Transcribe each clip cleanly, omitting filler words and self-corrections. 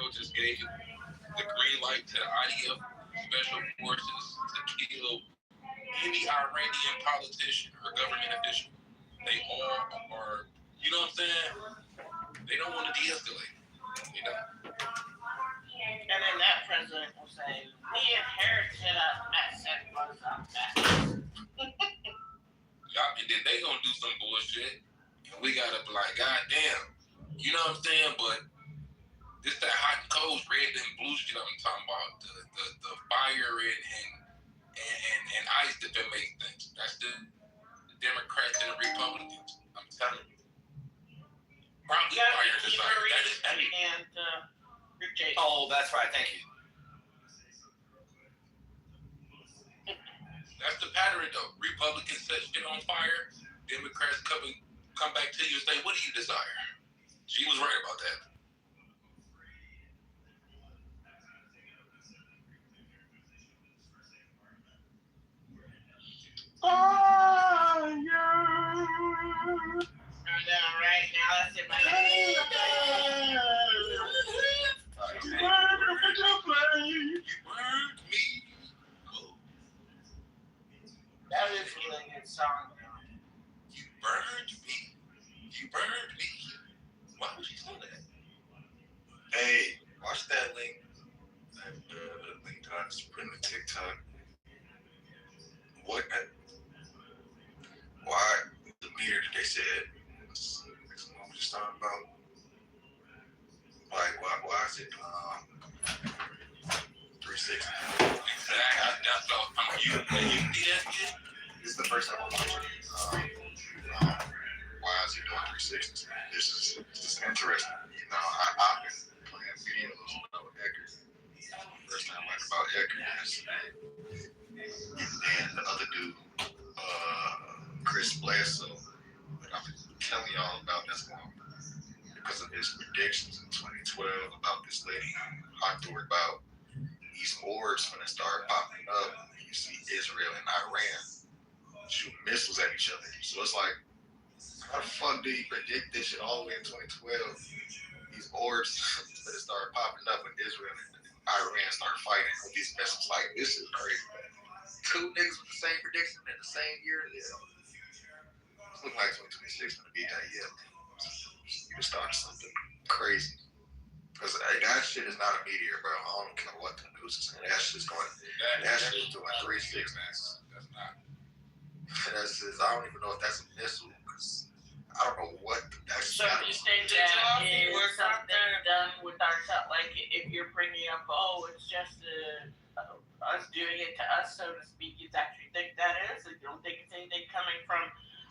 Israel just gave the green light to the IDF special forces to kill any Iranian politician or government official. They all are, you know what I'm saying? They don't want to de-escalate, you know? And then that president will say, we inherited a mess that was a mess. And then they gonna do some bullshit, and we gotta be like, God damn, you know what I'm saying? But this that hot and cold, red and blue shit I'm talking about, the fire and ice that they make things. That's the Democrats and the Republicans. I'm telling you. Probably fire desire. That is heavy. And Rick J. Oh, that's right. Thank you. That's the pattern though. Republicans set shit on fire. Democrats come back to you and say, what do you desire? She was right about that. Right now, that's in my head. That is a really good song. You burned me. You burned me. Why would she say that? Hey, watch that link. That link that I just put in the TikTok. What? Why the meter that they said? What we just talking about? Like, why is it 360? Exactly. That's all. You see that shit? This is the first time I'm watching it. Why is he doing 360s? This is interesting. You know, I've been playing videos about Eckert. First time I learned about Eckert yesterday. And then the other dude, Chris Bledsoe, that I've been telling y'all about, that's going because of his predictions in 2012 about this lady I thought about these orbs when it started popping up. You see Israel and Iran shoot missiles at each other. So it's like, how the fuck did he predict this shit all the way in 2012? These orbs that started popping up when Israel and Iran started fighting with these missiles. Like, this is crazy. Two niggas with the same prediction in the same year. Yeah. It's looking like 2026 gonna be that year. You can start something crazy. Because that shit is not a meteor, bro. I don't care what the news is saying. That shit's going. That shit is doing 360s. That's not. That's just, I don't even know if that's a missile. Because I don't know what. That's So you think that is something done with our like if you're bringing up, it's just us doing it to us, so to speak. You actually think that is? You don't think it's anything coming from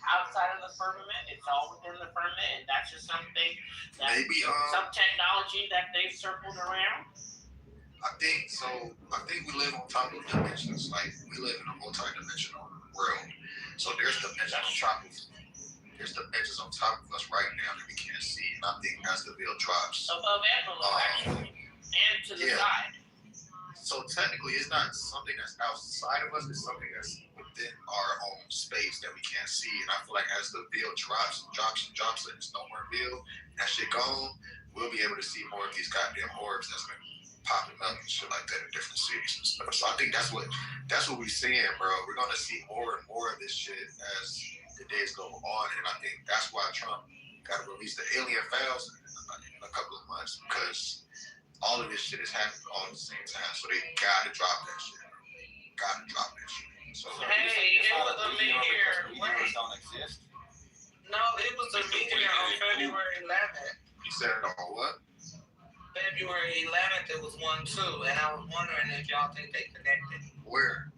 outside of the firmament? It's all within the firmament, and that's just something that maybe some technology that they've circled around. I think so. I think we live on top of dimensions. Like we live in a multi-dimensional world. So there's dimensions on top of. There's dimensions on top of us right now that we can't see, and I think as the veil drops above and below, actually, and to the side. So technically, it's not something that's outside of us. It's something that's within our own space that we can't see. And I feel like as the veil drops, and it's no more veil, that shit gone, we'll be able to see more of these goddamn orbs that's been popping up and shit like that in different cities and stuff. So I think that's what we're seeing, bro. We're gonna see more and more of this shit as the days go on, and I think that's why Trump got to release the alien files in a couple of months, because all of this shit is happening all at the same time. So they gotta drop that shit. So hey, it was a meteor. Meteors don't exist. No, it was a meteor on February 11th. You said it on what? February 11th, it was one too, and I was wondering if y'all think they connected. Where?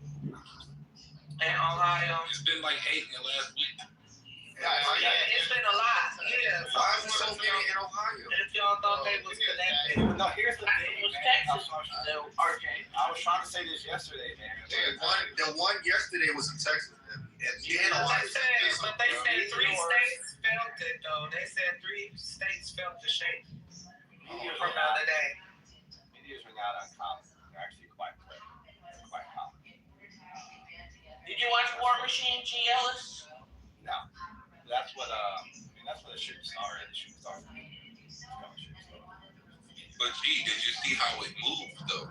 In Ohio. It's been like 8 in the last week. Yeah, it's been a lot. Yeah. Why is there so many in Ohio? If y'all thought they was connected. No, here's the thing, It was man. Texas, though, RJ. I was trying to say this yesterday, man. The one yesterday was in Texas. And But they said 3 states felt it, though. They said 3 states felt the shake from the other day. Meteors are not uncommon. They're actually quite common. Did you watch War Machine, G. Ellis? No. That's what the shooting star is. The shooting star. But gee, did you see how it moved though?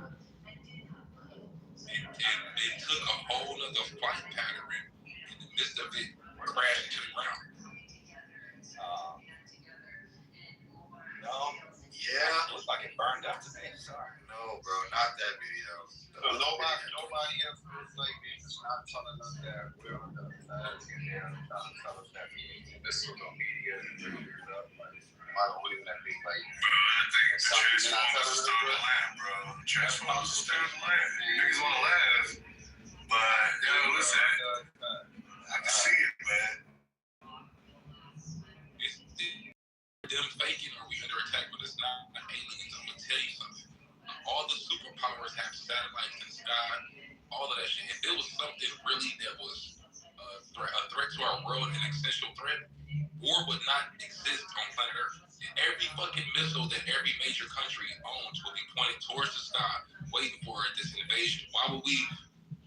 It took a whole other flight pattern in the midst of it crashing to the ground. No. Yeah. It looks like it burned up to me. Sorry. No, bro, not that video. So nobody else was like, it's not telling us that we're on the side, and they're trying to tell us that this social media is up. Why don't we let me like? I think it's Transformers still on the land, bro. Transformers is still on the land. Niggas want to laugh, but yo, listen, I can see it, man. It's them faking, are we under attack? But it's not aliens. I'm gonna tell you something. All the superpowers have satellites in the sky, all of that shit. If it was something really that was a threat to our world, an existential threat, war would not exist on planet Earth. Every fucking missile that every major country owns will be pointed towards the sky, waiting for this invasion. Why would we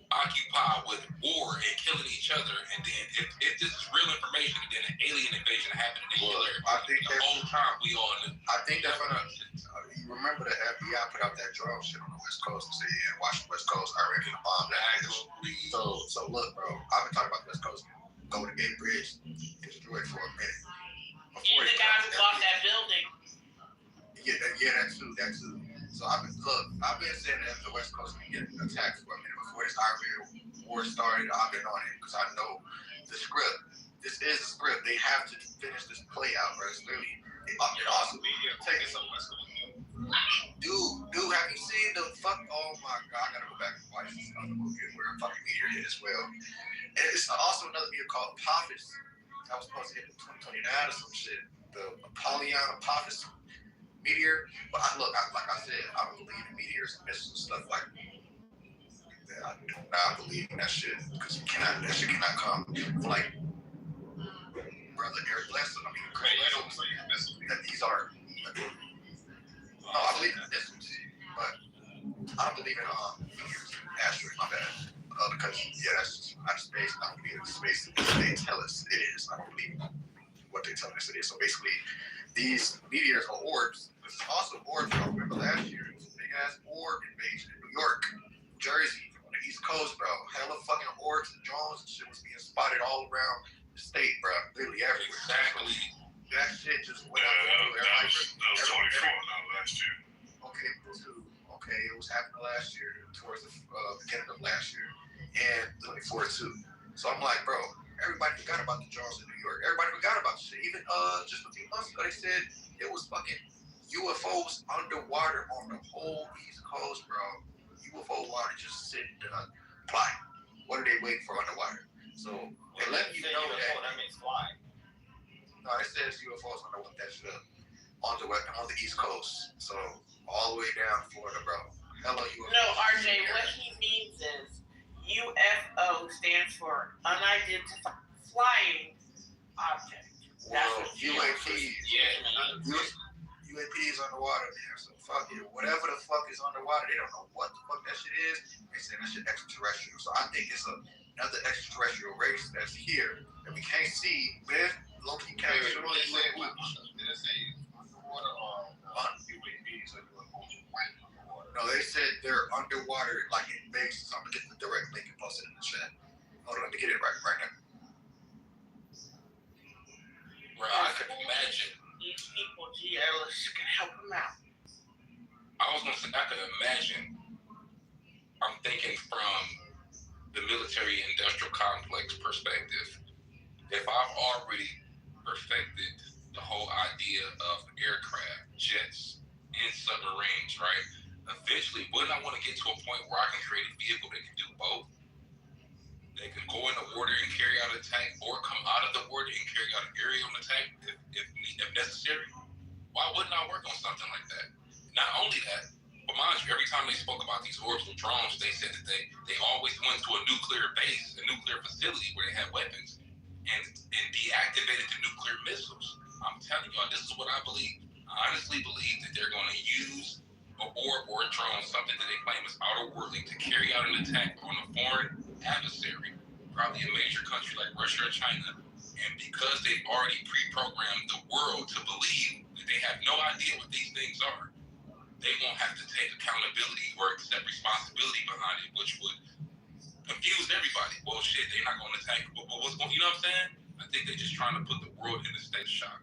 occupy with war and killing each other? And then if this is real information, and then an alien invasion happened in I think the whole time we all knew. I think that's gonna. You remember the FBI put out that drone shit on the West Coast and said, yeah, watch the West Coast, Iran gonna bomb that. So look, bro, I've been talking about the West Coast. Golden Gate Bridge destroyed for a minute. He's the guy who bought that building. Yeah, that too. So I've been saying that the West Coast can get attacked for a minute before this Iran war started. I've been on it because I know the script. This is a script. They have to finish this play out, bro. It's literally it also taking some West Coast. Dude, have you seen the fuck? Oh my god, I gotta go back and watch this other movie where a fucking meteor hit as well. And it's also another meteor called Apophis. That was supposed to hit in 2029 or some shit. The Apollyon Apophis meteor. But like I said, I don't believe in meteors and missiles and stuff like that. I do not believe in that shit because that shit cannot come from like brother Eric Lesson. I mean, that these are. No, I believe in missiles, but I don't believe in meteors, asteroids. My bad. Because that's not space. I don't believe in space. They tell us it is. I don't believe in what they tell us it is. So basically, these meteors are orbs. There's also orbs. I remember last year, it was a big ass orb invasion in New York, Jersey, on the East Coast, bro. Hella fucking orbs and drones and shit was being spotted all around the state, bro. Literally everywhere. Exactly. That shit just went out That was 24, not last year. Okay, it was happening last year, towards the beginning of last year, and 24 too. So I'm like, bro, everybody forgot about the drones in New York. Everybody forgot about the shit. Even just a few months ago, they said it was fucking UFOs underwater on the whole East Coast, bro. UFO water just sitting flying. What are they waiting for underwater? So they let you know that means flying. No, it says UFOs underwater. That shit up on the East Coast. So all the way down Florida, bro. Hello, UFO. No, RJ, what he means is UFO stands for unidentified flying object. That's Well, what UAPs. Yeah. UAPs underwater there. So fuck it. Whatever the fuck is underwater, they don't know what the fuck that shit is. They say that shit extraterrestrial. So I think it's another extraterrestrial race that's here that we can't see. But low-key can't see. Did it say underwater or UAPs or UFOs went underwater? No, they said they're underwater, like in bases. I'm gonna get the direct link and post it in the chat. Hold on, let me get it right now. Bro, I could imagine. These people, GLs, can help them out. I was gonna say I could imagine. I'm thinking from the military-industrial complex perspective. If I've already perfected the whole idea of aircraft, jets, and submarines, right? Eventually, wouldn't I want to get to a point where I can create a vehicle that can do both? They can go in the water and carry out an attack, or come out of the water and carry out an aerial attack if necessary. Why wouldn't I work on something like that? Not only that, but mind you, every time they spoke about these orbital drones, they said that they always went to a nuclear base, a nuclear facility where they had weapons, and deactivated the nuclear missiles. I'm telling y'all, this is what I believe. I honestly believe that they're going to use an orb or a drone, something that they claim is outer-worldly, to carry out an attack on a foreign adversary, probably a major country like Russia or China. And because they've already pre-programmed the world to believe that they have no idea what these things are, accountability or accept responsibility behind it, which would confuse everybody. Well, shit, they're not going to attack. What's going? You know what I'm saying? I think they're just trying to put the world in a state of shock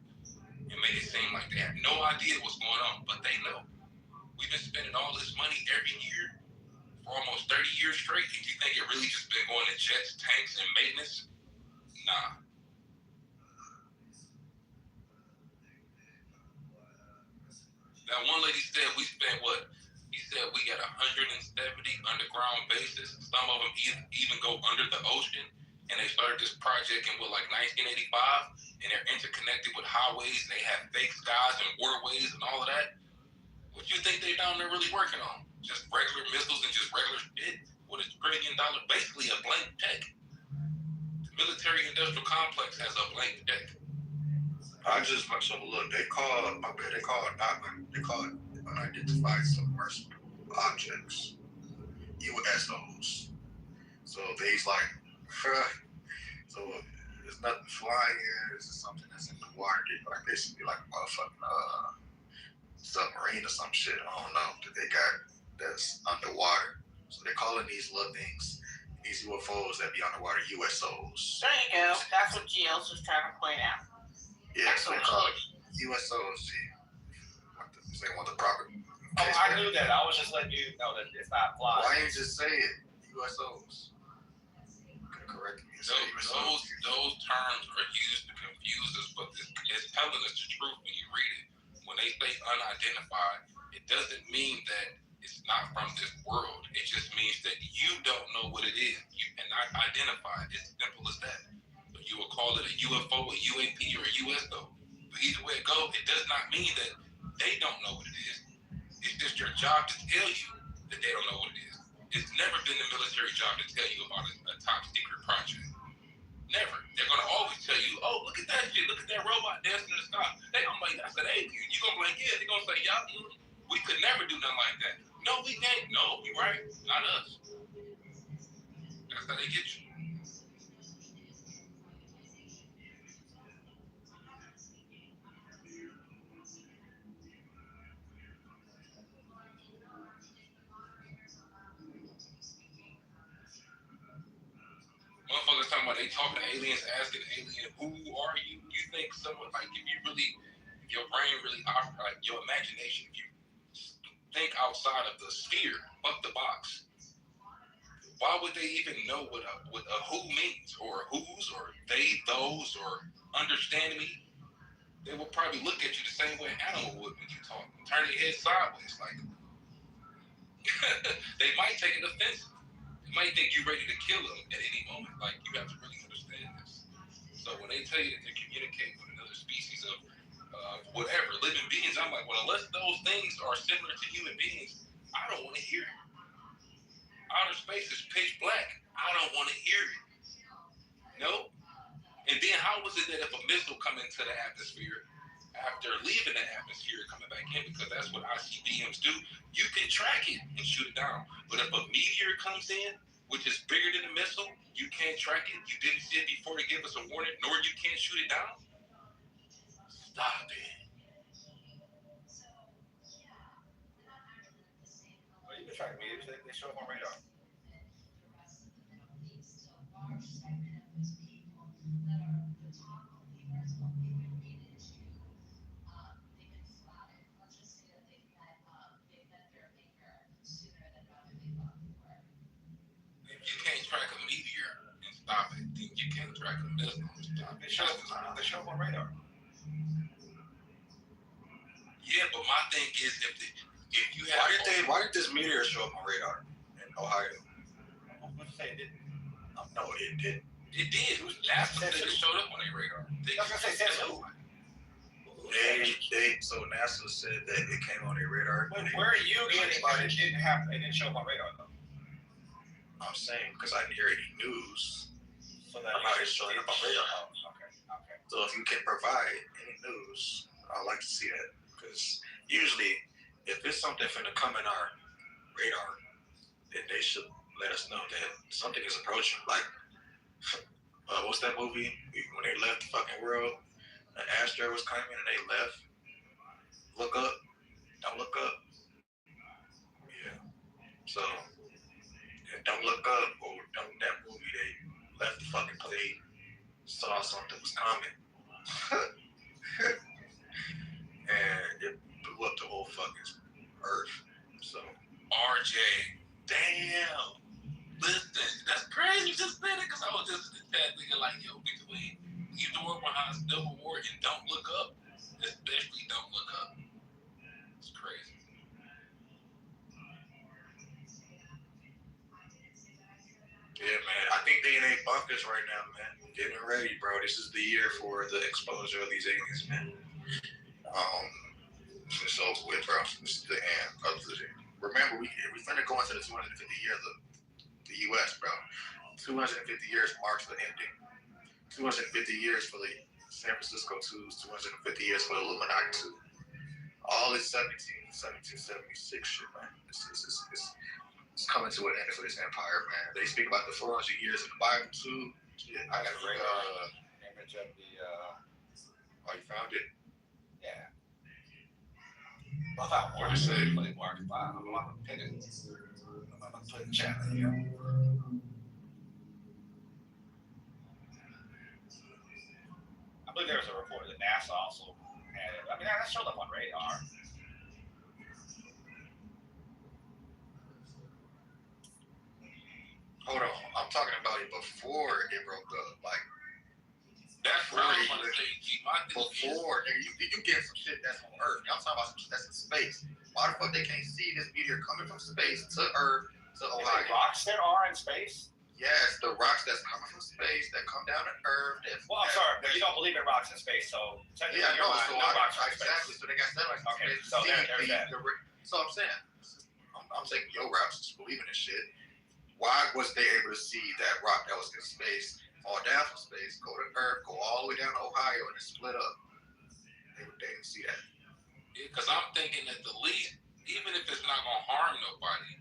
and make it seem like they have no idea what's going on, but they know. We've been spending all this money every year for almost 30 years straight, and you think it really just been going to jets, tanks, and maintenance? Nah. That one lady said we spent what? He said we got 170 underground bases. Some of them even go under the ocean. And they started this project in like 1985, and they're interconnected with highways. They have fake skies and waterways and all of that. What you think they down there really working on? Just regular missiles and just regular shit? With $1 trillion, basically a blank check. The military-industrial complex has a blank check. I just so look. They call unidentified submersible objects USOs. So they's like, so there's nothing flying here. This is something that's in the water. Like basically like a motherfucking submarine or some shit. I don't know that they got that's underwater. So they're calling these little things, these UFOs that be underwater, USOs. There you go. That's what GL's was trying to point out. Yeah, so they call it USOs. They want the proper. Oh, I knew that. I was just letting you know that it's not flying. Why didn't you just say it? USOs. Correct me. Those terms are used to confuse us, but it's telling us the truth when you read it. When they say unidentified, it doesn't mean that it's not from this world. It just means that you don't know what it is. You cannot identify it. It's simple as that. So you will call it a UFO, a UAP, or a USO. But either way it goes, it does not mean that they don't know what it is. It's just your job to tell you that they don't know what it is. It's never been the military job to tell you about a top secret project. Never. They're going to always tell you, oh, look at that shit. Look at that robot dancing in the sky. They don't like that's an alien. You're going to be like, yeah. They're going to say, yeah, we could never do nothing like that. No, we can't. No, we right. Not us. That's how they get you. Motherfuckers talking about they talking to aliens, asking alien, who are you? You think someone like if your brain really like your imagination, if you think outside of the sphere, fuck the box. Why would they even know what a who means, or whose, or they, those, or understand me? They will probably look at you the same way an animal would when you talk. Turn their head sideways, like they might take it offensive. You might think you're ready to kill them at any moment. Like, you have to really understand this. So when they tell you that they communicate with another species of whatever, living beings, I'm like, well, unless those things are similar to human beings, I don't want to hear it. Outer space is pitch black. I don't want to hear it. No. And then how was it that if a missile come into the atmosphere, after leaving the atmosphere, coming back in, because that's what ICBMs do, you can track it and shoot it down. But if a meteor comes in, which is bigger than a missile, you can't track it. You didn't see it before to give us a warning, nor you can't shoot it down. Stop it. Well, you can track meteors. They show up on radar. You can't track a meteor and stop it. Then you can't track a missile and stop it. They show up on radar. Yeah, but my thing is, if you have... Why did this meteor show up on radar in Ohio? What you say it didn't? No, it didn't. It did. NASA said it showed up on their radar. I was gonna say, says who? So NASA said that it came on their radar. But where are you getting that it didn't happen? It didn't show up on radar though. I'm saying because I didn't hear any news. So that it's showing up on radar. Okay. So if you can provide any news, I'd like to see that. Because usually, if it's something finna come in our radar, then they should let us know that something is approaching. Like, what's that movie? When they left the fucking world, an asteroid was coming and they left. Look up. Don't look up. Yeah. So, yeah, don't look up or don't that movie they left the fucking plate, saw something was coming, and it blew up the whole fucking earth. So, RJ, damn. Listen, that's crazy. Just said it because I was just in the chat thinking like, yo, between Kitover behind Civil War and Don't Look Up, especially Don't Look Up. It's crazy. Yeah, man. I think they in their bunkers right now, man. Getting ready, bro. This is the year for the exposure of these aliens, man. It's over with, bro. This is the end of the. Remember, we finna go into the 250 years of the U.S., bro. 250 years marks the ending. 250 years for the San Francisco 2s. 250 years for the Illuminati 2. All this 1776 shit, man. It's coming to an end for this empire, man. They speak about the 400 years in the Bible too. Shit, I got a great image of the. Oh, you found it? Yeah. Well, I found more to say. Play Mark. I'm gonna pin it. I'm gonna put the chat in here. I believe there was a report that NASA also had it. I mean, that showed up on radar. Hold on, I'm talking about it before it broke up. Like, that's what I want to say. Before, nigga, you get some shit that's on Earth. I'm talking about some shit that's in space. Why the fuck they can't see this meteor coming from space to Earth to Ohio? The rocks that are in space? Yes, the rocks that's coming from space that come down to Earth. Well, I'm sorry, but you don't believe in rocks in space, so technically yeah, no, so no rocks in space. Exactly. So they got satellites in okay, space. So there's that. So I'm saying, I'm taking your route, just believing this shit. Why was they able to see that rock that was in space fall down from space, go to Earth, go all the way down to Ohio, and then split up? They didn't see that. Yeah, because I'm thinking at the least, even if it's not gonna harm nobody,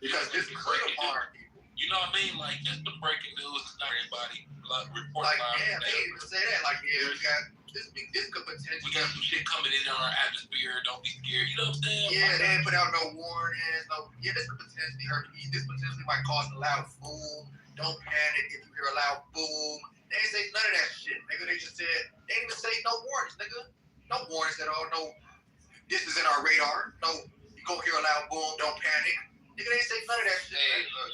because this could harm people. You know what I mean? Like just the breaking news, it's not everybody report. Like damn, they even say that. Like yeah, we got this could potentially. We got some shit coming in our atmosphere. Don't be scared. You know what I'm saying? Yeah, they didn't put out no warnings. No, yeah, this could potentially hurt. This potentially might cause a loud boom. Don't panic if you hear a loud boom. They didn't say none of that shit, nigga. They just said they didn't even say no warnings, nigga. No warnings at all. No, this is in our radar. No, you go hear a loud boom. Don't panic, nigga. They didn't say none of that shit. Hey, look,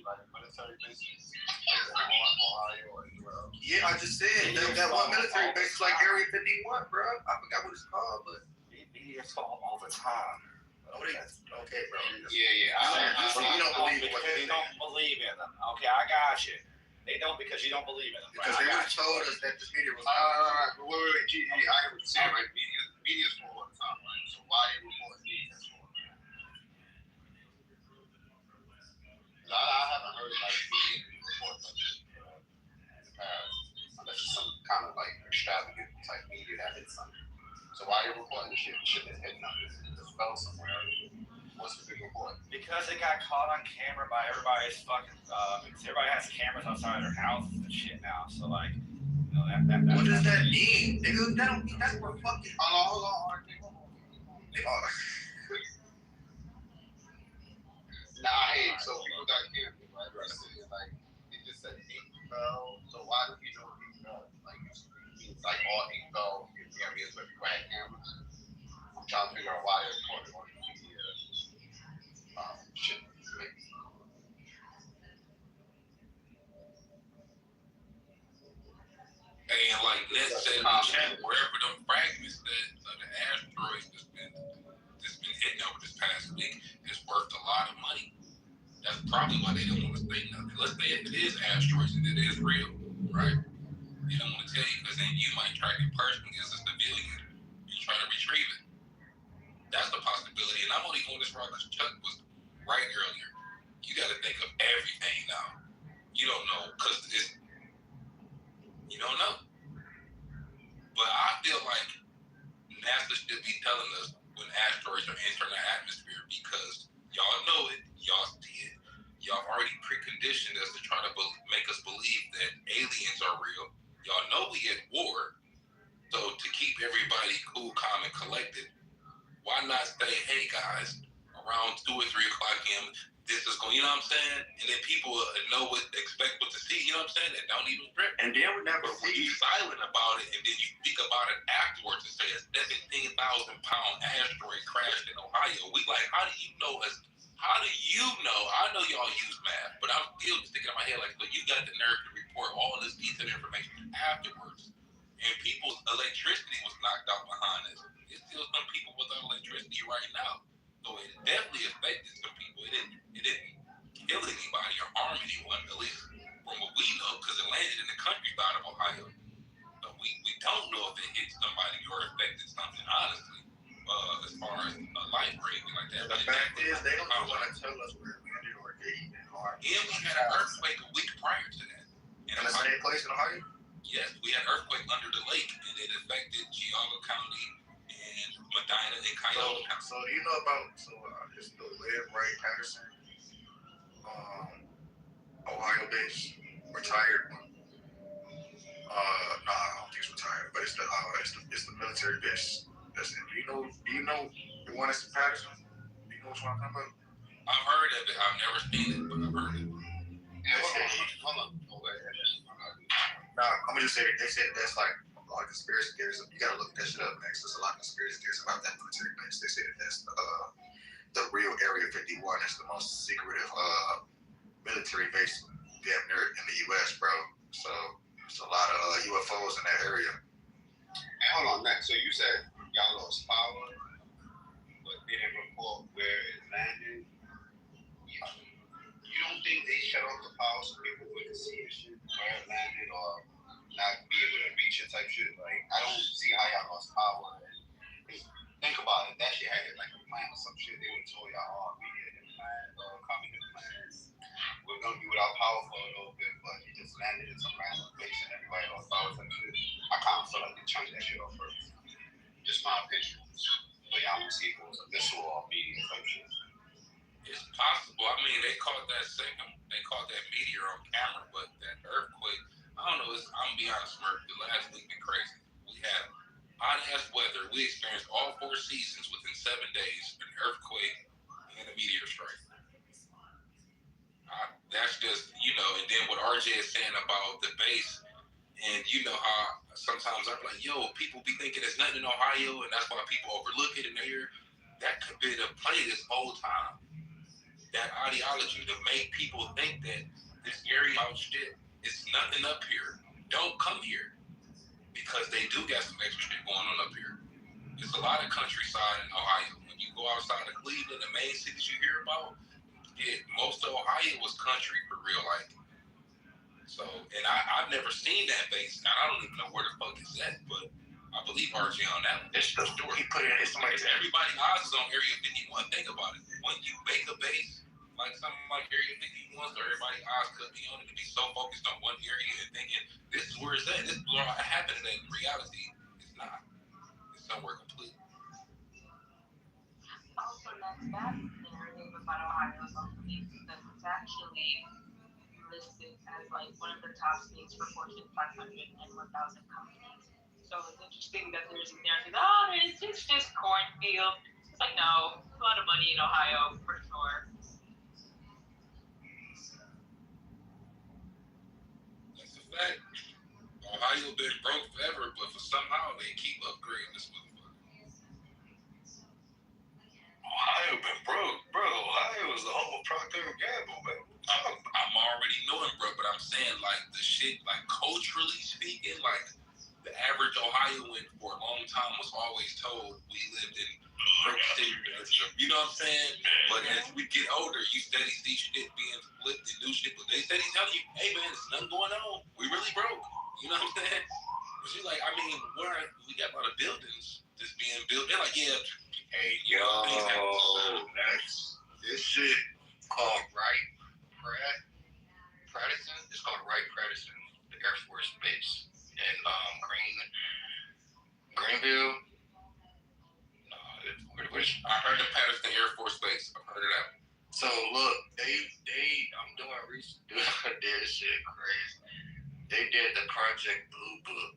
like military bases, Ohio or anywhere else. Yeah, I just said that one military base is like Area 51, bro. I forgot what it's called, but Meteors fall all the time. Okay, bro. Yeah. So you don't believe in what they don't believe in them. Okay, I got you. They don't because you don't believe in them. Because they just told us that this meteor was. Wait, GG. I would say, right? Media's for all the time, right? So why are you reporting media for? I haven't heard like media reports like this in the past, unless it's some kind of like extravagant type media that hits something. So why are you reporting the shit? The shit that's hitting nothing. It fell somewhere. What's the big report? Because it got caught on camera by everybody's fucking. Because everybody has cameras outside of their houses and shit now. So like, you know that. What does that mean, nigga? That don't mean that's what fucking. Hold on. Nah, hey, so people got cameras, right? Like, they just said 8 fell. So why do people know 8 fell? Like, it's like all 8 fell in areas where people had cameras. I'm trying to figure out why they're reporting on the media. Shit, maybe. Hey, and like Ned said in the chat, wherever them fragments that of the asteroids that's been hitting over this past week is worth a lot of money. That's probably why they don't want to say nothing. Let's say if it is asteroids and it is real, right? They don't want to tell you because then you might track it personally as a civilian and try to retrieve it. That's a possibility. And I'm only going this route because Chuck was right earlier. You got to think of everything now. You don't know because you don't know. But I feel like NASA should be telling us when asteroids are entering the atmosphere because y'all know it, y'all see it, y'all already preconditioned us to try to make us believe that aliens are real. Y'all know we at war, so to keep everybody cool, calm, and collected, why not say, hey guys, around 2 or 3 o'clock p.m., this is going, you know what I'm saying? And then people know expect what to see, you know what I'm saying? That don't even trip. And then we never But when you silent about it and then you speak about it afterwards and say a 17,000-pound asteroid crashed in Ohio, we like, how do you know? I know y'all use math, but I'm still sticking in my head like, so you got the nerve to report all this detailed information afterwards. And people's electricity was knocked out behind us. There's still some people without electricity right now. So it definitely affected some people. It didn't kill anybody or harm anyone, at least from what we know, because it landed in the countryside of Ohio. So we don't know if it hit somebody or affected something, honestly, as far as a life or anything like that. The fact is, they don't want to tell us where it landed or if it even harmed. And we had an earthquake a week prior to that. In the same place in Ohio? Yes, we had an earthquake under the lake, and it affected Geauga County and Medina and Cuyahoga County. So do you know about it's the Liv Ray Patterson, Ohio base, retired one. No, I don't think it's retired, but it's the military base. That's it. Do you know the one that's in Patterson? Do you know which one I'm talking about? I've heard of it. I've never seen it, but I've heard of it. Hold on. Nah, I'm gonna just say they said that's like a lot of conspiracy theories. You gotta look that shit up next. There's a lot of conspiracy theories about that military base. They say that that's the real Area 51. It's the most secretive military base damn near in the U.S., bro. So there's a lot of UFOs in that area. And hold on, Matt. So you said y'all lost power, but didn't report where it landed. You don't think they shut off the power so people couldn't see the shit where it landed or not be able to reach it type shit? Like, I don't see how y'all lost power. And think about it. That shit had like a plan or some shit. They would have told y'all, oh, we did a plan, communist plans. We're going to be without power for a little bit, but it just landed in some random place and everybody lost power type shit. I kind of feel like they changed that shit off first. Just my opinion. But y'all don't see if it was a missile or media type shit. It's possible. I mean, they caught that meteor on camera, but that earthquake, I don't know. I'm gonna be honest, Murph. The last week been crazy. We had hot ass weather. We experienced all 4 seasons within 7 days: an earthquake and a meteor strike. That's just, and then what RJ is saying about the base, and you know how sometimes I'm like, yo, people be thinking there's nothing in Ohio, and that's why people overlook it in there. That could be the play this whole time. That ideology to make people think that this area out shit, it's nothing up here. Don't come here. Because they do got some extra shit going on up here. There's a lot of countryside in Ohio. When you go outside of Cleveland, the main cities you hear about, most of Ohio was country for real life. So, and I've never seen that base. Now, I don't even know where the fuck it's at, but I believe RJ on that one. It's the story. He put it in somebody's everybody's eyes is on Area 51. Think about it. When you make a base, like something like Area 51, so everybody's eyes could be on it to be so focused on one area and thinking, this is where it's at. This is where it happened. And in reality, it's not. It's somewhere completely. Also, that narrative about Ohio is also because it's actually listed as like one of the top states for Fortune 500 and 1,000 companies. So it's interesting that there's a narrative, it's just cornfield. It's like, no, a lot of money in Ohio for sure. That's a fact. Ohio been broke forever, but for somehow they keep upgrading this motherfucker. Ohio been broke, bro. Ohio is the home of Procter & Gamble, man. I'm already knowing, bro, but I'm saying like the shit, like culturally speaking, like the average Ohioan for a long time was always told we lived in broke city. You know what I'm saying? But as we get older, you steady see shit being flipped and new shit. But they steady telling you, hey man, there's nothing going on. We really broke. You know what I'm saying? But you like, I mean, we got a lot of buildings just being built. They're like, yeah, hey, Yo, this shit called Wright-Patterson. It's called Wright-Patterson, the Air Force Base in Greenville. I heard the Patterson Air Force Base. I've heard of that. So look, I'm doing research. This shit crazy. They did the Project Blue Book.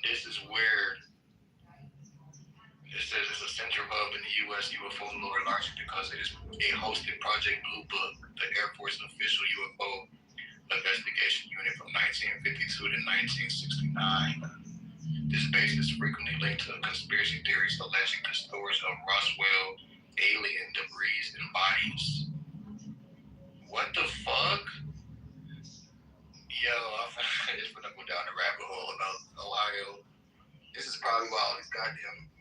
This is where it says it's a center major hub in the U.S. UFO lore largely because it hosted Project Blue Book, the Air Force official UFO investigation unit from 1952 to 1969. This base is frequently linked to conspiracy theories alleging the storage of Roswell alien debris and bodies. What the fuck? Yo, I just gonna go down the rabbit hole about Ohio. This is probably why all these goddamn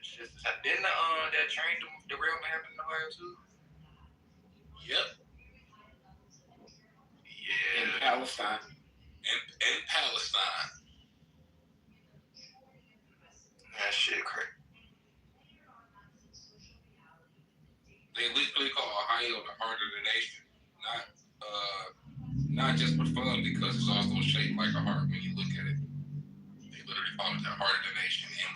shit. Didn't that train derailment happen in Ohio too? Yep. Yeah. In Palestine. In Palestine. That shit crazy. They literally call Ohio the heart of the nation. Not just for fun, because it's also shaped like a heart when you look at it. They literally call it the heart of the nation. And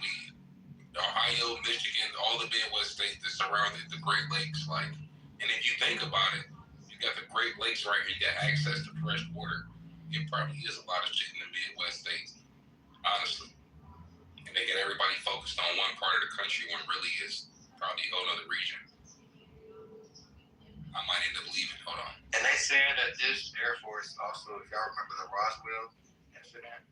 Ohio, Michigan, all the Midwest states that surrounded the Great Lakes, and if you think about it, you got the Great Lakes right here, you got access to fresh water. It probably is a lot of shit in the Midwest states, honestly. And they get everybody focused on one part of the country when really is probably a whole other region. I might end up leaving. Hold on. And they saying that this Air Force also, if y'all remember the Roswell incident,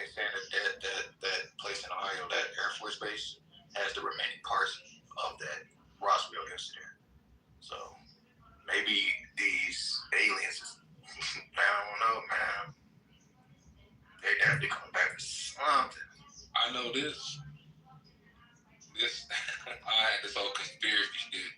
they saying that place in Ohio, that Air Force base, has the remaining parts of that Roswell incident. So maybe these aliens, I don't know, man. They definitely coming back with something. I know this. I had this whole conspiracy shit.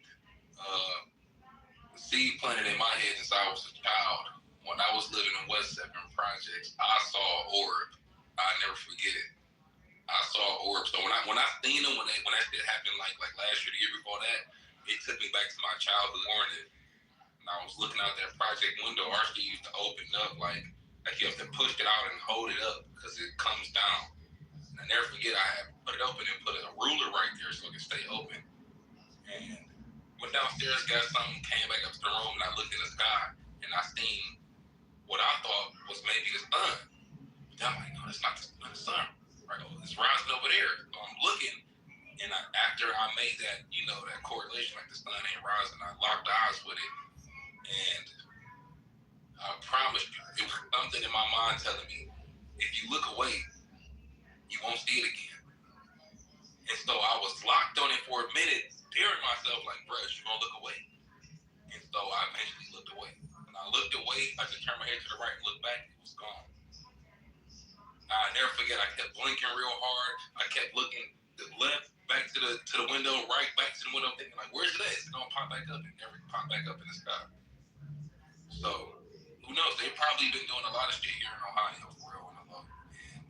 The seed planted in my head since I was a child. When I was living in West 7 Projects, I saw an orb. I'll never forget it. I saw an orb. So when I seen them, when that shit happened, like last year, the year before that, it took me back to my childhood morning. And I was looking out that project window. Our shit used to open up like you have to push it out and hold it up because it comes down. And I never forget, I had put it open and put a ruler right there so it could stay open. And went downstairs, got something, came back up to the room, and I looked in the sky, and I seen what I thought was maybe the sun. But I'm like, no, that's not the sun. Right, it's rising over there. So I'm looking, and after I made that, that correlation, like the sun ain't rising, I locked eyes with it, and I promise you, it was something in my mind telling me, if you look away, you won't see it again. And so I was locked on it for a minute, daring myself, like, bro, you gonna look away? And so I eventually looked away. When I looked away, I just turned my head to the right and looked back, it was gone. I'll never forget, I kept blinking real hard. I kept looking to the left, back to the window, right, back to the window, thinking, like, where's it at? It's gonna pop back up. It never popped back up in the sky. So, who knows? They've probably been doing a lot of shit here in Ohio for real and alone. And,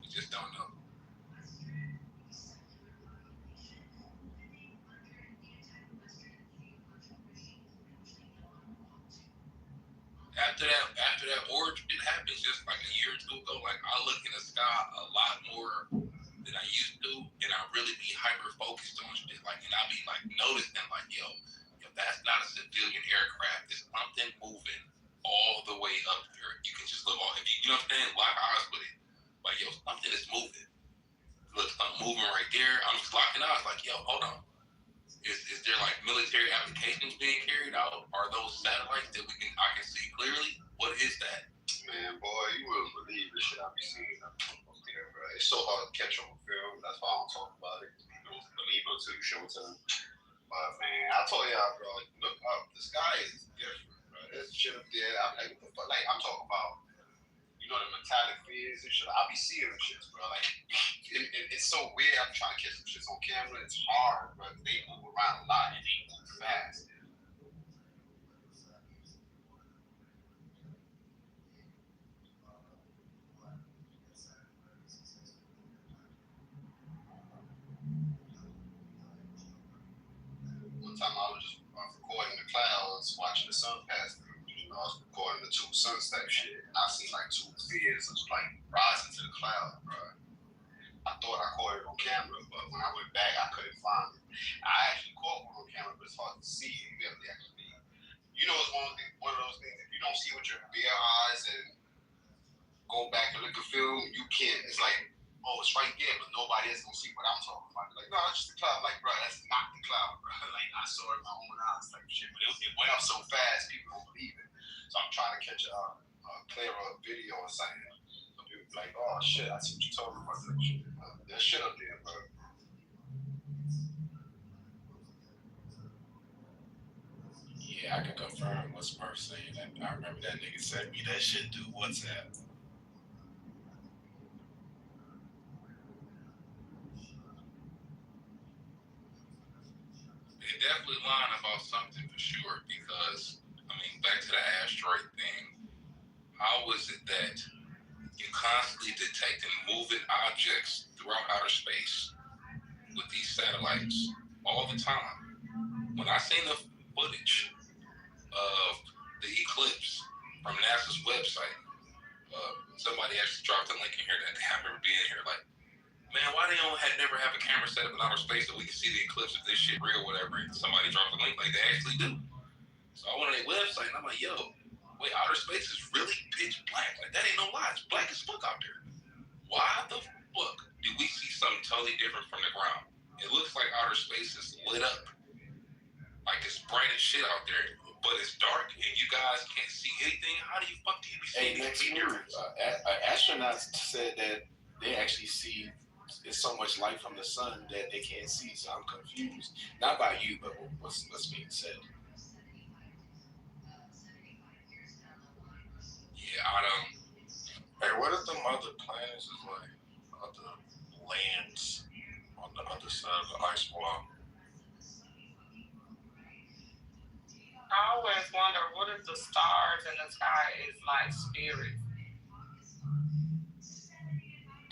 we just don't know. After that orb shit happened just like a year or two ago, like I look in the sky a lot more than I used to, and I really be hyper focused on shit. Like, and I be like noticing, like, yo, that's not a civilian aircraft. There's something moving all the way up here. You can just look on, if you know what I'm saying, lock eyes with it. Like, yo, something is moving. Look, something moving right there. I'm just locking eyes, like, yo, hold on. Is there like military applications being carried out? Are those satellites that I can see clearly? What is that? Man, boy, you wouldn't believe the shit I be seeing up there, bro. It's so hard to catch on film. That's why I don't talk about it. You don't believe it until you show it to them. But man, I told y'all, bro, look up. The sky is different, bro. There's shit up there. I'm like, what the fuck? Like, I'm talking about, the metallic fears and shit. I be seeing them shits, bro. Like, it's so weird. I'm trying to catch some shits on camera. It's hard, bro. They move around a lot and they move fast. One time I was just recording the clouds, watching the sun pass through. I was recording the two suns type shit, and I seen like two spheres just like rising to the cloud, bro. I thought I caught it on camera, but when I went back, I couldn't find it. I actually caught one on camera, but it's hard to see it. You have to actually, it's one of those things. If you don't see with your bare eyes and go back and look at film, you can't. It's like oh, it's right there, but nobody else gonna see what I'm talking about. Like, no, it's just the cloud. Like, bro, that's not the cloud, bro. Like, I saw it with my own eyes, type of shit. But it went up so fast, people don't believe it. So I'm trying to catch a clearer video or something. So people be like, oh shit, I see what you're talking about. There's shit up there, bro. Yeah, I can confirm what Smurf saying. I remember that nigga sent me that shit through WhatsApp. They definitely lying about something for sure, because I mean, back to the asteroid thing. How is it that you're constantly detecting moving objects throughout outer space with these satellites all the time? When I seen the footage of the eclipse from NASA's website, somebody actually dropped a link in here that I remember being here like, man, why they don't never have a camera set up in outer space so we can see the eclipse if this shit real, whatever. And somebody dropped a link like they actually do. So I went on their website and I'm like, yo, wait, outer space is really pitch black. Like, that ain't no lie. It's black as fuck out there. Why the fuck do we see something totally different from the ground? It looks like outer space is lit up. Like, it's bright as shit out there, but it's dark and you guys can't see anything. How do you fuck do you see anything different? Astronauts said that they actually see it's so much light from the sun that they can't see. So I'm confused. Not by you, but what's being said. Yeah, I don't. Hey, what if them other planets is like other lands on the other side of the ice wall? I always wonder, what if the stars in the sky is like spirits?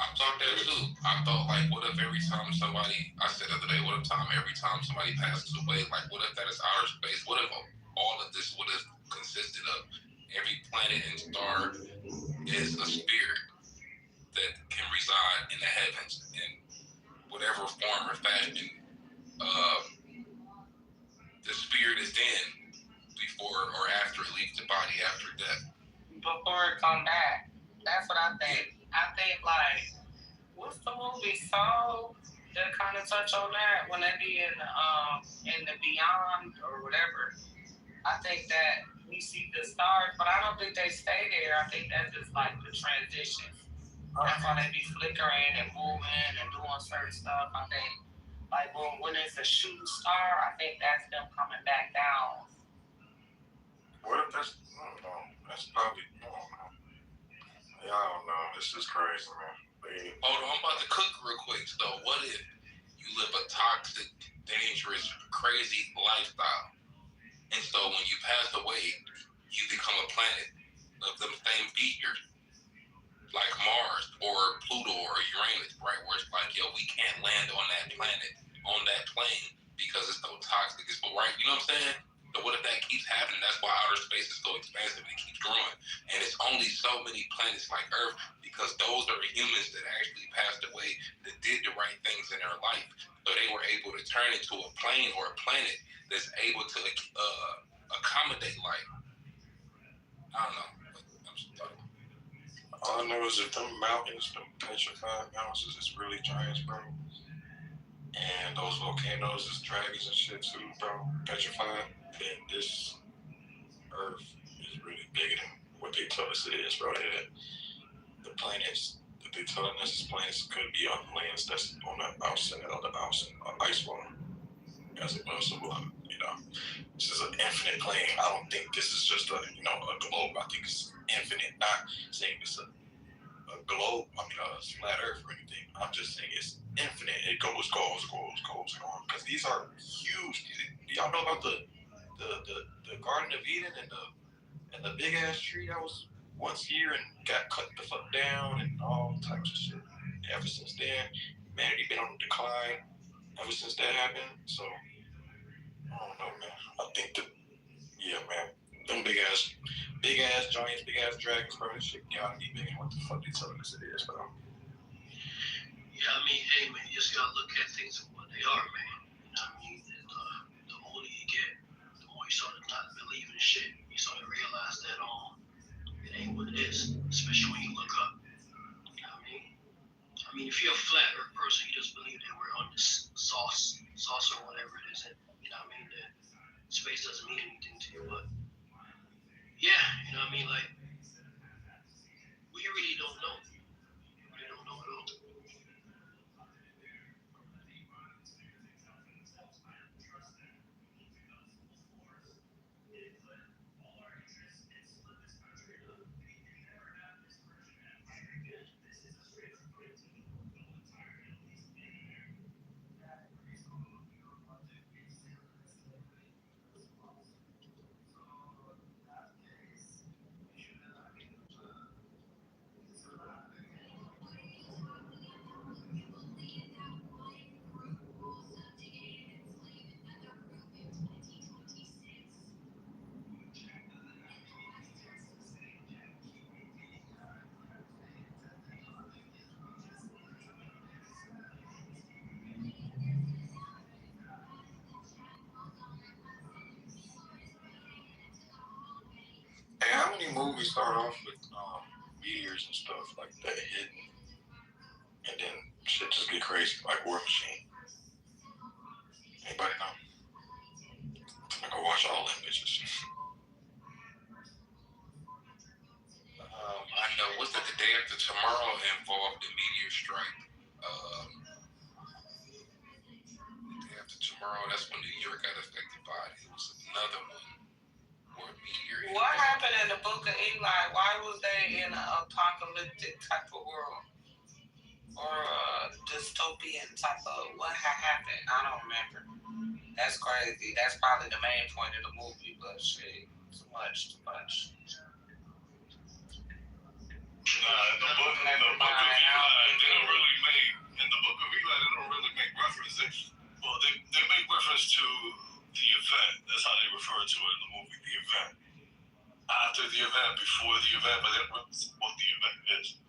I thought that too. I thought, like, what if every time somebody, I said the other day, what if every time somebody passes away, like, what if that is outer space? What if all of this would have consisted of every planet and star is a spirit that can reside in the heavens in whatever form or fashion the spirit is in before or after it leaves the body after death. Before it come back. That's what I think. I think, like, what's the movie Soul that kind of touch on that when they be in the beyond or whatever? I think that we see the stars, but I don't think they stay there. I think that's just like the transition. That's why they be flickering and moving and doing certain stuff. I think, like, when it's a shooting star, I think that's them coming back down. What if that's, I don't know, that's probably, I don't know. Yeah, I don't know. This is crazy, man. Hold on, I'm about to cook real quick. So, what if you live a toxic, dangerous, crazy lifestyle? And so, when you pass away, you become a planet of them same features, like Mars or Pluto or Uranus, right? Where it's like, yo, we can't land on that planet, on that plane, because it's so toxic. It's so right, you know what I'm saying? So what if that keeps happening? That's why outer space is so expansive and it keeps growing. And it's only so many planets like Earth because those are the humans that actually passed away that did the right things in their life. So they were able to turn into a plane or a planet that's able to accommodate life. I don't know. I'm just talking. All I know is that them mountains, them petrified mountains is really giants, bro. And those volcanoes is dragons and shit too, bro. Petrified. And this Earth is really bigger than what they tell us it is, bro. That the planets that they telling us is planets could be on lands that's on the outside of the ice wall. As opposed to, you know, this is an infinite plane. I don't think this is just a globe. I think it's infinite. Not saying it's a globe, a flat Earth or anything. I'm just saying it's infinite. It goes on. Because these are huge. Y'all know about the Garden of Eden and the big ass tree that was once here and got cut the fuck down and all types of shit. Ever since then, humanity been on the decline. Ever since that happened, so I don't know, man. I think man, them big ass giants, big ass dragons, bro. This shit gotta be big. What the fuck they telling us it is, bro? Yeah, I mean, hey, man, you just gotta look at things for what they are, man. You know what I mean? And, the older you get, the more you start to not believe in shit. You start to realize that it ain't what it is, especially when you look up. You know what I mean? I mean, if if you're a flat earth person, you just believe that we're on this sauce or whatever it is, and you know what I mean, that space doesn't mean anything to you, but yeah, you know what I mean, like we really don't know. We really don't know at all. Hey, how many movies start off with meteors and stuff like that hitting, and then shit just get crazy like War Machine? Anybody know? I go watch all them bitches. I know. What's that? The Day After Tomorrow involved the meteor strike. The Day After Tomorrow. That's when New York got affected by it. It was another one where a meteor. What happened in the Book of Eli? Why was they in an apocalyptic type of world? Or a dystopian type of what had happened? I don't remember. That's crazy. That's probably the main point of the movie, but shit, too much. In the book of Eli, they don't really make references. Well, they make reference to the event. That's how they refer to it in the movie, the event. After the event, before the event, but that's what the event is.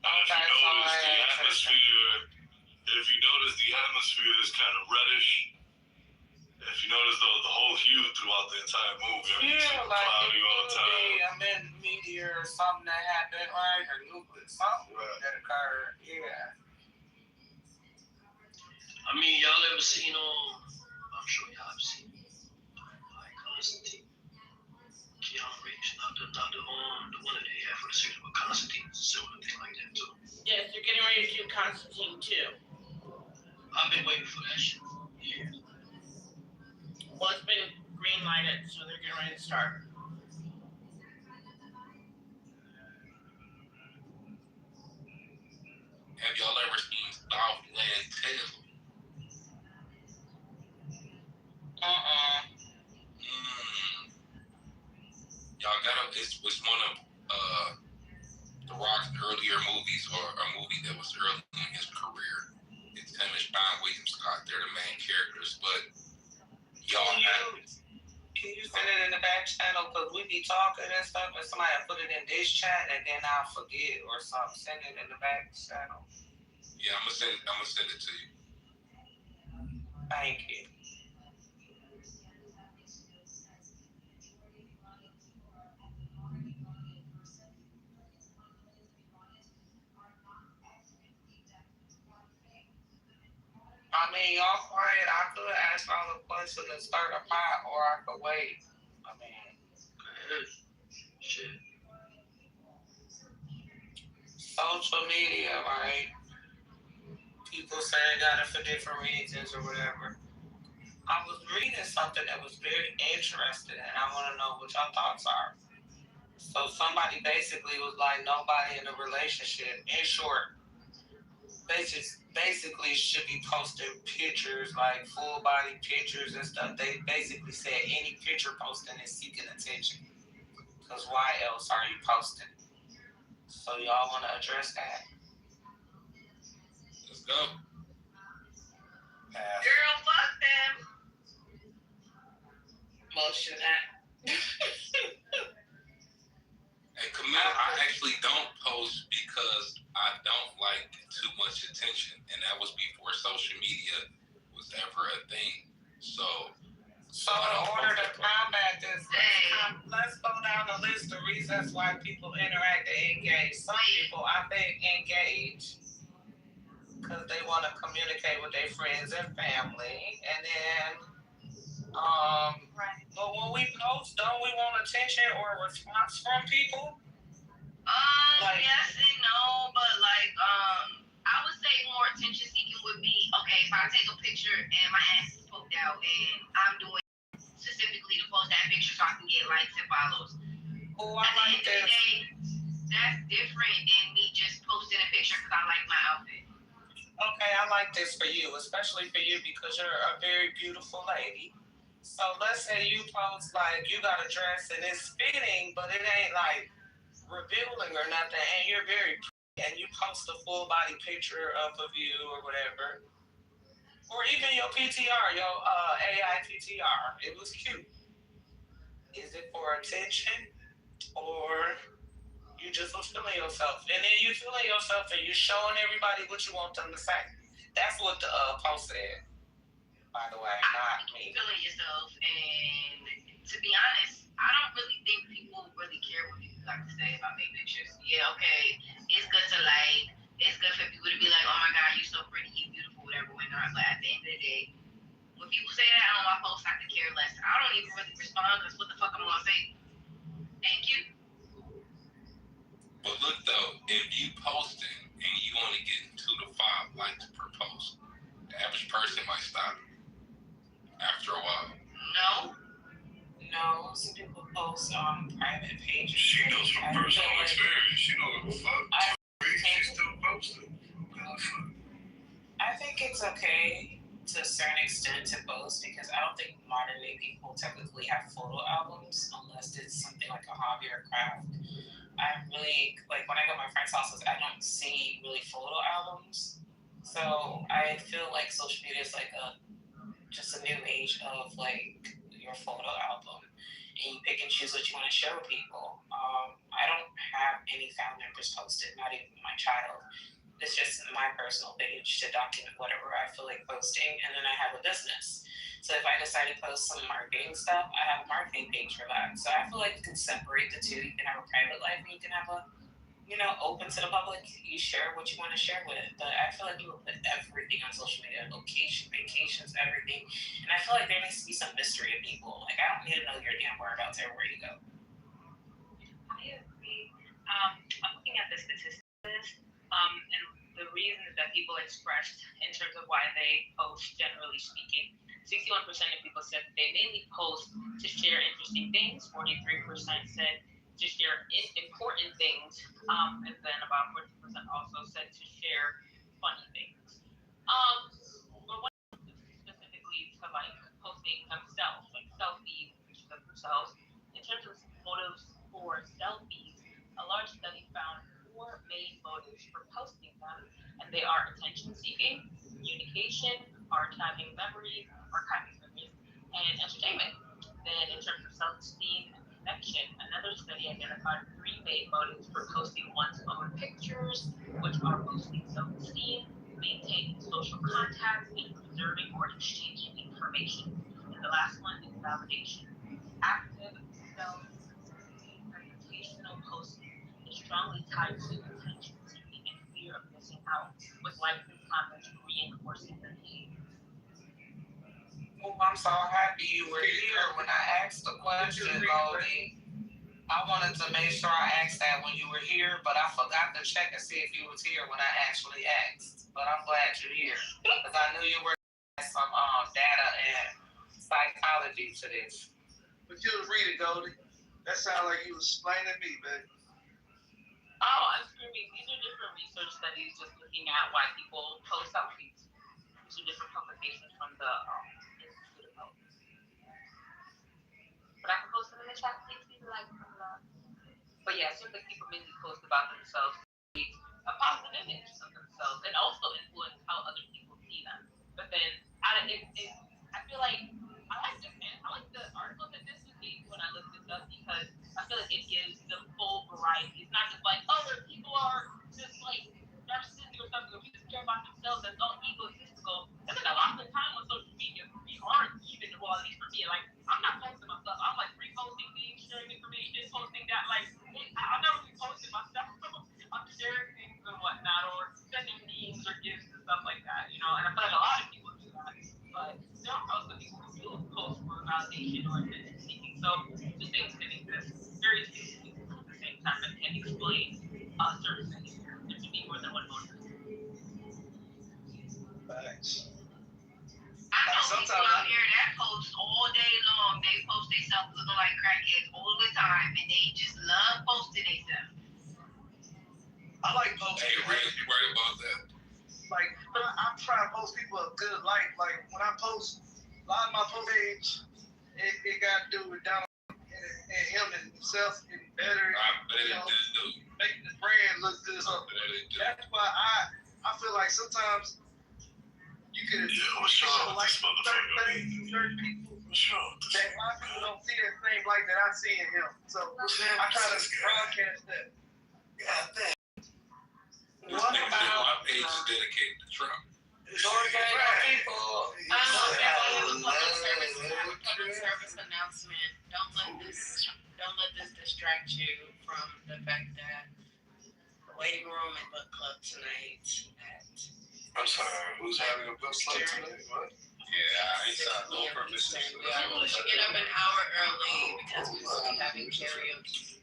And if you notice the atmosphere is kind of reddish. If you notice the whole hue throughout the entire movie, yeah, like cloudy all the time. A meteor or something that happened, right? Or nuclear something that occurred. Yeah. I mean, y'all ever seen I'm sure y'all have seen like Constantine, Keanu Reeves, not the one that they had for the series, but Constantine is a similar thing like that too. Yes, they're getting ready to do Constantine too. I've been waiting for that shit for years. Well, it's been green lighted, so they're getting ready to start. Have y'all ever seen Southland Tales? Y'all gotta. It's one of The Rock's earlier movies, or a movie that was early in his career. It's him and Sean William Scott. They're the main characters, but y'all have. Can you send it in the back channel? Because we be talking and stuff, and somebody put it in this chat, and then I'll forget or something. Send it in the back channel. Yeah, I'm gonna send it to you. Thank you. I mean, y'all quiet. I could ask all the questions and start a pot, or I could wait. I mean, shit. Social media, right? People say they got it for different reasons or whatever. I was reading something that was very interesting, and I want to know what your thoughts are. So somebody basically was like, nobody in a relationship, in short, basically should be posting pictures, like full body pictures and stuff. They basically said any picture posting is seeking attention. Because why else are you posting? So y'all want to address that? Let's go. Girl, fuck them. Motion that. Hey, Camille, I actually don't post because I don't like too much attention, and that was before social media was ever a thing. So in order to combat this, let's go down the list of reasons why people interact and engage. Some people, I think, engage because they want to communicate with their friends and family, and then Right. but when we post, don't we want attention or a response from people? Like- Yes and no, but like, I would say more attention seeking would be, okay, if I take a picture and my ass is poked out and I'm doing specifically to post that picture so I can get likes and follows. Oh, At I the like end of the this. day, that's different than me just posting a picture because I like my outfit. Okay, I like this for you, especially for you because you're a very beautiful lady. So let's say you post like you got a dress and it's fitting, but it ain't like revealing or nothing, and you're very pretty, and you post a full body picture up of you or whatever, or even your PTR, your AI PTR. It was cute. Is it for attention or you just was feeling yourself? And then you feeling yourself and you showing everybody what you want them to say. That's what the post said, by the way, not me. Feeling yourself, and to be honest, I don't really think people really care what people have to say about their pictures. Yeah, okay, it's good to like, it's good for people to be like, oh my god, you're so pretty, you're beautiful, whatever, whatnot. But at the end of the day, when people say that on my post, I could care less. I don't even really respond because what the fuck I'm gonna say? Thank you. But look though, if you posting and you only get 2 to 5 likes per post, the average person might stop after a while. No, some people post on private pages. She knows from personal experience. She don't give a fuck. She's still posting. I think it's okay to a certain extent to post because I don't think modern day people typically have photo albums unless it's something like a hobby or craft. I really like when I go to my friends' houses, I don't see really photo albums. So I feel like social media is like just a new age of like your photo album, and you pick and choose what you want to share with people. I don't have any family members posted, not even my child. It's just my personal page to document whatever I feel like posting, and then I have a business. So if I decide to post some marketing stuff, I have a marketing page for that. So I feel like you can separate the two. You can have a private life and you can have a, open to the public. You share what you want to share with it. But I feel like people put everything on social media, location, vacations, everything. And I feel like there needs to be some mystery of people. Like, I don't need to know your damn whereabouts everywhere you go. I agree. I'm looking at the statistics, and the reasons that people expressed in terms of why they post, generally speaking. 61% of people said they mainly post to share interesting things. 43% said to share important things, and then about 40% also said to share funny things. But when specifically to like posting themselves, like selfies, pictures of themselves, in terms of motives for selfies, a large study found 4 main motives for posting them, and they are attention seeking, communication, archiving memories, and entertainment. Then, in terms of self-esteem and connection, another study identified 3 main motives for posting one's own pictures, which are boosting self-esteem, maintaining social contacts, and preserving or exchanging information. And the last one is validation. Active self-presentational posting is strongly tied to attention seeking and fear of missing out, with likes and comments reinforcing the need. Oh, I'm so happy you were here when I asked the question, Goldie. I wanted to make sure I asked that when you were here, but I forgot to check and see if you was here when I actually asked. But I'm glad you're here because I knew you were some data and psychology to this. But you was reading, Goldie. That sounded like you was explaining me, baby. Oh, I'm screaming. These are different research studies just looking at why people post selfies. These are different publications from the Institute of Health. But I can post them in the chat, please. But yeah, it seems like people mainly post about themselves, a positive image of themselves, and also influence how other people see them. But then, I feel like I like this, man. I like the article that this was gave when I looked this up because I feel like it gives the full variety. It's not just like, oh, if people are just like narcissistic or something, or just care about themselves, that's all egotistical. And then a lot of the time on social media, we aren't even, well, at least for me, like, I'm not posting myself. I'm like reposting things, sharing information, posting that. Like, I'm not really posting myself. I'm sharing things and whatnot, or sending memes or gifts and stuff like validation or attention seeking. So the things can exist very differently at the same time and can explain certain behavior. There can be more than one motive. Facts. I know people out here that post all day long. They post themselves looking like crackheads all the time, and they just love posting themselves. I like posting. Hey, Red, you worried about that? Like, I'm trying to post people a good life. Like, when I post, a lot of my post page, it got to do with Donald and him and himself getting better. I bet it do. Making the brand look good. So that's why I feel like sometimes you could show like certain people that a lot of people don't see that same light that I see in him. So I try to broadcast that. God damn. What about my page is dedicated to Trump. people? Have a public service announcement. Don't let this distract you from the fact that the waiting room and book club tonight at I'm sorry, who's having a book club tonight? What? Yeah, I ain't signed no permission. we should get up an hour early because we will be having karaoke.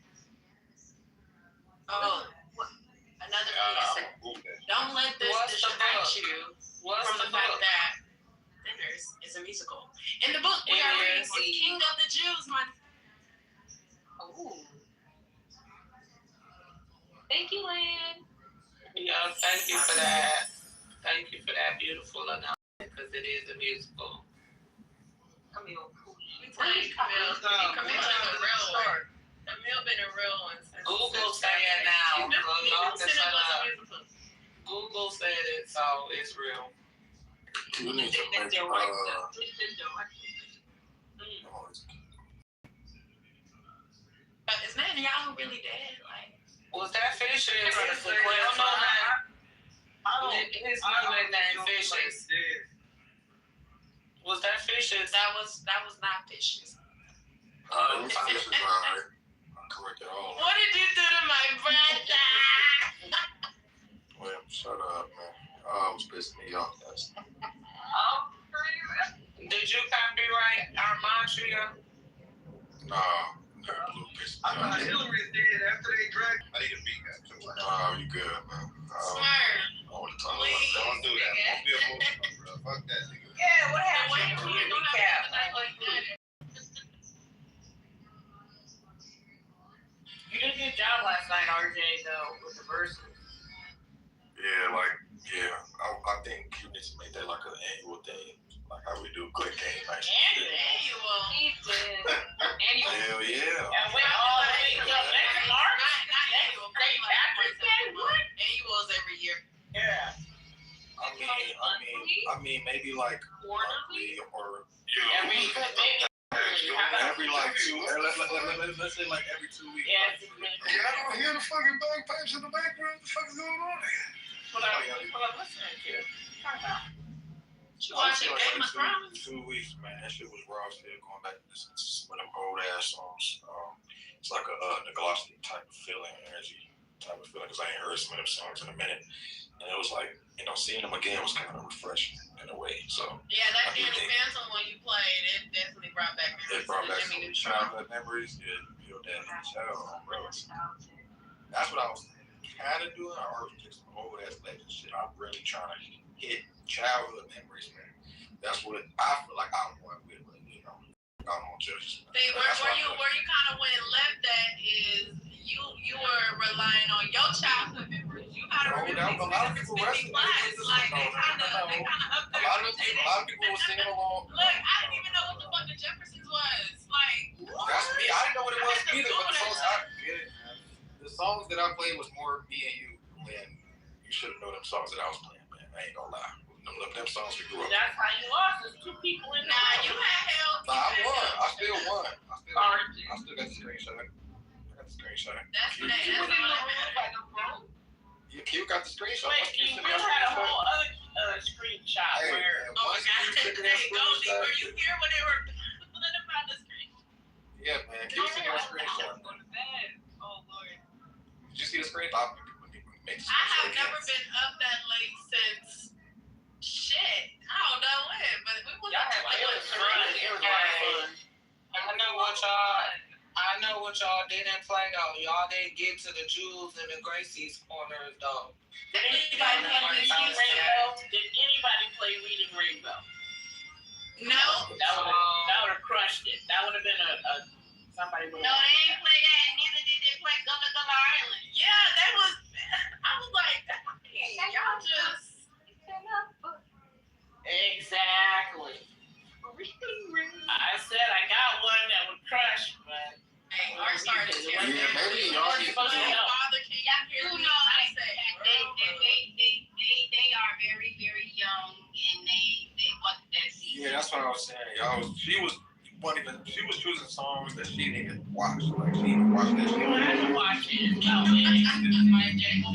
Oh, another piece. Don't let this distract you from the fact that Sinners is a musical. In the book, we are reading King of the Jews, Ooh. Thank you, Lan. Yeah, thank you for that. Thank you for that beautiful announcement because it is a musical. Camille. Camille been a real one. Google saying now. Google said it, so it's real. We need to make Is Netanyahu really dead? Like, Was that Fisher? His name Fisher. Was that Fisher? that was not Fisher's. Fisher's alright. I'll correct it all. What did you do to my brother? Well, shut up, man. Oh, it was pissing me off. Did you copyright our mantra? Nah, blue pissed me I thought off. Hillary's dead after they dragged. I need to beat that. Oh, you good, man. Smart. All the time. Please. Don't do that. Don't be a bullshit, bro. Fuck that nigga. Yeah, what happened? Wait, we don't have a night like that. You did a good job last night, RJ, though, with the verses. Yeah, I think you need to make that like an annual thing. Like how we do quick game night. Annual. He did. Annual. Hell yeah. And we all Annuals every year. Yeah. I mean, maybe like Quarterly? or Every like 2. Let's say like every 2 weeks. Yeah, I don't hear the fucking bagpipes in the background. What the fuck is going on there? what I'm listening to. You watching Game of Thrones? 2 weeks, man. That shit was raw. Still going back to listen to some of them old ass songs. It's like a Nickelodeon type of feeling, energy type of feeling. Cause I ain't heard some of them songs in a minute, and it was like, seeing them again was kind of refreshing in a way. So Yeah, that Danny Phantom one you played, it definitely brought back memories. it brought back some Jimmy childhood memories. It built that in the child, bro. That's what I was kind of doing. I already just some old ass legend shit. I'm really trying to hit childhood memories, man. That's what I feel like I'm going with, but I don't judge. See, where you kind of went left at is you were relying on your childhood memories. You gotta remember a lot of people wrestling. like they kind of up there. A lot of people were singing along. Look, I didn't even know what the fuck the Jeffersons was. Like, That's me. I didn't know what it was either. But the songs that I played was more me and you. Man, you should have known them songs that I was playing, man. I ain't gonna lie. Them songs we grew up. That's how you lost. There's 2 people in there. nah, you had help. Nah, I won. I still won. I still got the screenshot. That's what matters. You got the screenshot. Wait, you had a whole other screenshot where. Oh my God, there you go. Were you here when they were pulling about the screen? Yeah, man. Can you send me a screenshot? Go to bed. Oh Lord. Did you see the screenshot? I have never been up that late since shit. I don't know when, but we went up to like 3. It was fun. didn't get to the Jules and the Gracie's corners though. Did anybody play Reading Rainbow? No. That would have crushed it. That would have been a somebody. No, they ain't play that. Neither did they play Gullah Gullah Island. Yeah, that was. I was like, y'all just. Exactly. I said I got one that would crush, but. Hey, our started to tear. Yeah, maybe y'all need to Father, can y'all hear me? I say, they are very, very young, and they want that season. Yeah, that's what I was saying. She was choosing songs that she didn't even watch. Like she didn't watch that shit. I didn't watch it.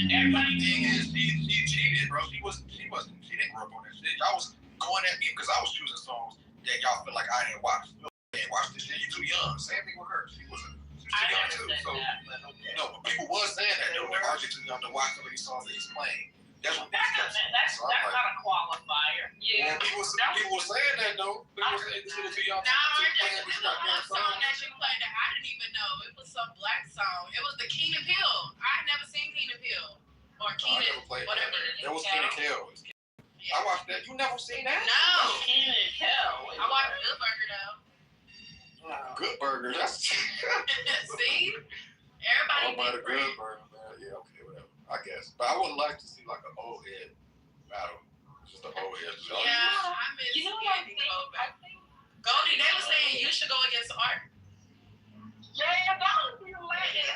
Everybody she cheated, bro. She didn't grow up on that shit. Y'all was going at me because I was choosing songs that y'all feel like I didn't watch. You didn't watch this shit. You're too young. Same thing with her. She was too young too. So but people was saying that though. That RJ too young to watch some of these songs that he's playing. That's not a qualifier. Yeah, people were saying that though. People were saying this was too young. It was one song that you played that I didn't even know. It was some black song. It was the Keenan Pill. I had never seen Keenan Pill or Keenan, whatever. That was Keenan Kel. I watched that. You never seen that? No. Keenan Kel. I watched Good Burger though. Good Burger. That's see. Everybody did Good Burger, man. Yeah, okay, whatever. I guess, but I would like to see like an old head battle. Just an old head. Yeah, I miss Candy Goldback. Goldie, they were saying you should go against Art. Yeah, that would be hilarious.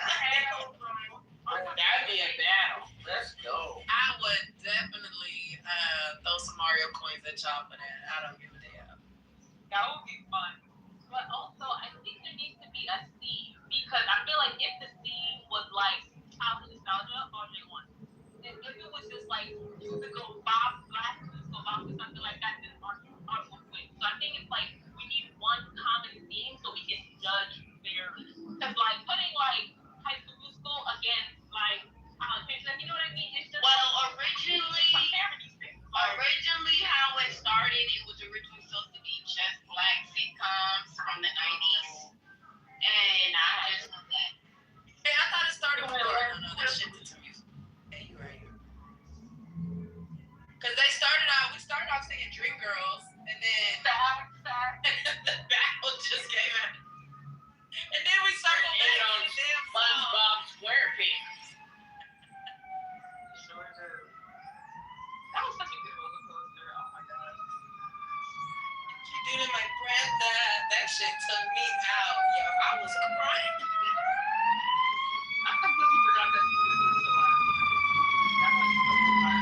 That'd be a battle. Let's go. I would definitely throw some Mario coins at y'all for that. I don't give a damn. That would be fun. But also, I think there needs to be a theme because I feel like if the theme was like childhood nostalgia, RJ won. And if it was just like musical Bob Black, musical Bob or something like that, then RJ would win. So I think it's like we need one common theme so we can judge fairly. Because like putting like High School Musical against like you know what I mean? It's just originally how it started, it was originally supposed to be just black sitcoms from the 90s. And I just love that. Hey, I thought it started with that shit to music. Hey, you right here. Because we started off singing Dreamgirls, and then the battle just came out. And then we circled back on the damn SpongeBob SquarePants. that was such a good roller coaster. Oh my god. She did it like Brenda. That shit took me out, yo. I was crying. I completely forgot that you did this so much. That was so fun.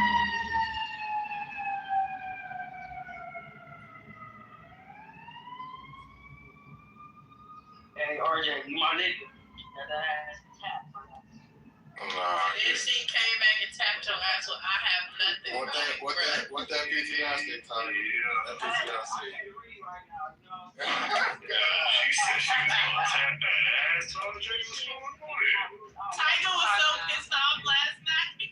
Hey, RJ, you my nigga. That ass tap. Then she came back and tapped your ass with I have nothing. What that PTI said, Tyler? Yeah. That PTI said. She said she was gonna tap that ass. Told Jay was going on it. Tiger was so pissed off last night.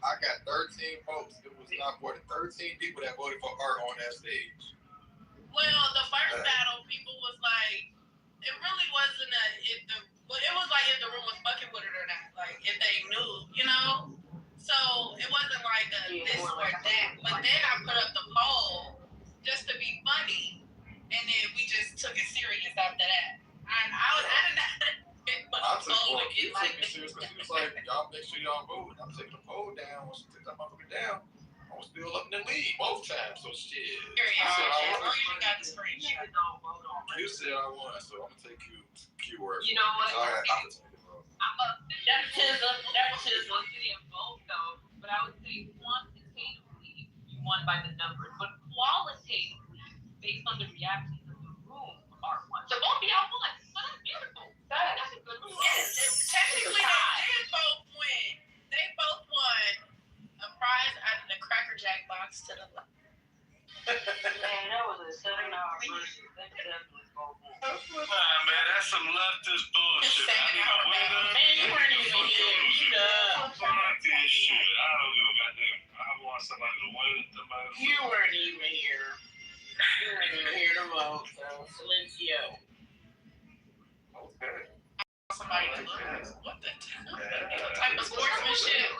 I got 13 votes. It was not more than 13 people that voted for Art on that stage. Well, the first battle, people was like, it really wasn't it was like if the room was fucking with it or not. Like if they knew, you know? So it wasn't like this or that. But then I put up the poll just to be funny. And then we just took it serious after that. I did not put I the poll again like it serious because she was like, y'all make sure y'all vote. I'm taking the poll down. Once she took that motherfucker down, I was still up in the lead both times. So shit. You got the screenshot. You said I won, so I'm gonna take you keyword. You know what? So I have to take it, bro. I'm a nepotism didn't vote though, but I would say quantitatively you won by the numbers, but qualitatively based on the reactions of the room are won. So both of y'all won. So that's beautiful. That's a good result. Yes, technically they did both win. They both won a prize out of the Cracker Jack box to the left. Man, that was a 7-hour version. They definitely both won. Nah, man, that's some leftist bullshit. Man, you weren't even here. Fuck this shit. I don't give a goddamn. I want somebody to win. You weren't even here. You weren't even here to vote, so Silencio. Okay. somebody to lose. What the type of sportsmanship?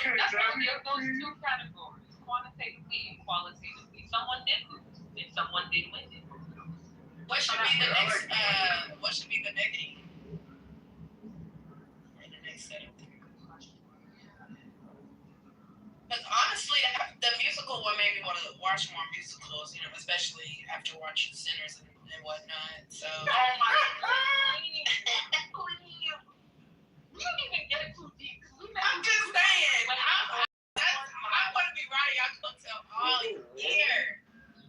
That's only of those two categories, quantitatively and qualitatively. Someone did lose, and someone did win it. What should be the next? What should be the negative? Or the next set of things? Because honestly, the musical one made me want to watch more musicals. You know, especially after watching Sinners and whatnot. So. Oh my God! We don't even get too deep. I'm just saying. I want to be riding y'all coattail all year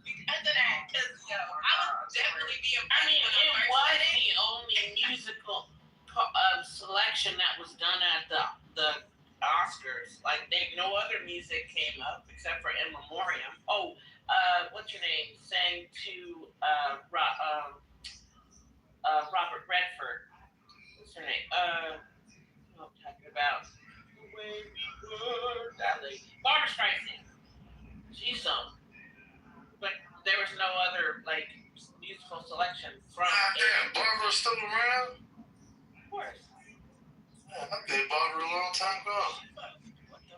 because of that. Because I would definitely be impressed. I mean, it was the only musical selection that was done at the Oscars. Like, no other music came up except for In Memoriam. Oh, what's your name? Sang to Robert Redford. What's her name? I'm talking about the way we were. That lady, Barbra Streisand. She sung, but there was no other like musical selection from. Damn, Barbara's still around? Of course. Yeah, I did Barbara a long time ago.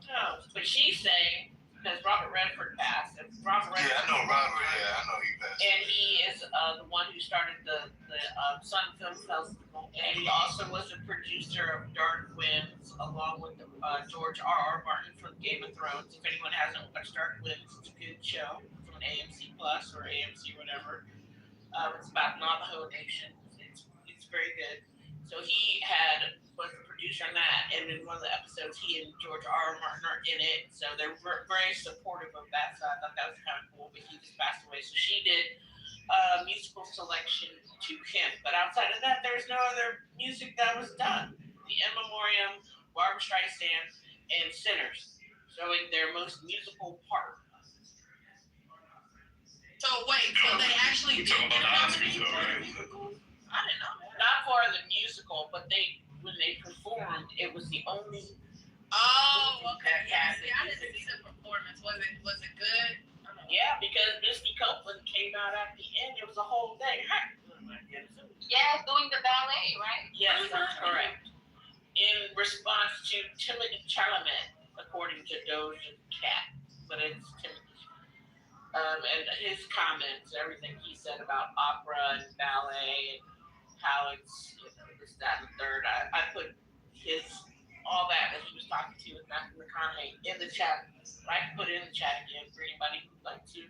No, but she sang because Robert Redford passed. And Robert Redford, Yeah, I know Robert. Yeah, I know he passed. and he is the one who started the Sun Film Festival, and he also was a producer of Dark Winds, along with George R.R. Martin from Game of Thrones. If anyone hasn't watched Dark Winds, it's a good show. It's on AMC Plus or AMC whatever. It's about Navajo Nation. It's very good. So he was the producer on that, and in one of the episodes, he and George R.R. Martin are in it. So they're very supportive of that. So I thought that was kind of cool. But he just passed away, so she did musical selection to him. But outside of that, there's no other music that was done. The In Memoriam, Barbra Streisand, and Sinners, showing their most musical part. So wait, so they actually did talking about the nominate Oscars, for right? the musical? I didn't know that. Not for the musical, but when they performed, it was the only. Oh, okay. Yeah, see, I didn't see the performance. Was it good? Yeah, because Misty Copeland came out at the end. It was a whole thing. Yeah, doing the ballet, right? Yes, that's correct. In response to Timothy Chalamet, according to Doja Cat, but it's Timothy. And his comments, everything he said about opera and ballet and how it's this, that, and the third. I put all that he was talking to with Matthew McConaughey in the chat. I can put it in the chat again for anybody who'd like to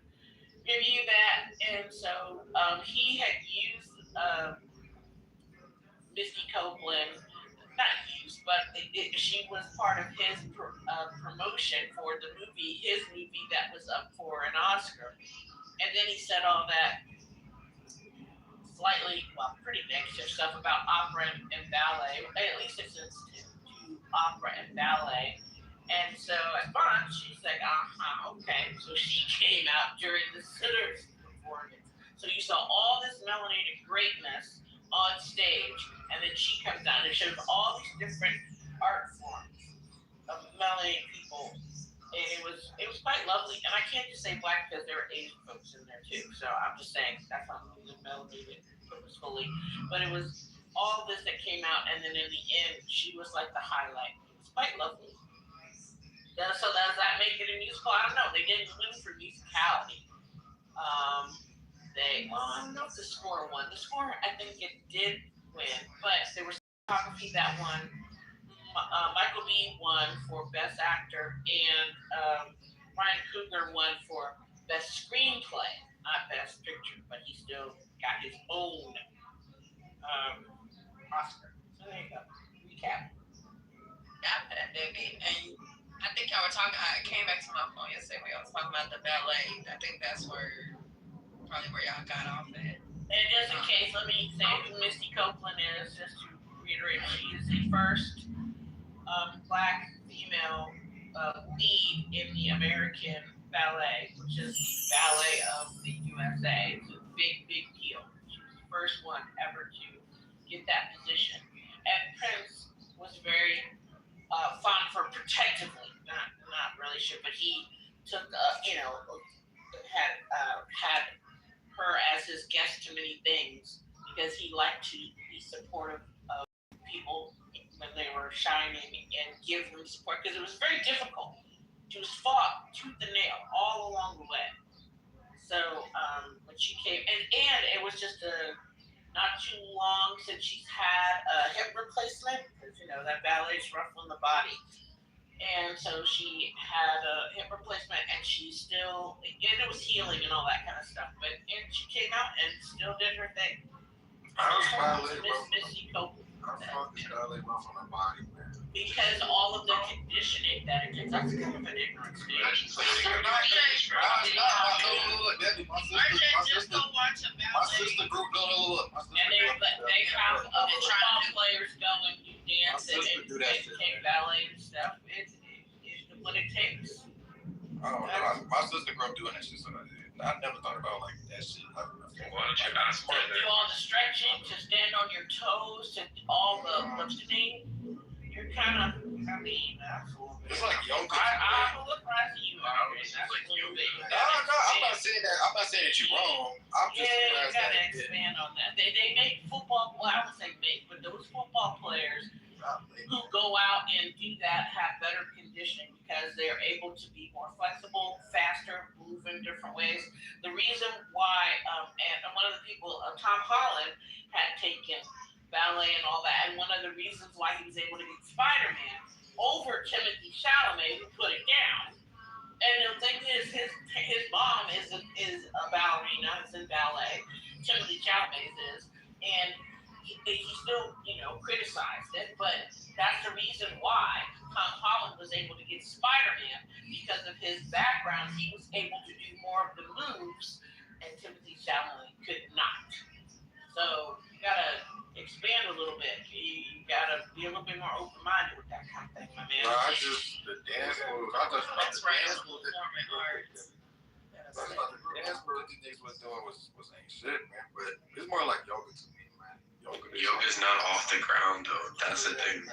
review that. And so he had used Misty Copeland, not used, but she was part of his promotion for the movie, his movie that was up for an Oscar. And then he said all that pretty negative stuff about opera and ballet. At least it's sensitive to opera and ballet. And so at once she's like, okay. So she came out during the Sinners performance. So you saw all this melanated greatness on stage, and then she comes out and shows all these different art forms of melanated people. And it was quite lovely. And I can't just say black because there were Asian folks in there too. So I'm just saying that's not melanated purposefully. But it was all this that came out, and then in the end, she was like the highlight. It was quite lovely. So does that make it a musical? I don't know. They didn't win for musicality. I don't know if the score won. The score, I think it did win, but there was cinematography that won. Michael Biehn won for Best Actor, and Ryan Coogler won for Best Screenplay, not Best Picture, but he still got his own Oscar. So there you go. Recap. Got that, baby. And I think y'all were talking, I came back to my phone yesterday when y'all was talking about the ballet. I think that's probably where y'all got off at. And just in case, let me say who Misty Copeland is, just to reiterate, she is the first black female lead in the American ballet, which is the ballet of the USA. It's a big deal. She was the first one ever to get that position. And Prince was very fond for protectively, not really sure, but he took, had her as his guest to many things because he liked to be supportive of people are shining and give them support, because it was very difficult. She was fought tooth and nail all along the way. So when she came, and it was just not too long since she's had a hip replacement, because that ballet's rough on the body. And so she had a hip replacement, and she still, and it was healing and all that kind of stuff. And she came out and still did her thing. How's ballet Miss rough? Missy Copeland. How the fuck is ballet rough on her body, man? Because all of the conditioning that it takes. That's kind of an ignorance, dude. Just go watch a ballet. My sister group, look. And they have football players go and do dance and take ballet and stuff. It's what it takes. Oh, no, my sister grew up doing that shit, so I never thought about like that shit. To do all the stretching, to stand on your toes, to all the lifting, you're kind of, It's like yoga. I'm a little surprised at you. No, I'm not saying that. I'm not saying that you're wrong. I'm just you gotta expand on that. They make football. Well, I would say make, but those football players who go out and do that have better conditioning because they're able to be more flexible, faster, move in different ways. The reason why, and one of the people, Tom Holland, had taken ballet and all that, and one of the reasons why he was able to get Spider-Man over Timothy Chalamet, who put it down. And the thing is, his mom is a ballerina, is in ballet. Timothy Chalamet is, and he still, criticized it, but that's the reason why Tom Holland was able to get Spider-Man, because of his background. He was able to do more of the moves, and Timothy Chalamet could not. So you gotta expand a little bit. You gotta be a little bit more open-minded with that kind of thing, my man. No, the dance moves. That's right. The dance moves these niggas was doing was ain't shit, man. But it's more like yoga to me, man. Yoga's not off the ground, though. That's the thing.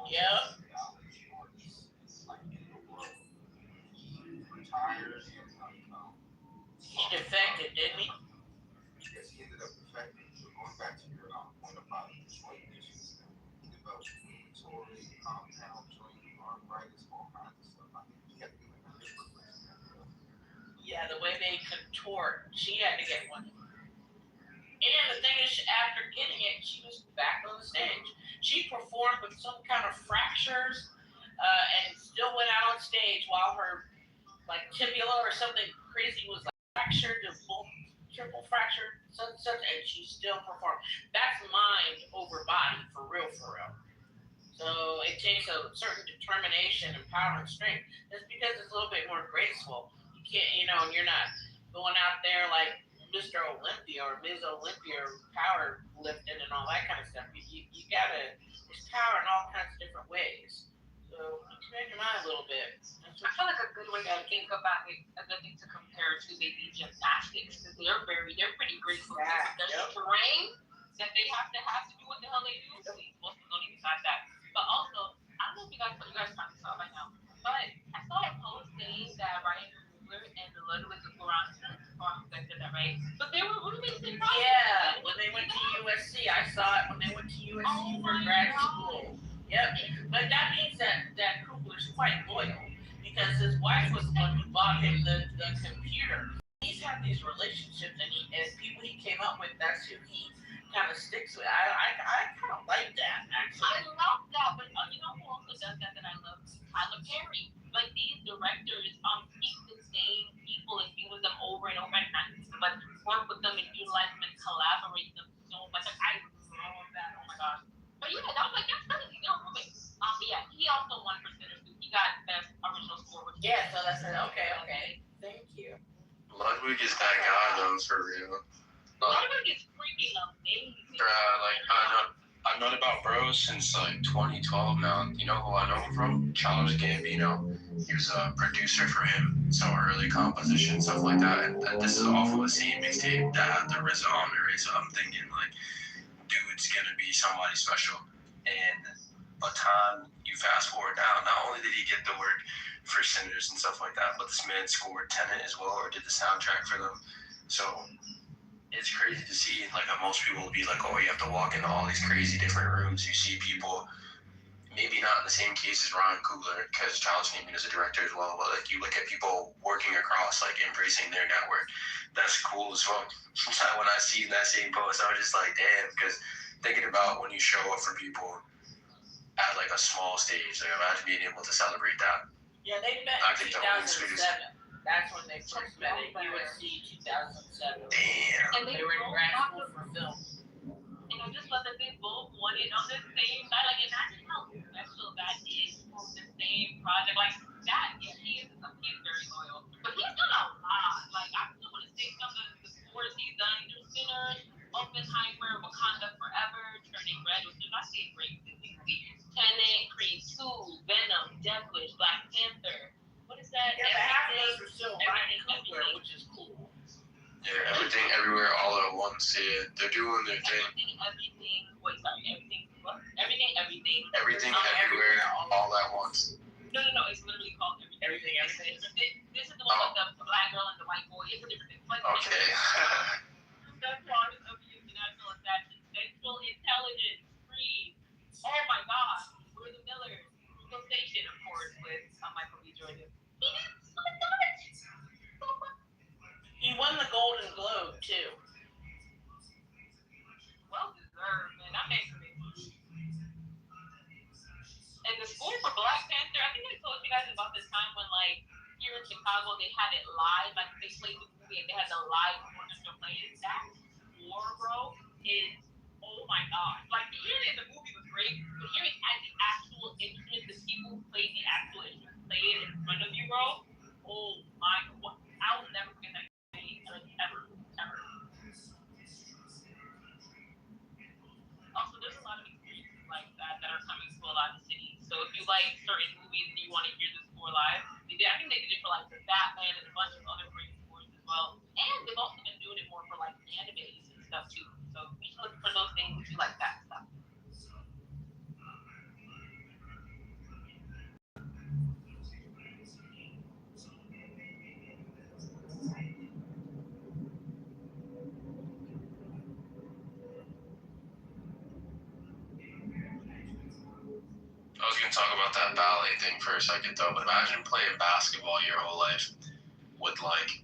Yep. He defected, didn't he? Yes, he ended up defecting. So going back to your point about joint issues, he developed rheumatoid compound joint arthritis, all kinds of stuff. I think he had to get like a hip replacement. Yeah, the way they contort, she had to get one. And the thing is, after getting it, she was back on the stage. She performed with some kind of fractures, and still went out on stage while her tibia or something crazy was fractured, triple fractured, and she still performed. That's mind over body, for real. So it takes a certain determination and power and strength. Just because it's a little bit more graceful, you can't, and you're not going out there like Mr. Olympia or Ms. Olympia, power lifting and all that kind of stuff. You gotta, there's power in all kinds of different ways. So expand your mind a little bit. I feel like a good way to think about it, a good thing to compare to maybe gymnastics, because they're pretty graceful. There's terrain that they have to do what the hell they do. Most people don't even decide that. But also, I don't know if you guys probably saw it by now, but I saw a post saying that Ryan Coogler and the Ludwig Goranson, I said that right? But they were roommates in college. Yeah, when they went to USC, I saw it when they went to USC for grad school. Yep, but that means that Coogler's quite loyal, because his wife was the one who bought him the computer. He's had these relationships, and people he came up with, that's who he kind of sticks with. I kind of like that, actually. I love that, but you know who also does that I love? Tyler Perry. Like, these directors keep the same people and use them over and over and but work with them and utilize them and collaborate them so much. Like, I love that. Oh my gosh. But yeah, that was that's crazy. They were roommates. But yeah, he also won for Sinners too. He got best original score. Yeah, so that's it. Okay. Thank you. Ludwig is that guy, though, for real. Ludwig is freaking amazing. I've known about Bros since 2012 now. You know who I know him from? Childish Gambino. He was a producer for him, some early composition, stuff like that. And this is off of the same mixtape that had the RZA on it. So I'm thinking, dude's gonna be somebody special. And by the time you fast forward now, not only did he get the work for Sinners and stuff like that, but this man scored Tenet as well, or did the soundtrack for them. So it's crazy to see, like, most people will be like, oh, you have to walk into all these crazy different rooms. You see people, maybe not in the same case as Ron Coogler, because Childish Gambino is a director as well, but, like, you look at people working across, like, embracing their network. That's cool as fuck. When I see that same post, I was just like, damn, because thinking about when you show up for people at, like, a small stage, like, imagine being able to celebrate that. Yeah, they met in 2007. That's when they first met at USC 2007. Damn. And They were in grad school for film. And I just love that they both wanted on the same side. Like, imagine how special that is. The same project. Like, that, yeah, he's very loyal. But he's done a lot. Like, I still want to say some of the scores he's done. Sinners, Oppenheimer, Wakanda Forever, Turning Red, which is actually a great movie. Tenet, Creed 2, Venom, Deathwish, Black Panther. What is that? Yeah, the half of those are still Ryan Coogler, which is cool. Yeah, Everything, Everywhere, All at Once. Yeah, they're doing their thing. Everything, Everything, Everywhere, All at Once. No, it's literally called Everything. This is the one with the black girl and the white boy. It's a different thing. Okay. That's part of the international assassin. Central Intelligence, Freeze. Oh my God. We're the Millers. Frugal Station, of course, with Michael B. Jordan. He did so much. He won the Golden Globe, too. Well deserved, man. That makes me. And the score for Black Panther, I think I told you guys about this time when, like, here in Chicago, they had it live. Like, they played the movie and they had the live orchestra playing. That score, bro, is, oh my God. Like, hearing the movie was great, but hearing at the actual instruments, the people who played the actual instruments play it in front of you, bro, oh my God. I'll never forget that day, like, ever. Also, there's a lot of experiences like that are coming to a lot of cities. So if you like certain movies and you want to hear the score live, I think they did it for like the Batman and a bunch of other great scores as well. And they've also been doing it more for like animes and stuff too. So you should look for those things if you like that stuff. I was going to talk about that ballet thing for a second, though, but imagine playing basketball your whole life with, like,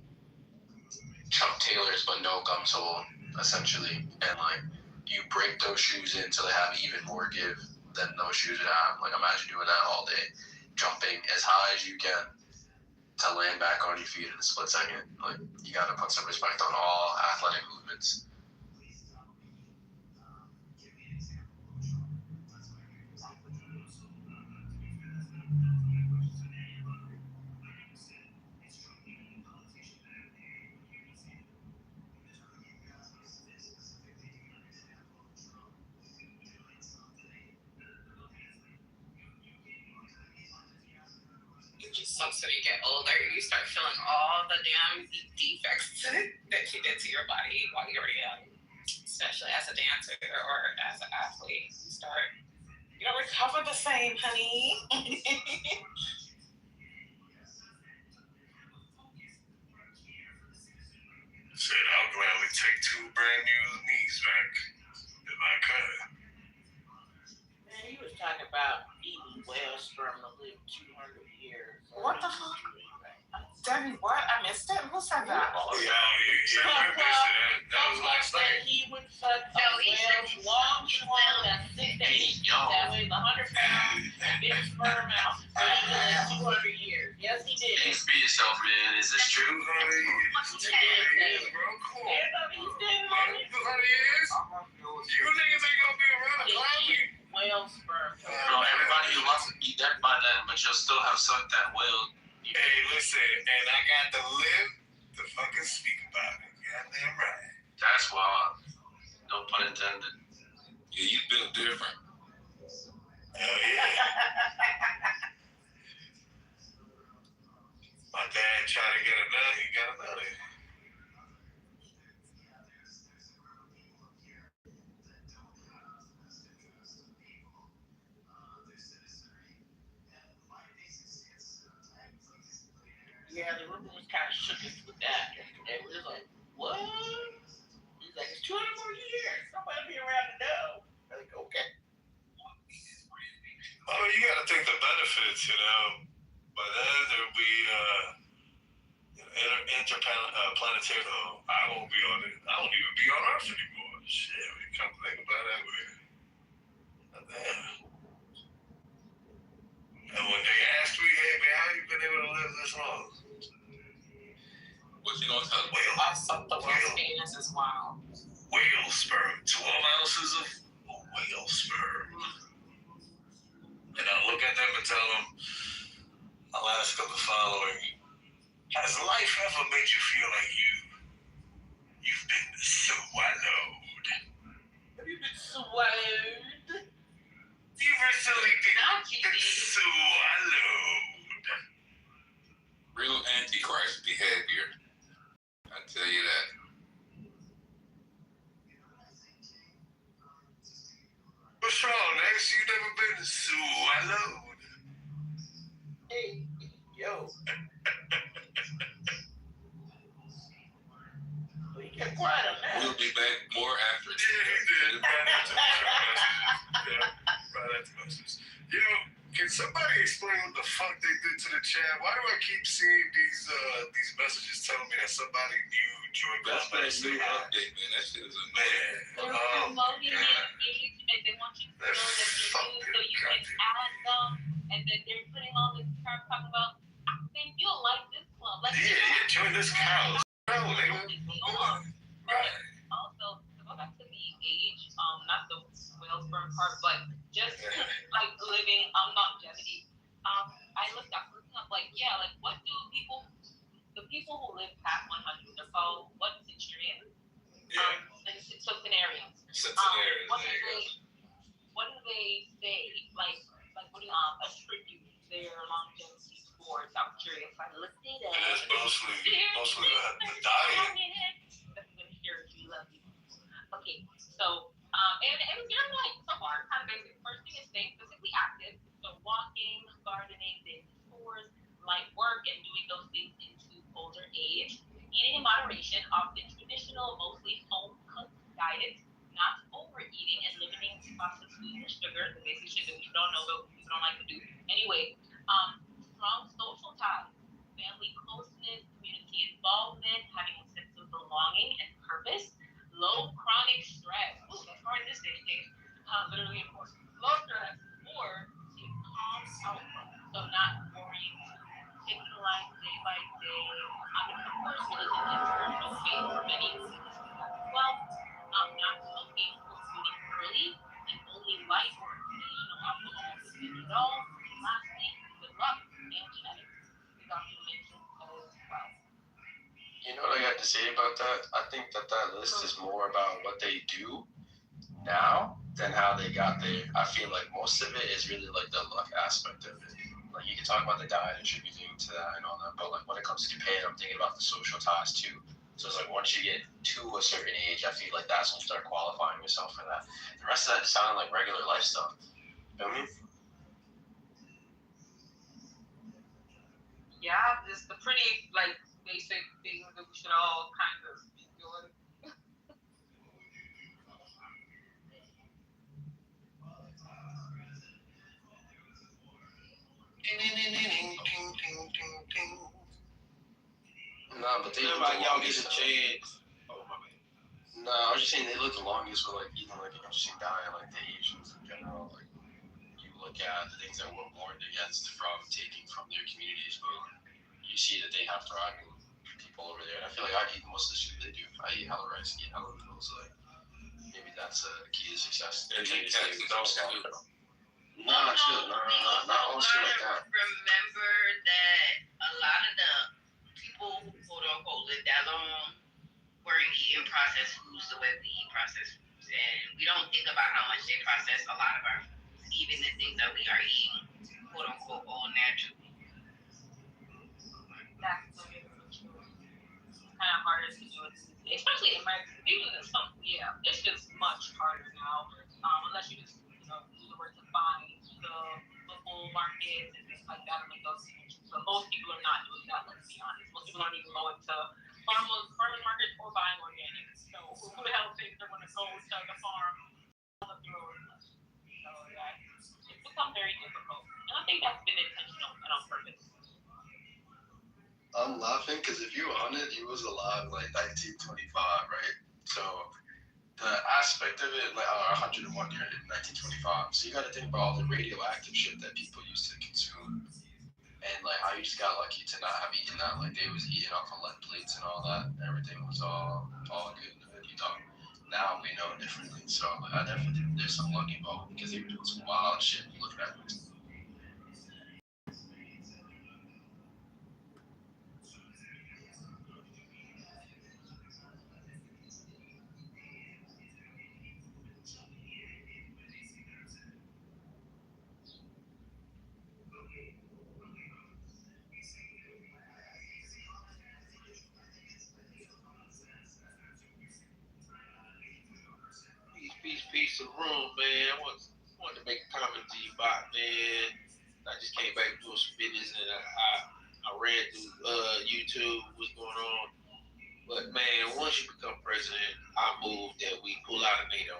Chuck Taylors but no gum sole, essentially, and, like, you break those shoes in so they have even more give than those shoes would have. Like, imagine doing that all day, jumping as high as you can to land back on your feet in a split second. Like, you got to put some respect on all athletic movements. It just sucks when you get older. You start feeling all the damn defects that you did to your body while you were young, especially as a dancer or as an athlete. You don't recover the same, honey. Said I'll gladly take 2 brand new knees back if I could. Man, he was talking about eating whale sperm to live 200 years. What the fuck? Debbie, what? I missed it? Who said that? Oh, yeah, I missed it. That was last night. He would suck a whale's long swallow that's 6 to 8 feet that weighs 100 pounds, big sperm out, so he could live 200 years. Yes, he did. Thanks, be yourself, man. Is this true? 200 years, bro. Cool. 200 years? You niggas ain't gonna be around the clock. Whale sperm. Bro, everybody wants to be dead by then, but you'll still have sucked that whale. Hey, listen, and I got to live to fucking speak about it. Goddamn right. That's wild. No pun intended. Yeah, you built different. Hell yeah. My dad tried to get it done, he got it done. Yeah, the room was kind of shook with that. It was like, what? 20 more years. Somebody be around the know. Like, okay. I mean, you got to think the benefits, you know. By then, there'll be interplanetary. I won't be on it. I won't even be on Earth anymore. Shit, when you come to think about it that way. Damn. And when they asked me, hey, man, how you been able to live this long? What you gonna tell them? Octopus penis is wild. Whale sperm. 12 ounces of whale sperm. And I'll look at them and tell them, I'll ask them the following. Has life ever made you feel like you've been swallowed? Have you been swallowed? You've recently been swallowed. Real antichrist behavior. I tell you that. What's wrong, Next? You never been swallowed? Hey, yo. We get quiet on that. We'll be back more after this. Yeah, he did. Right after messages. Yo, can somebody explain what the fuck they did to the chat? Why do I keep seeing these messages telling me that somebody new joined? That's that new update, man. That shit is amazing. They're promoting engagement. They want you to know that they're new so you can add them. And then they're putting all this crap talking about, I think you'll like this club. Like, Yeah, join this couch. No, nigga. Right. Also, to go back to the age, not the whale sperm part, but just like living longevity. I looked up, like, yeah, like what do the people who live past 100, they're called what, centurions? Yeah. Centenarians. What do they say? Like what do attribute their longevity towards? I'm curious. I looked it up. It's mostly the diet. That's gonna hear you, love you. Okay, so and you're like so far kind of basic. First thing is staying physically active, so walking, gardening, daily chores, light work, and doing those things into older age. Eating in moderation, often traditional, mostly home cooked diets, not overeating and limiting processed food and sugar, the basic shit that we don't know but we don't like to do. Anyway, strong social ties, family closeness, community involvement, having a sense of belonging and purpose, low chronic stress. Ooh, that's hard this day. Literally important. Low stress or a calm outlook. So not worrying, taking life day by day. Of course, religion is personal faith for many. Well, not smoking or quitting early, and only light or occasional alcohol if at all. Lastly, good luck and genetics. The doctor mentioned as well. You know what I got to say about that? I think that list is more about what they do now than how they got there. I feel like most of it is really like the luck aspect of it. Like you can talk about the diet attributing to that and all that, but like when it comes to Japan, I'm thinking about the social ties too. So it's like once you get to a certain age, I feel like that's when you start qualifying yourself for that. The rest of that just sounded like regular life stuff. You know what I mean? Yeah, it's the pretty like basic things that we should all kind of be doing. Nah, but they look like the y'all get longest. a chance. Oh my man. Nah, I was just saying they look the longest with like even like an interesting diet, like the Asians in general. Like you look at the things that we're warned against from taking from their communities, but you see that they have thriving people over there. And I feel like I eat most of the shit they do. I eat hella rice, eat hella noodles. Like maybe that's the key to success. And eat cats and dogs too. Nah, chill. Not all shit like that. Remember that a lot of the people who quote unquote live that long weren't eating processed foods the way we eat processed foods, and we don't think about how much they process a lot of our foods, even the things that we are eating quote unquote all naturally. That's so true. It's kind of harder to do it, especially in America. Even in some, yeah, it's just much harder now. Unless you just do the work to find the local markets and things like that, and make those connections. But most people are not doing that. Let's be honest. Most people aren't even going to farmers market or buying organic. So who the hell thinks they're going to go to the farm up the road? So yeah, it's become very difficult, and I think that's been intentional and on purpose. I'm laughing because if you were on it, you was alive like 1925, right? So the aspect of it, like 101 years in 1925. So you got to think about all the radioactive shit that people used to consume, and like how you just got lucky to not have eaten that. Like they was eating off of lead plates and all that. Everything was all good. You know, now we know differently. So like, I definitely think there's some luck involved because they were doing some wild shit. Looking at it. Peace of the room, man. I wanted to make a comment to you about, man. I just came back doing some business and I ran through YouTube, what's going on. But man, once you become president, I move that we pull out of NATO.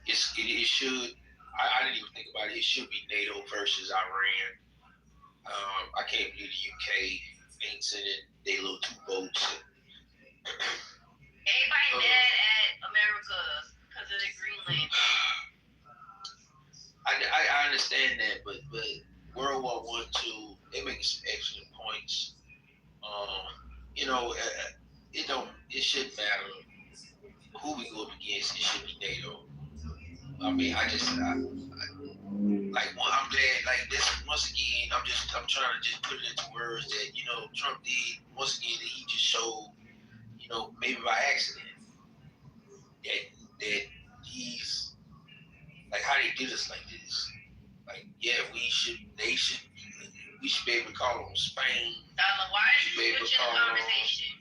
It should. I didn't even think about it. It should be NATO versus Iran. I can't believe the UK ain't sending their little 2 boats. Everybody mad at America because of the Greenland. I understand that, but World War I, II, they making some excellent points. You know, it shouldn't matter who we go up against. It should be NATO. I mean, I'm glad, like this, once again, I'm trying to just put it into words that, you know, Trump did, once again, that he just showed, you know, maybe by accident, that he's, like, how they did us like this. Like, yeah, we should be able to call on Spain. Why are you switching the conversation?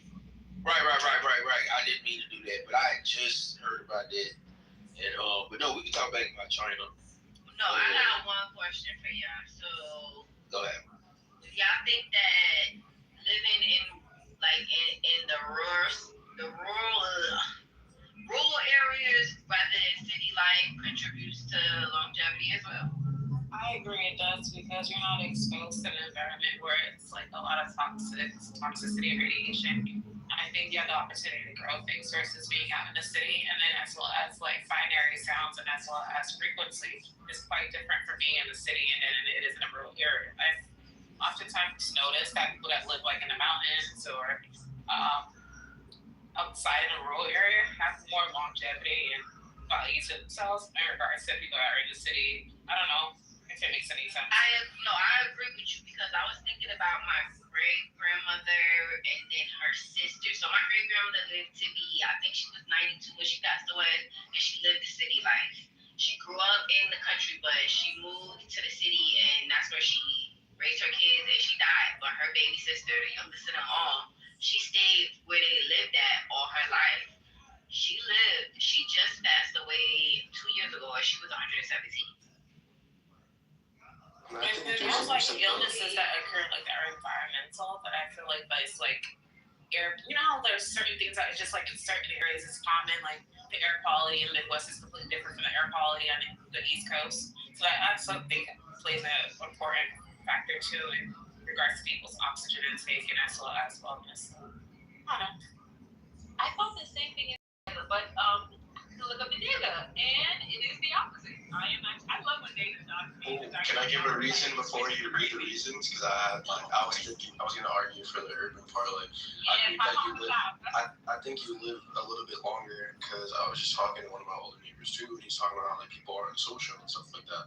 Right. I didn't mean to do that, but I just heard about that. And but no, we can talk back about China. No, I got one question for y'all. So go ahead. Do y'all think that living in the rural areas rather than city life contributes to longevity as well? I agree it does because you're not exposed to an environment where it's like a lot of toxicity and radiation. I think you have the opportunity to grow things versus being out in the city, and then as well as like binary sounds and as well as frequency is quite different from being in the city and then it is in a rural area. I've oftentimes noticed that people that live like in the mountains or outside in a rural area have more longevity and value to themselves in regards to people that are in the city. I don't know if it makes any sense. I agree with you because I was thinking about my great-grandmother and then her sister. So my great-grandmother lived to be, I think she was 92 when she passed away, and she lived the city life. She grew up in the country, but she moved to the city, and that's where she raised her kids, and she died. But her baby sister, the youngest of them all, she stayed where they lived at all her life. She just passed away 2 years ago, and she was 117. There's like illnesses that occur like that are environmental, but I feel like that's like air. You know how there's certain things that just like in certain areas is common, like the air quality in the Midwest is completely different from the air quality on the East Coast. So I also think plays an important factor too in regards to people's oxygen intake and as well as wellness. I don't know. I thought the same thing, but to look up the data, and it is the opposite. I love when data talks. Can I give a reason before you read the reasons? Because I was thinking I was going to argue for the urban part. Like, I think you live a little bit longer because I was just talking to one of my older neighbors too, and he's talking about how like people aren't social and stuff like that.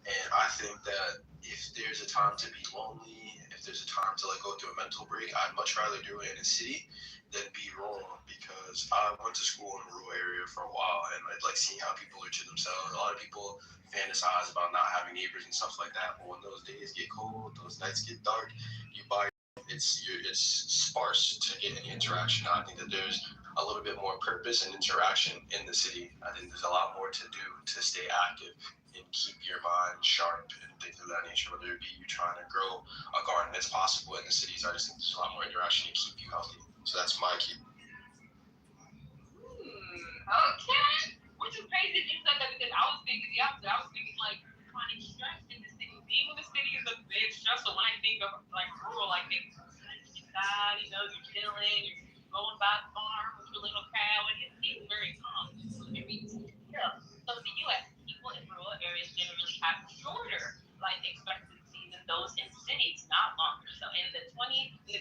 And I think that if there's a time to be lonely, if there's a time to like go through a mental break, I'd much rather do it in a city than be rural, because I went to school in a rural area for a while, and I'd like seeing how people are to themselves. A lot of people fantasize about not having neighbors and stuff like that, but when those days get cold, those nights get dark, you by it's sparse to get any interaction. I think that there's a little bit more purpose and interaction in the city. I think there's a lot more to do to stay active and keep your mind sharp and things of that nature, whether it be you trying to grow a garden that's possible in the cities. I just think there's a lot more interaction to keep you healthy. So that's my key. Okay. Which is crazy you said that because I was thinking the opposite. I was thinking like chronic stress in the city. Being in the city is a big stressor. When I think of like rural, I think God, you know, you're chilling, you're going by the farm with your little cow, and it seems very calm. I mean, yeah. So the U.S. people in rural areas generally have shorter life expectancies than those in cities, not longer. So in the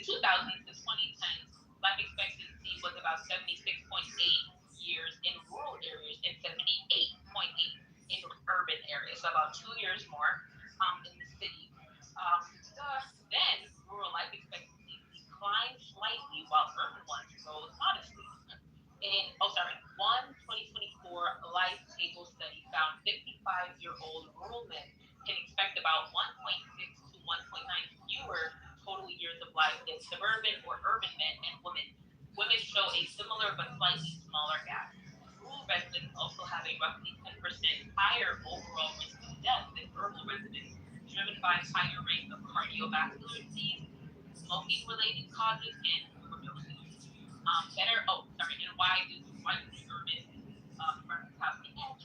2000s to 2010s, life expectancy was about 76.8 years in rural areas and 78.8 in urban areas, so about 2 years more in the city. Then rural life expectancy declined slightly while urban ones rose modestly. One 2024 Life Table study found 55-year-old rural men can expect about 1.6 to 1.9 fewer total years of life than suburban or urban men and women. Women show a similar but slightly smaller gap. Rural residents also have a roughly 10% higher overall risk of death than urban residents, driven by higher rates of cardiovascular disease, smoking-related causes, and overdoses. And why do the urban residents have the edge?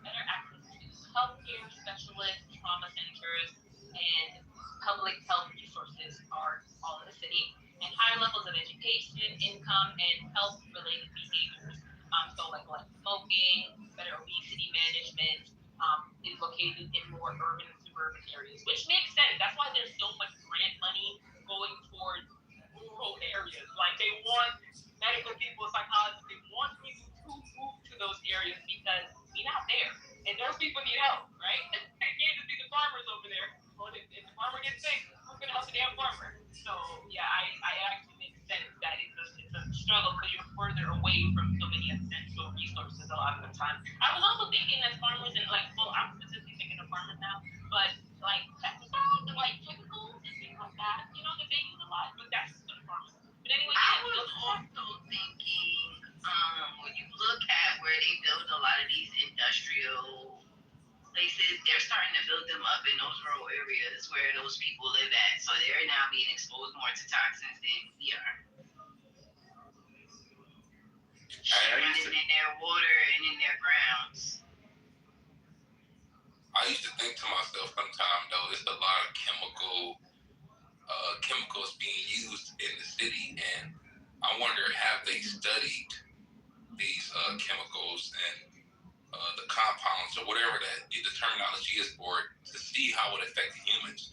Better access to healthcare specialists, trauma centers, and public health resources are all in the city, and higher levels of education, income, and health-related behaviors. So like less smoking, better obesity management, is located in more urban and suburban areas, which makes sense. That's why there's so much grant money going towards rural areas. Like they want medical people, psychologists, they want people to move to those areas because we're not there. And those people need help, right? They can't just be the farmers over there. Well, if the farmer gets sick, who's going to help the damn farmer? So, yeah, I actually make sense that it's a struggle because you're further away from so many essential resources a lot of the time. I was also thinking that farmers, and I'm specifically thinking of farmers now, but like pesticides and like chemicals and things like that, you know, that they use a lot, but that's just the farmers. But anyway, I was also thinking, when you look at where they build a lot of these industrial places, they're starting to build them up in those rural areas where those people live at. So they're now being exposed more to toxins than we are. Running in their water and in their grounds. I used to think to myself sometimes, though, it's a lot of chemicals being used in the city, and I wonder, have they studied these chemicals and the compounds or whatever that the terminology is for it to see how it affects humans?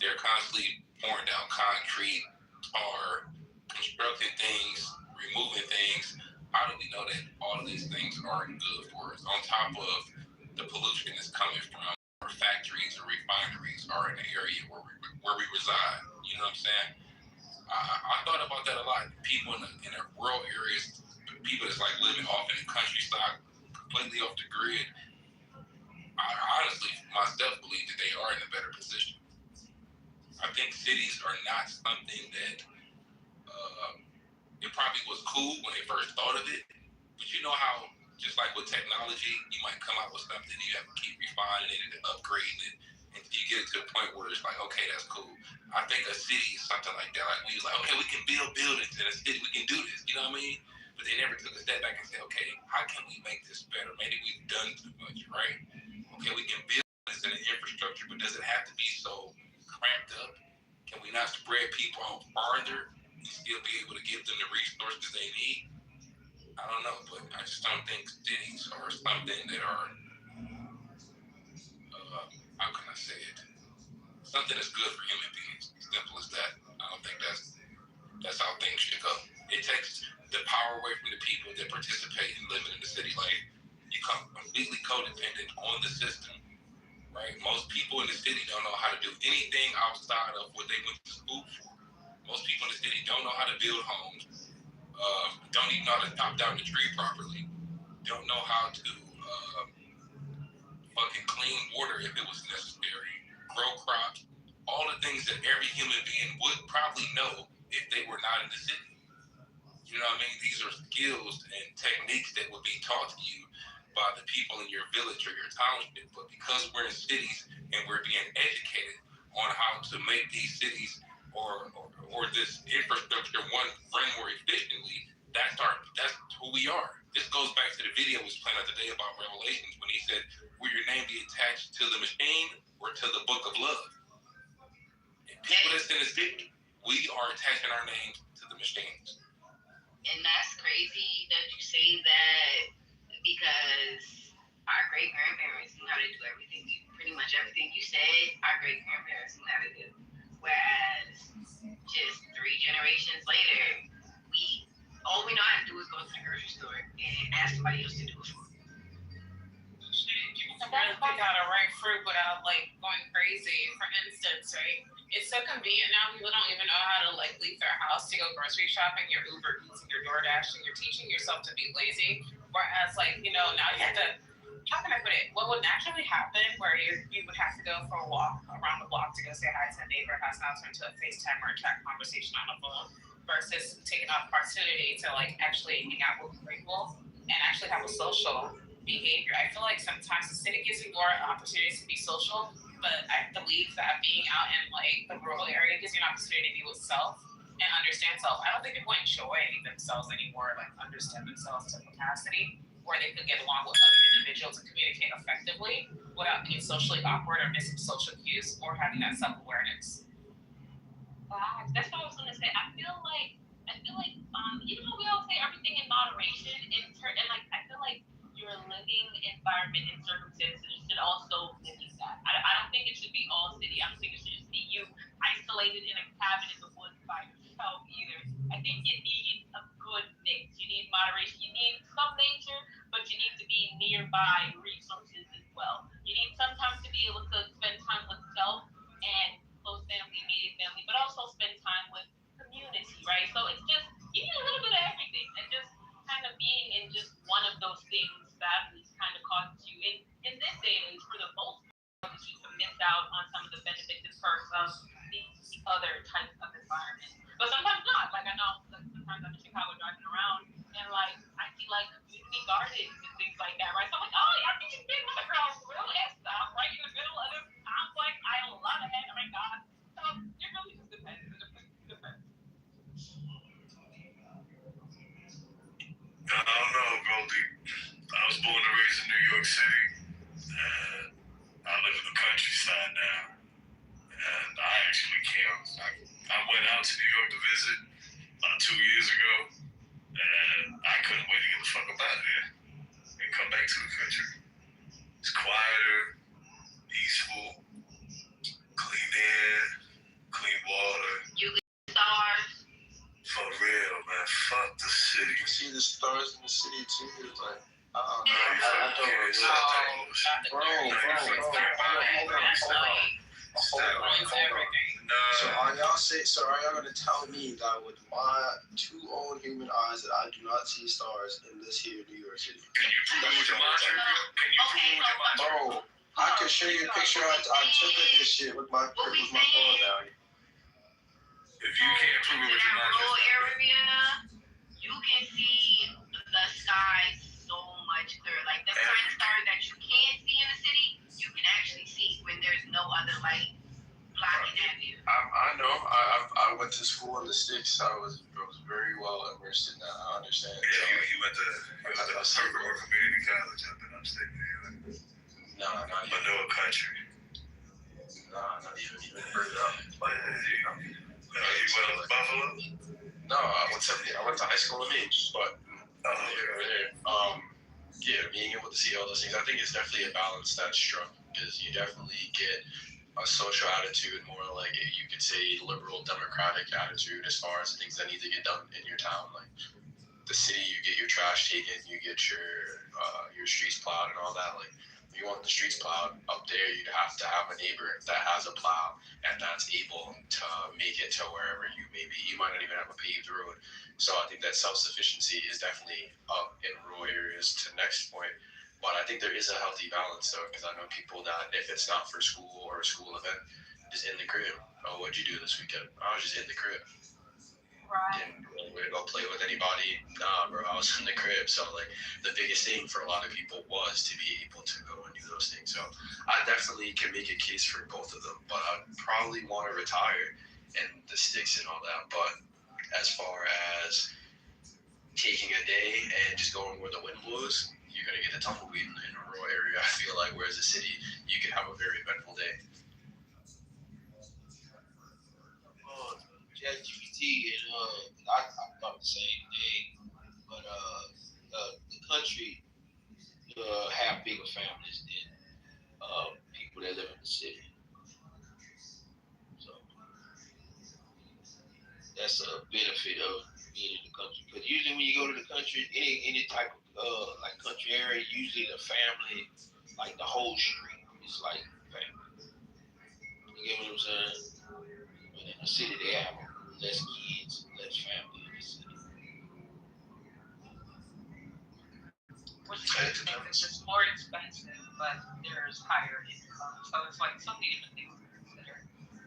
They're constantly pouring down concrete, tar, constructing things, removing things. How do we know that all of these things aren't good for us? On top of the pollution that's coming from our factories or refineries are in the area where we reside. You know what I'm saying? I thought about that a lot. People in the rural areas, people that's like living off in the countryside, completely off the grid. I honestly myself believe that they are in a better position. I think cities are not something that it probably was cool when they first thought of it, but you know how just like with technology, you might come out with something and you have to keep refining it and upgrading it until you get it to the point where it's like, okay, that's cool. I think a city is something like that. Like we was like, okay, we can build buildings in a city, we can do this. You know what I mean? But they never took a step back and said, okay, how can we make this better? Maybe we've done too much, right? Okay, we can build this in the infrastructure, but does it have to be so cramped up? Can we not spread people out farther and still be able to give them the resources they need? I don't know, but I just don't think cities are something that are, how can I say it? Something that's good for human beings. Simple as that. I don't think that's how things should go. It takes the power away from the people that participate in living in the city. Like, you come completely codependent on the system, right? Most people in the city don't know how to do anything outside of what they went to school for. Most people in the city don't know how to build homes. Don't even know how to chop down the tree properly. Don't know how to fucking clean water if it was necessary. Grow crops. All the things things that every human being would probably know if they were not in the city. You know what I mean? These are skills and techniques that would be taught to you by the people in your village or your township. But because we're in cities and we're being educated on how to make these cities or this infrastructure run more efficiently, that's who we are. This goes back to the video we was playing out today about Revelations when he said, will your name be attached to the machine or to the book of love? And people that's in the city, we are attaching our names to the machines. And that's crazy that you say that, because our great grandparents knew how to do everything. Pretty much everything you said, our great grandparents knew how to do. Whereas just 3 generations later, all we know how to do is go to the grocery store and ask somebody else to do it for us. People can really pick out a right fruit without like going crazy. For instance, right? It's so convenient now. People don't even know how to like leave their house to go grocery shopping. Your Uber Eats and your DoorDash, and you're teaching yourself to be lazy. Whereas, like, you know, now you have to. How can I put it? What would naturally happen where you would have to go for a walk around the block to go say hi to a neighbor has now turned to a FaceTime or a chat conversation on the phone versus taking an opportunity to like actually hang out with people and actually have a social behavior. I feel like sometimes the city gives you more opportunities to be social, but I believe that being out in like the rural area gives you an opportunity to be with self and understand self. I don't think people enjoy themselves anymore, like understand themselves to capacity where they could get along with other individuals and communicate effectively without being socially awkward or missing social cues or having that self-awareness. That's what I was gonna say. I feel like even though we all say everything in moderation, and like I feel like your living environment and circumstances should also mimic that. I don't think it should be all city. I don't think it should just be you isolated in a cabin in the woods by yourself either. I think you need a good mix. You need moderation. You need some nature, but you need to be nearby resources as well. You need sometimes to be able to spend time with self and close family, immediate family, but also spend time with community, right? So it's just, you need a little bit of everything, and just kind of being in just one of those things sadly kind of causes you, in this day and age, for the most part, you to miss out on some of the benefits and perks of the other types of environments. But sometimes not. Like I know, like sometimes I'm in Chicago driving around, and like I see like community gardens and things like that, right? So I'm like, oh yeah, I think it's big underground real stuff right in the middle of this complex. I love it. Oh my god. So it really just depends. I don't know, Goldie. I was born and raised in New York City, and I live in the countryside now. And I actually I went out to New York to visit 2 years ago, and I couldn't wait to get the fuck up out of there and come back to the country. It's quieter, peaceful, clean air, clean water. You get stars. For real, man. Fuck the city. You see the stars in the city too. It's like, I don't know. I don't So are y'all gonna tell me that with my 2 own human eyes that I do not see stars in this here New York City? Can you prove it with your mind? Bro, I can show you a picture. I took of this shit with my phone down. If you can't prove it with your mind, rural area, you can see the sky so much clearer. Like the kind of stars that you can't see in the city, you can actually see when there's no other light blocking that view. I know. I went to school in the sticks. I was very well immersed in that. I understand. Yeah, you went to Kitover Community College up in upstate New York. No, not even. Manila country. Nah, not even further up. You went to Buffalo? No, I went to high school in Maine, but yeah, being able to see all those things, I think it's definitely a balance that's struck, because you definitely get a social attitude, more like you could say liberal democratic attitude as far as the things that need to get done in your town. Like the city, you get your trash taken, you get your streets plowed and all that. Like if you want the streets plowed up there, you'd have to have a neighbor that has a plow and that's able to make it to wherever you may be. You might not even have a paved road. So I think that self-sufficiency is definitely up in rural areas to the next point. But I think there is a healthy balance though, because I know people that if it's not for school or a school event, just in the crib. Oh, what'd you do this weekend? I was just in the crib. Right. Didn't go away to go play with anybody. Nah, bro, I was in the crib. So like the biggest thing for a lot of people was to be able to go and do those things. So I definitely can make a case for both of them, but I'd probably want to retire and the sticks and all that. But as far as taking a day and just going where the wind blows, you're gonna get a tumbleweed in a rural area. I feel like, whereas a city, you can have a very eventful day. ChatGPT and I thought the same thing, but the country have bigger families than people that live in the city. So that's a benefit of being in the country. Because usually when you go to the country, any type of like country area, usually the family, like the whole street, is like family. You get what I'm saying? But in the city, they have less kids, less family in the city. Which makes it's more expensive, but there's higher income. So it's like so many different things to consider.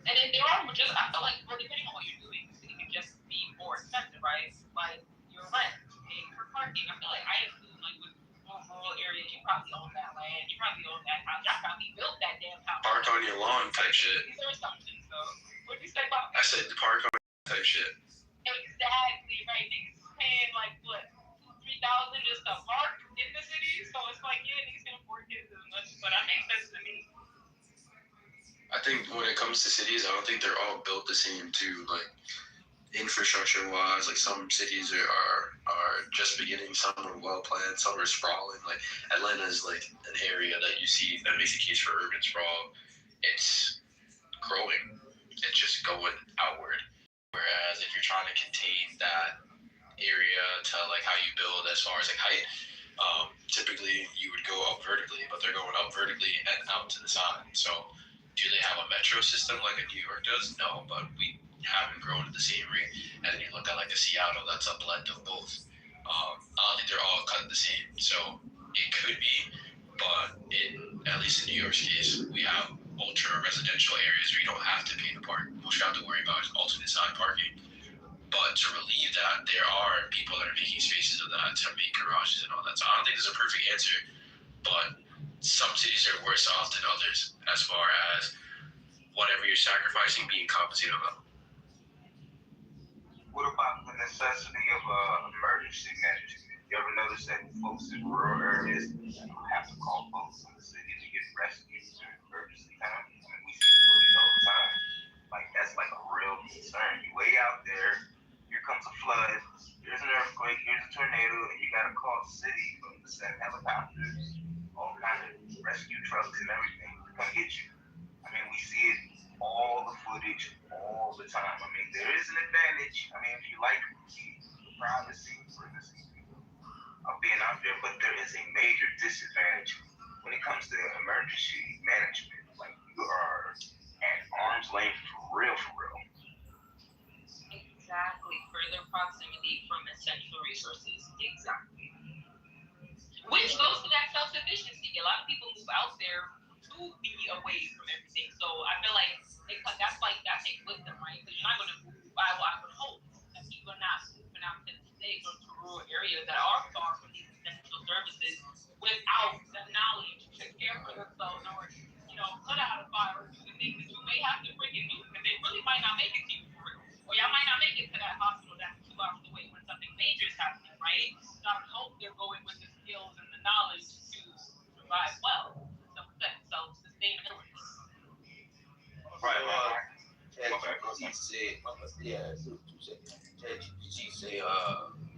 And then there are just, I feel like, well, depending on what you're doing, the city could just be more expensive, right? Like your rent, paying for parking. I feel like I assume, like, with more rural areas, you probably own that land, you probably own that house, y'all probably built that damn house. Park on your lawn type shit. These are assumptions, so what did you say about I said park on type shit. Exactly, right. Niggas is paying like what, $2,000-3,000 just to park in the city. So it's like, yeah, niggas can afford kids as much, but that makes sense to me. I think when it comes to cities, I don't think they're all built the same too. Like infrastructure wise, like some cities are just beginning, some are well planned, some are sprawling. Like Atlanta is like an area that you see that makes a case for urban sprawl. It's growing. It's just going outward. Whereas if you're trying to contain that area to like how you build as far as like height, typically you would go up vertically, but they're going up vertically and out to the side. So do they have a metro system like a New York does? No, but we haven't grown at the same rate. And then you look at like a Seattle, that's a blend of both. I don't think they're all cut the same. So it could be, but at least in New York's case, we have ultra residential areas where you don't have to pay the park. What you have to worry about is alternate side parking. But to relieve that, there are people that are making spaces of that to make garages and all that. So I don't think there's a perfect answer, but some cities are worse off than others as far as whatever you're sacrificing being compensated about. What about the necessity of emergency management? You ever notice that folks in rural areas have to call folks in the city to get rescued during emergency time? I mean, we see footage all the time. Like, that's like a real concern. You're way out there, here comes a flood, here's an earthquake, here's a tornado, and you gotta call the city for them to send helicopters, all kind of rescue trucks and everything to come get you. I mean, we see it all the footage all the time. I mean, there is an advantage. I mean, if you like the privacy of being out there, but there is a major disadvantage when it comes to emergency management. Like, you are at arm's length for real, for real. Exactly. Further proximity from essential resources. Exactly. Which goes to that self-sufficiency. A lot of people move out there to be away from everything. So I feel like that takes wisdom, right? Because you're not going to move. I would hope that people are not moving out to the states or to rural areas that are far from these essential services without the knowledge to care for themselves or, put out a fire or do the things that you may have to freaking do because they really might not make it to you for real. Or y'all might not make it to that hospital that's 2 hours away when something major is happening, right? So I would hope they're going with the skills and the knowledge to survive well. Self-sustainability. Right. ChatGPT said, ChatGPT say,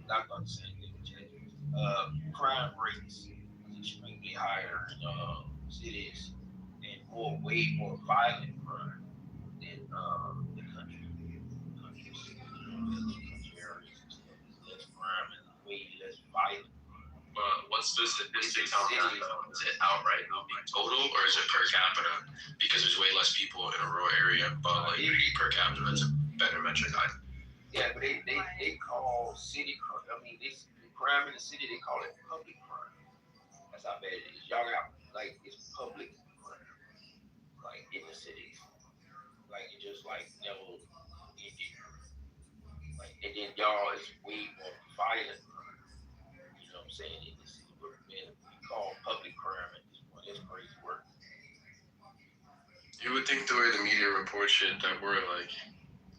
not gonna say crime rates is extremely higher in cities and way more violent crime than the country. Country areas and stuff. Less crime and way less violent. But what's the statistics on that though? Is it outright being total or is it per capita? Because there's way less people in a rural area, but like per capita, that's a better metric. Yeah, but they call city crime. I mean, the crime in the city, they call it public crime. That's how bad it is. Y'all got like it's public crime, like in the cities. like it just like never ended. Like, and then y'all is way more violent. You know what I'm saying? In this city, but man, we call public crime at this point. It's crazy work. You would think the way the media reports shit that we're like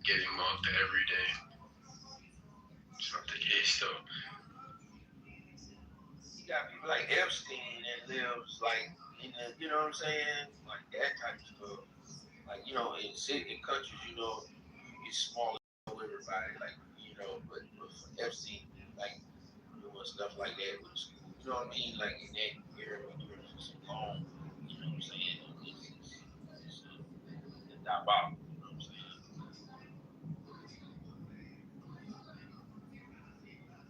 getting mugged every day. It's not the case though. You got people like Epstein that lives like in the, you know what I'm saying? Like that type of stuff. Like, you know, in countries, you know, it's small, everybody, like, you know, but for Epstein, like, doing stuff like that with the school, you know what I mean? Like, in that area, we doing it for so long, you know what I'm saying? It's diabolical, you know what I'm saying?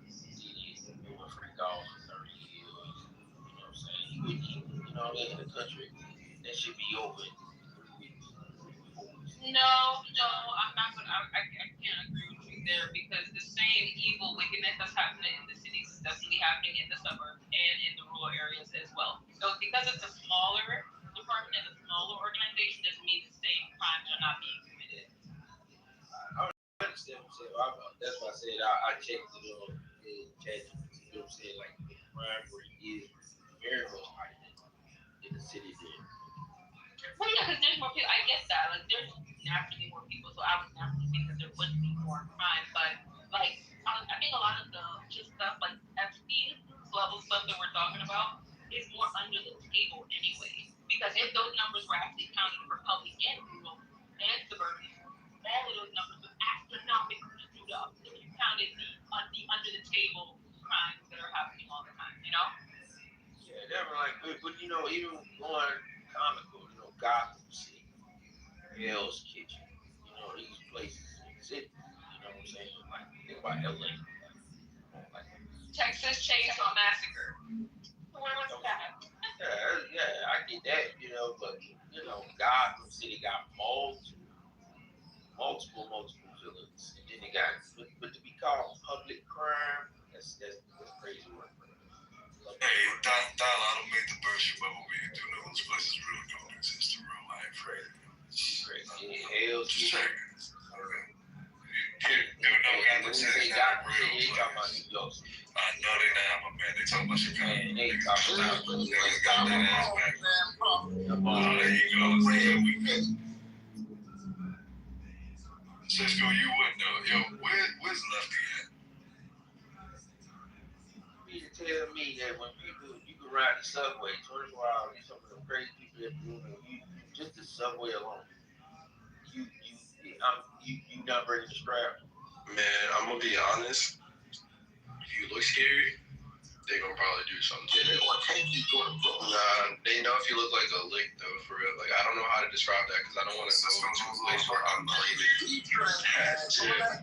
He's been doing free calls for 30 years, you know what I'm saying? He wouldn't even, you know, in the country, that should be over in 3 weeks, 4 weeks. No, I'm not gonna. I can't agree with you there because the same evil wickedness that's happening in the cities is definitely happening in the suburbs and in the rural areas as well. So because it's a smaller department and a smaller organization doesn't mean the same crimes are not being committed. I understand what I'm saying. That's why I said I checked it on the chat. You know what I'm saying? Like, the crime rate is very much higher in the city than. Well, yeah, because there's more people. I get that. Like, there's naturally more people, so I would naturally think that there would be more crime. But, like, I think a lot of the just stuff like Epstein level stuff that we're talking about is more under the table anyway. Because if those numbers were actually counted for public and rural and suburban, all of those numbers would astronomically shoot up if you counted the under the table crimes that are happening all the time. You know? Yeah, definitely. Like, but you know, even going comical, you know, Gotham City, Hell's Kitchen, you know, these places in the city. You know what I'm saying? Like, think about LA. Like, Texas Chainsaw Massacre. Where was that? yeah, I get that, you know, but you know, Gotham City got multiple villains, and then they got, but to be called public crime, that's crazy work. Hey, Dial made the Berkshire bubble where you do know those places really don't exist in real life, right? Crazy. Hell's Just Kitchen. checking. You know, When you say Gotham City, they talking about New York City. I know they not, my man. They talking about Chicago. Man, they talking about Niggas got that ass back. There you go. Cisco, you wouldn't know. Yo, where's Lefty at? You mean to tell me that when people, you can ride the subway 24 hours, some of the crazy people that do it, just the subway alone, you not bringing the strap. Man, I'm gonna be honest. If you look scary, they gonna probably do something to you. Nah, they know if you look like a lick though, for real. Like, I don't know how to describe that because I don't want to go into a place where I'm blaming.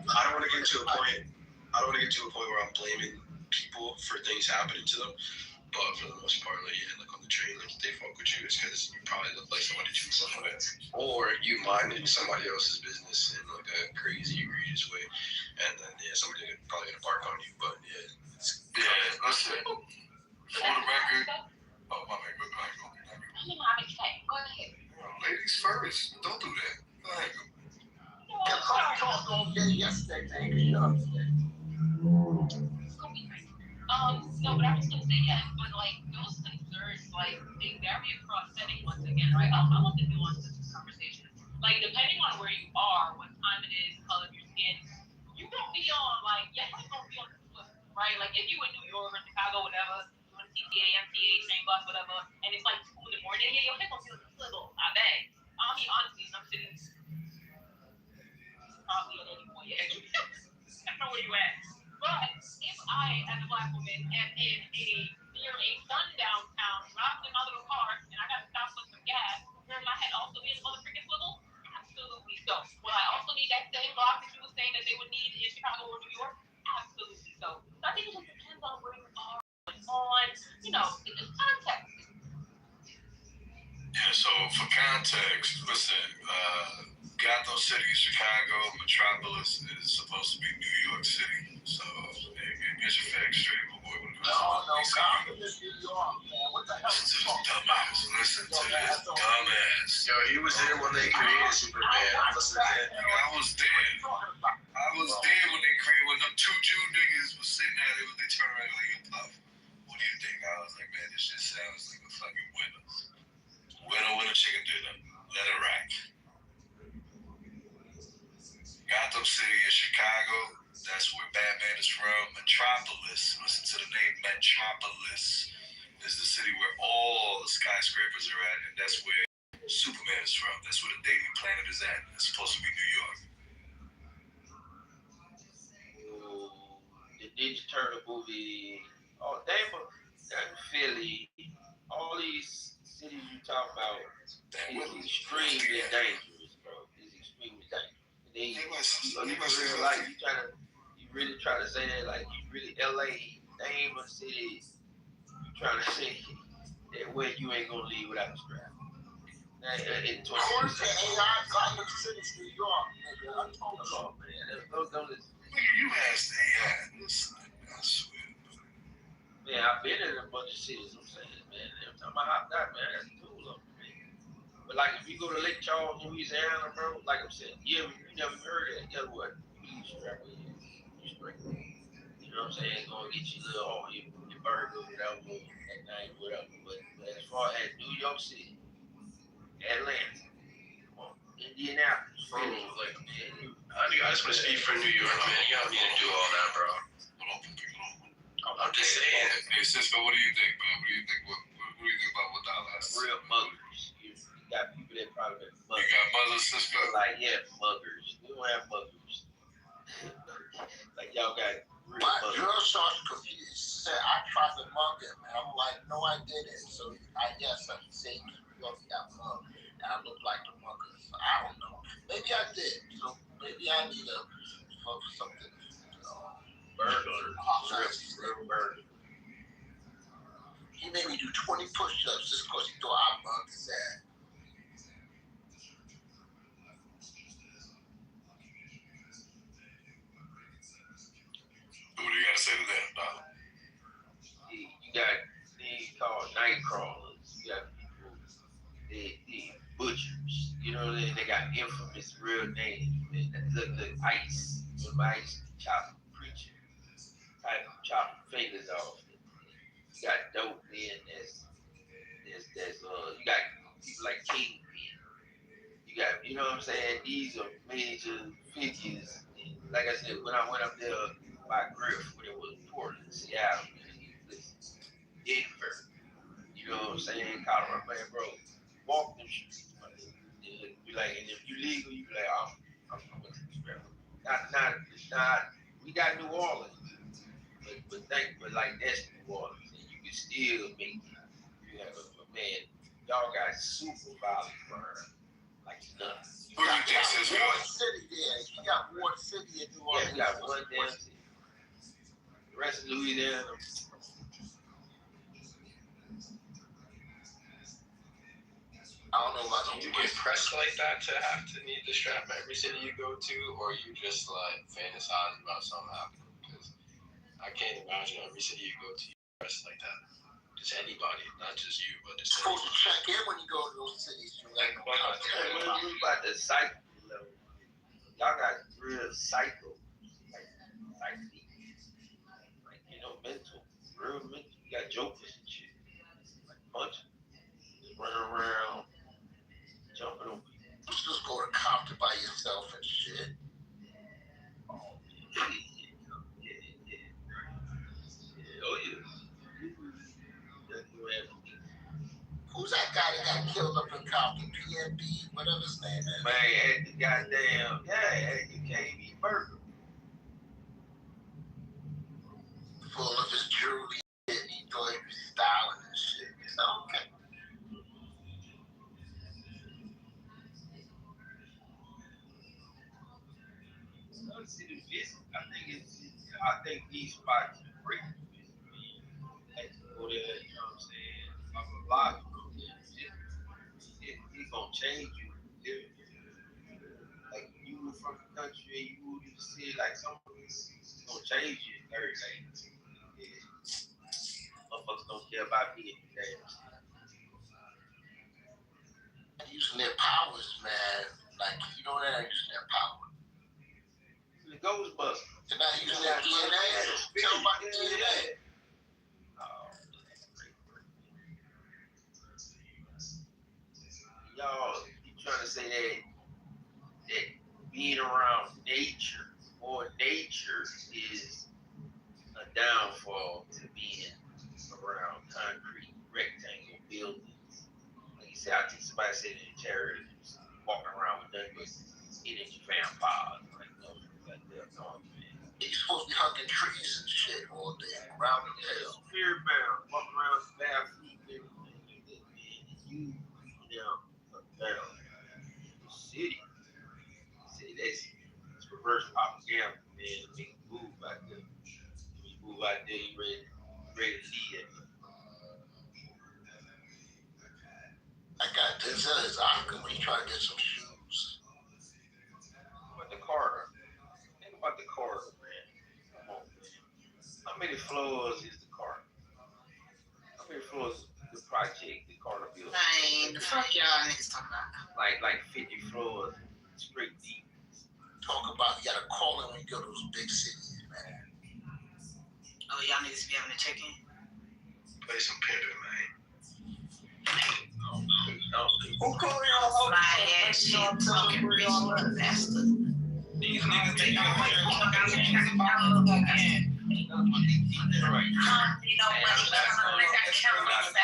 I don't want to get to a point. I don't want to get to a point where I'm blaming people for things happening to them. But for the most part, like, yeah, like on the train, like, if they fuck with you, it's because you probably look like somebody you fuck with, or you minding somebody else's business in like a crazy, egregious way, and then yeah, somebody probably gonna bark on you. But yeah, listen. For the record, oh my man, go ahead. Go ahead. Ladies first. Don't do that. Go ahead. Yesterday, man. You know what I'm saying? No, but I was gonna say yes, but like those concerns, like they vary across settings once again, right? I want to nuance this conversation. Like depending on where you are, what time it is, color of your skin, you don't be on like your head don't be on the flip, right? Like if you in New York or Chicago, whatever, you on a TTA, MTA, train bus, whatever, and it's like 2 in the morning, yeah, your head don't be on the swivel. I beg. I mean honestly, some cities probably at any point, yeah. I don't know where you at. But if I, as a black woman, am in near a sundown town, driving in my little car, and I got to stop for some gas, will my head also be in the motherfucking swivel? Absolutely so. Will I also need that same block that you were saying that they would need in Chicago or New York? Absolutely so. So I think it just depends on where you are, you know, it's context. Yeah, so for context, listen, Gotham City, Chicago, Metropolis is supposed to be New York City. So get your facts straight before we Compton is New York, man. What the hell is this dumbass? Listen to this dumbass. Yo, he was there when they created Superman. Listen to that. I was there. I was there when they created, when them two Jew niggas was sitting there, they turned around like, yo, Puff, what do you think? I was like, man, this shit sounds like a fucking winner. Winner, chicken dinner. Let it rack. Gotham City in Chicago, that's where Batman is from. Metropolis, listen to the name, Metropolis is the city where all the skyscrapers are at, and that's where Superman is from. That's where the Daily Planet is at. It's supposed to be New York. The Ninja Turtle movie, damn, Philly, all these cities you talk about is extremely dangerous, bro. It's extremely dangerous. You really try to say that, like, you really LA, name a city, you trying to say that where you ain't gonna leave without a strap. According to AI, Gotham City, New York, nigga. Come on, man. Don't listen. You asked AI. Listen, I swear. Man, I've been in a bunch of cities, I'm saying, man. Every time I hopped out, man, that's cool up there, man. But like, if you go to Lake Charles, Louisiana, bro, like I'm saying, you never heard that. Guess what? You strap with you. You straight. You know what I'm saying? Gonna get you your burger, whatever, at night, whatever. But as far as New York City, Atlanta, Indianapolis, Philly, like, I just want to speak for New York, man. You don't need to do all that, bro. I'm just saying. Hey, Cisco, what do you think, man? What do you think? What do you think about what Dallas? Real muggers. You got people that probably been muggers. You got mothers, Cisco? Like, yeah, muggers. We don't have muggers. Like, y'all got real My muggers. girl started confused. Said, I tried to mug him. And I'm like, no, I didn't. So I guess I'm saying New York got mugged. And I look like the muggers. I don't know. Maybe I did. So maybe I need to something. Burger. He made me do 20 push-ups just because he thought I mugged his ass. What do you got to say to that, Doc? You got things called night crawlers. You got people, the butchers. You know, they got infamous real names. Look, Ice. Ice chop preacher. Type of chopping fingers off. You got dope men you got people like Kingpin. You got, you know what I'm saying? These are major figures. And like I said, when I went up there by Griff, when it was Portland, Seattle, Denver, you know what I'm saying? Colorado, man, bro, walk them streets, man. Be like, and if you legal, you be like, I'm going to the Not, we got New Orleans, but like that's New Orleans, and you can still make it. You have a man, y'all got super violent burn, like nuts. Who do you think says Ward City there. You got Ward City in New Orleans. Yeah, we got one damn city. The rest of Louisiana. I don't know about you get pressed like that to have to need the strap every city you go to, or you just like fantasize about something happening? Because I can't imagine every city you go to, you pressed like that. Just anybody, not just you, but just you're supposed to check in when you go to those cities. You like, what about the psycho level? Y'all got real psycho, like you know, mental, real mental. You got jokers and shit, like bunch of just running around, jumping on people. Just go to Compton by yourself and shit. Oh yeah. Who's that guy that got killed up in Compton? PNB, whatever his name is. Man, at the goddamn, you can't eat burger. Full of his jewelry and he thought he was styling and shit. It's okay. I think these spots are great to visit. Like to go there, you know what I'm saying? I'm a lot of go there. It's gonna change you. Like you move from the country and you move to the city, like some of it's gonna change you in 30 days. Motherfuckers don't care about being damn. Using their powers, man. Like, you know, they're not using their power. The Ghostbusters. They're not using their DNA. Tell them about the DNA. Y'all, you trying to say that being around nature or nature is a downfall to being around concrete rectangle buildings? Like you said, I think somebody said in terrorists walking around with nothing but energy vampires. Like, no, You're supposed to be hugging trees and shit all day, ground and hell. Spirit bound, walking around with bare feet and everything. You know, down the city. See, that's reverse propaganda, man. Make you move out there. When you move out there, you ready to lead it. I got Denzel his Oscar when he tried to get some shoes. But the corridor. Think about the corridor, man. Come on, man. How many floors is the corridor? How many floors is the project, the corridor building? Man, the fuck y'all niggas talking about? Like 50 floors, straight deep. Talk about you gotta call in when you go to those big cities, man. Oh, y'all niggas be having to check in? Play some pimpin', man. Who called y'all? Fly ass shit, talking rich bastard. These niggas take your money. Again. You know money coming on, they got cameras.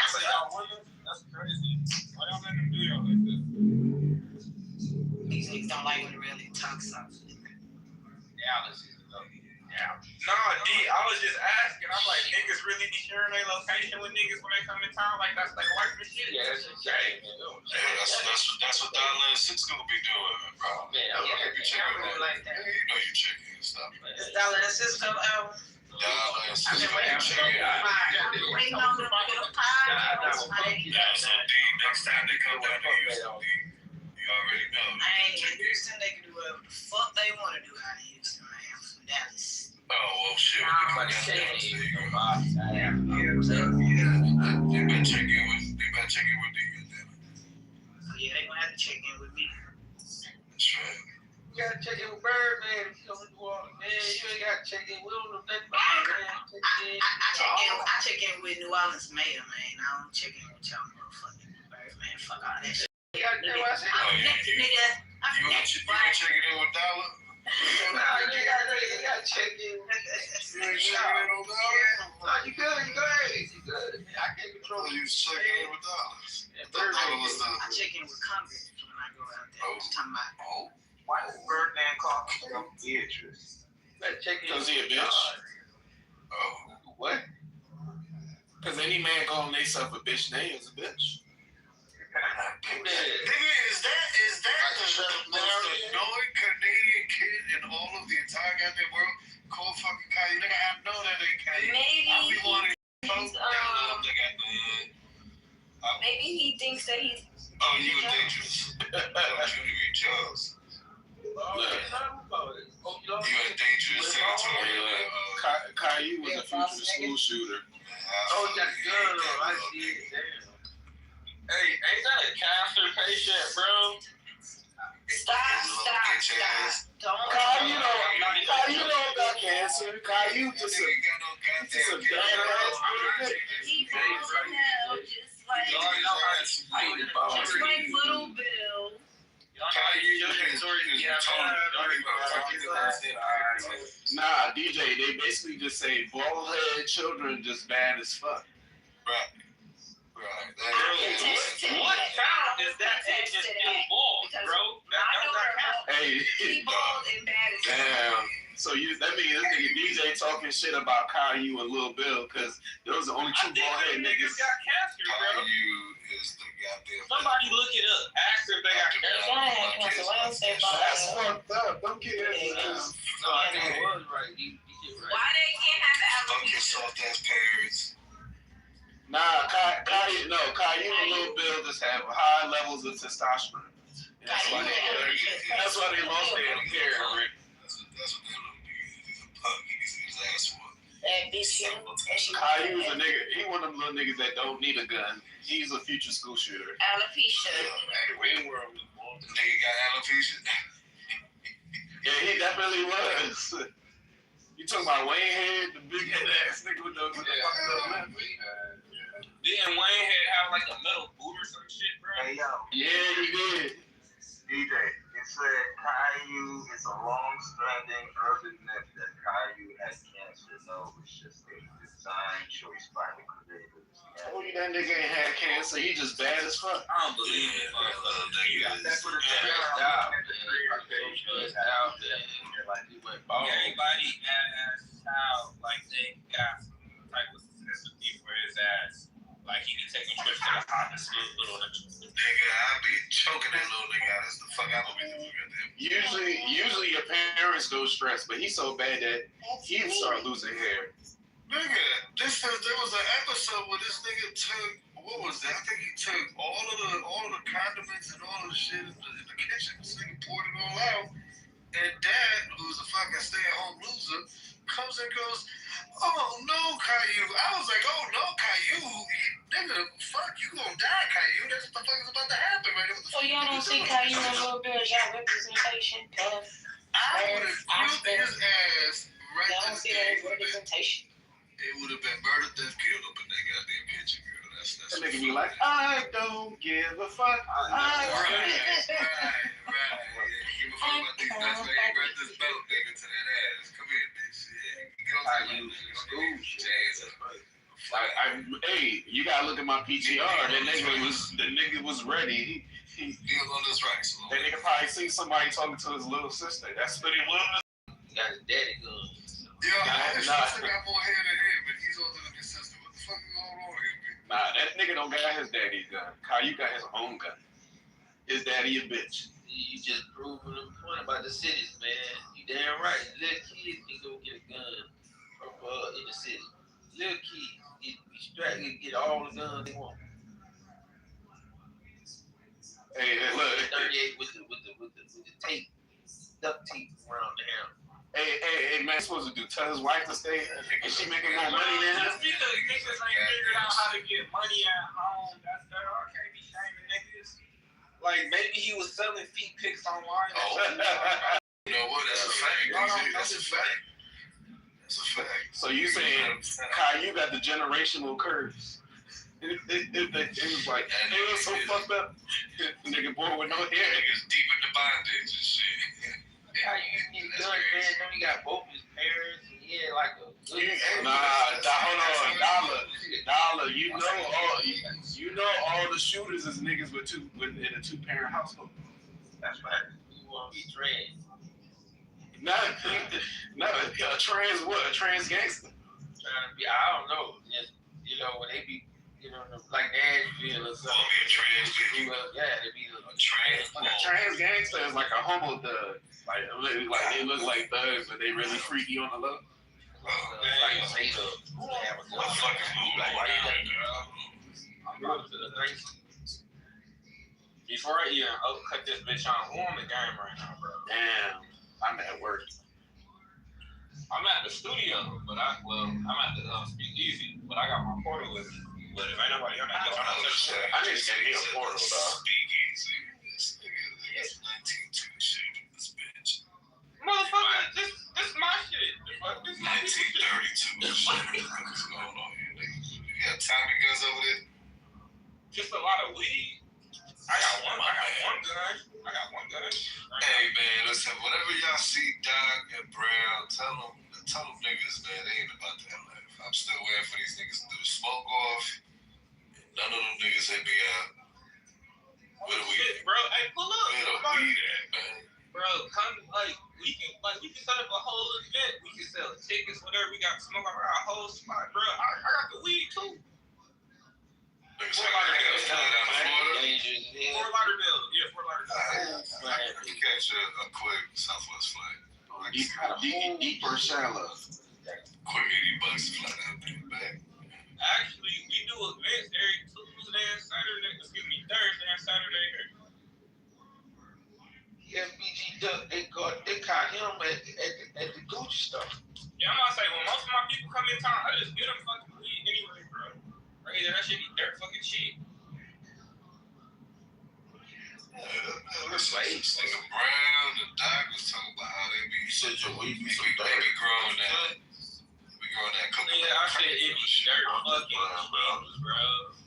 That's crazy. Why y'all let them do y'all like this? These niggas don't like when they really talk something. Dallas is Nah, D, I was just asking. I'm like, niggas really be sharing their location with niggas when they come in town? Like, that's like white shit? Yeah, that's a shame. That's what Dollar and Cisco be doing, bro. Man, You be checking that. Like that. Yeah, you know you checking and stuff. It's Dollar and Cisco album. Dollar and Cisco be checking. Waiting on them to get a pie. Yeah, so D, next time they come down to Houston, D, you already know. I ain't in Houston. They can do whatever the fuck they want to do out of Houston, man. I'm from Dallas. Oh, well, shit. Nah, They but come shit. down to you. Yeah. They better check in with D, goddamn it. So yeah, they gonna have to check in with me. That's right. You gotta check in with Birdman. If you don't do all man, you ain't gotta check in with him. Nothing about man. I check in with New Orleans mayor, man. I don't check in with y'all motherfucking Birdman. Fuck all that shit. You gotta do what I said. I'm connected, nigga. I'm You connected, ain't checking in with Dollar? Nah, you gotta check in. You ain't checking in with Dollar? No, you good. You good. I can't control You you. checking in with Dollars? Birdman was the... I check in with Congress when I go out there. I'm just talking about. Oh. Why does Birdman call himself Beatrice? Better check in. Because he a bitch. Oh. What? Because any man calling themselves a bitch name is a bitch. Nigga, is that the most annoying Canadian kid in all of the entire goddamn world? Call fucking Kanye. Nigga, I know that ain't Kanye. Maybe Maybe he thinks that he's. Oh, you were dangerous. You need Charles. You a dangerous territory. Caillou was a future school shooter. Oh, that gun. I see it. Damn. Hey, ain't that a cancer patient, bro? Stop. Don't. Caillou don't got cancer. Caillou just a bad ass. He falls in hell just like Little Bill. Nah, DJ, they basically just say bald headed children just bad as fuck. Right. What sound is that? It's just bald, bro. Hey, He bald and bad as damn. So that means this nigga DJ talking shit about Caillou and Lil Bill because those are the only two bald headed niggas. got cancer, bro. Caillou is the goddamn. Somebody look it up. Ask if they got cancer. That's fucked up. Don't get it. No, I think it was right. Why they can't have the Fuck your soft ass parents. Nah, Caillou and Lil Bill just have high levels of testosterone. And that's why they lost their hair. That's what that little nigga is. He's a punk. He needs his ass one. That bitch here. Caillou's a nigga. He one of them little niggas that don't need a gun. He's a future school shooter. Alopecia. Where were we? The nigga got alopecia. Yeah, he definitely was. You talking about Wayne Head, the big head ass nigga with the fucking lip? Didn't Wayne have like a metal boot or some shit, bro? Hey, yo. Yeah, he did. DJ, it said Caillou is a long-standing urban myth that Caillou had cancer. No, it was just a design choice by the creators. Oh, that nigga ain't had cancer. He just bad as fuck. I don't believe it, motherfucker. That's what it said. Everybody asked how, like, they got some type of sympathy for his ass. Like, he be taking trips to the hospital. Nigga, I be choking that little nigga out. That's the fuck I don't be doing with him. Usually your parents go stress, but he's so bad that he'd start losing hair. Nigga, there was an episode where this nigga took, what was that? I think he took all of the condiments and all of the shit in the kitchen. This nigga poured it all out. And Dad, who's a fucking stay-at-home loser, comes and goes, "Oh no, Caillou." I was like, "Oh no, Caillou, nigga, fuck, you gonna die, Caillou. That's what the fuck is about to happen, right?" So y'all don't see Caillou a little bit of y'all representation, tough. I would have killed his ass right Y'all don't see that as representation. It would have been murder, death, killed up in that goddamn kitchen, girl. That's That nigga be like, I don't give a fuck. Right. Give a fuck about these nuts, man. You got this belt, nigga, to that ass. Come here, bitch. Yeah. Get on hey, you gotta look at my PTR. That nigga was ready. He was on this right. So that nigga probably seen somebody talking to his little sister. That's what he was. He got his daddy gun. His sister got more hair than him, and he's older than his sister. What the fuck is going on here, bitch? Nah, that nigga don't got his daddy's gun. Caillou got his own gun. His daddy a bitch. You just proving the point about the cities, man. You damn right. Little kids can go get a gun from in the city. Little kids be strapped and get all the guns they want. Hey, look. 38 with the tape, duct tape around the hair. Hey, man, supposed to do? Tell his wife to stay, and she making more money than him? Just because niggas ain't figured out how to get money at home, that's their can't be shaming niggas. Like, maybe he was selling feet pics online. You know what? That's a fact. That's a fact. That's a fact. So you saying Caillou got the generational curse? It was like, it was so fucked up. Nigga born with no hair. Niggas deep in the bondage and shit. How you get a gun, man? Then he got both his parents, and he had like a good Dollar. You know all the shooters is niggas in a 2-parent household. That's right. You want to be trans? Not a trans what? A trans gangster? Trying to be, I don't know. Just, you know, when they be, you know, like Nashville or something. Be a trans dude. Yeah, they be a trans. A trans gangster is like a homo thug. Like they look like thugs, but they really freaky on the low. Like say the have a gun. Like why you got? I'm going to the nice. Before I even cut this bitch on, who on the game right now, bro? Damn, I'm at work. I'm at the studio, but I'm at the speakeasy, but I got my portal with me. But if ain't nobody on that, I need to get me a portal, dog. Speakeasy. This nigga is 19 shit. Motherfucker, this my shit. This my 1932 shit. What's going on here, nigga? You got Tommy guns over there? Just a lot of weed. I got one gun. Hey man, listen, whenever y'all see Doc and Brown, tell them niggas, man, they ain't about that life. I'm still waiting for these niggas to do the smoke off. None of them niggas hit me out. Where the weed at? Bro, hey, pull up. Where the weed at, man? Bro, come we can set up a whole event. We can sell tickets, whatever. We got smoke around our whole spot, bro. I got the weed too. Fort Lauderdale. Fort Lauderdale. Yeah, Fort Lauderdale. I can catch a quick Southwest flight. Deep or shallow? Quick $80 to fly down there back. Actually, we do events every Tuesday and Saturday. Thursday and Saturday here. Yeah, BG Duck, they caught him at the Gucci stuff. Yeah, I'm gonna say when most of my people come in town, I just get them fucking weed anyway, bro. Right, that shit be dirt fucking cheap. Nigga Brown, the doc was talking about how they be. You said your weed be so dirt. They be growing that. We growing that coconut. Yeah, I said it be dirt fucking bro.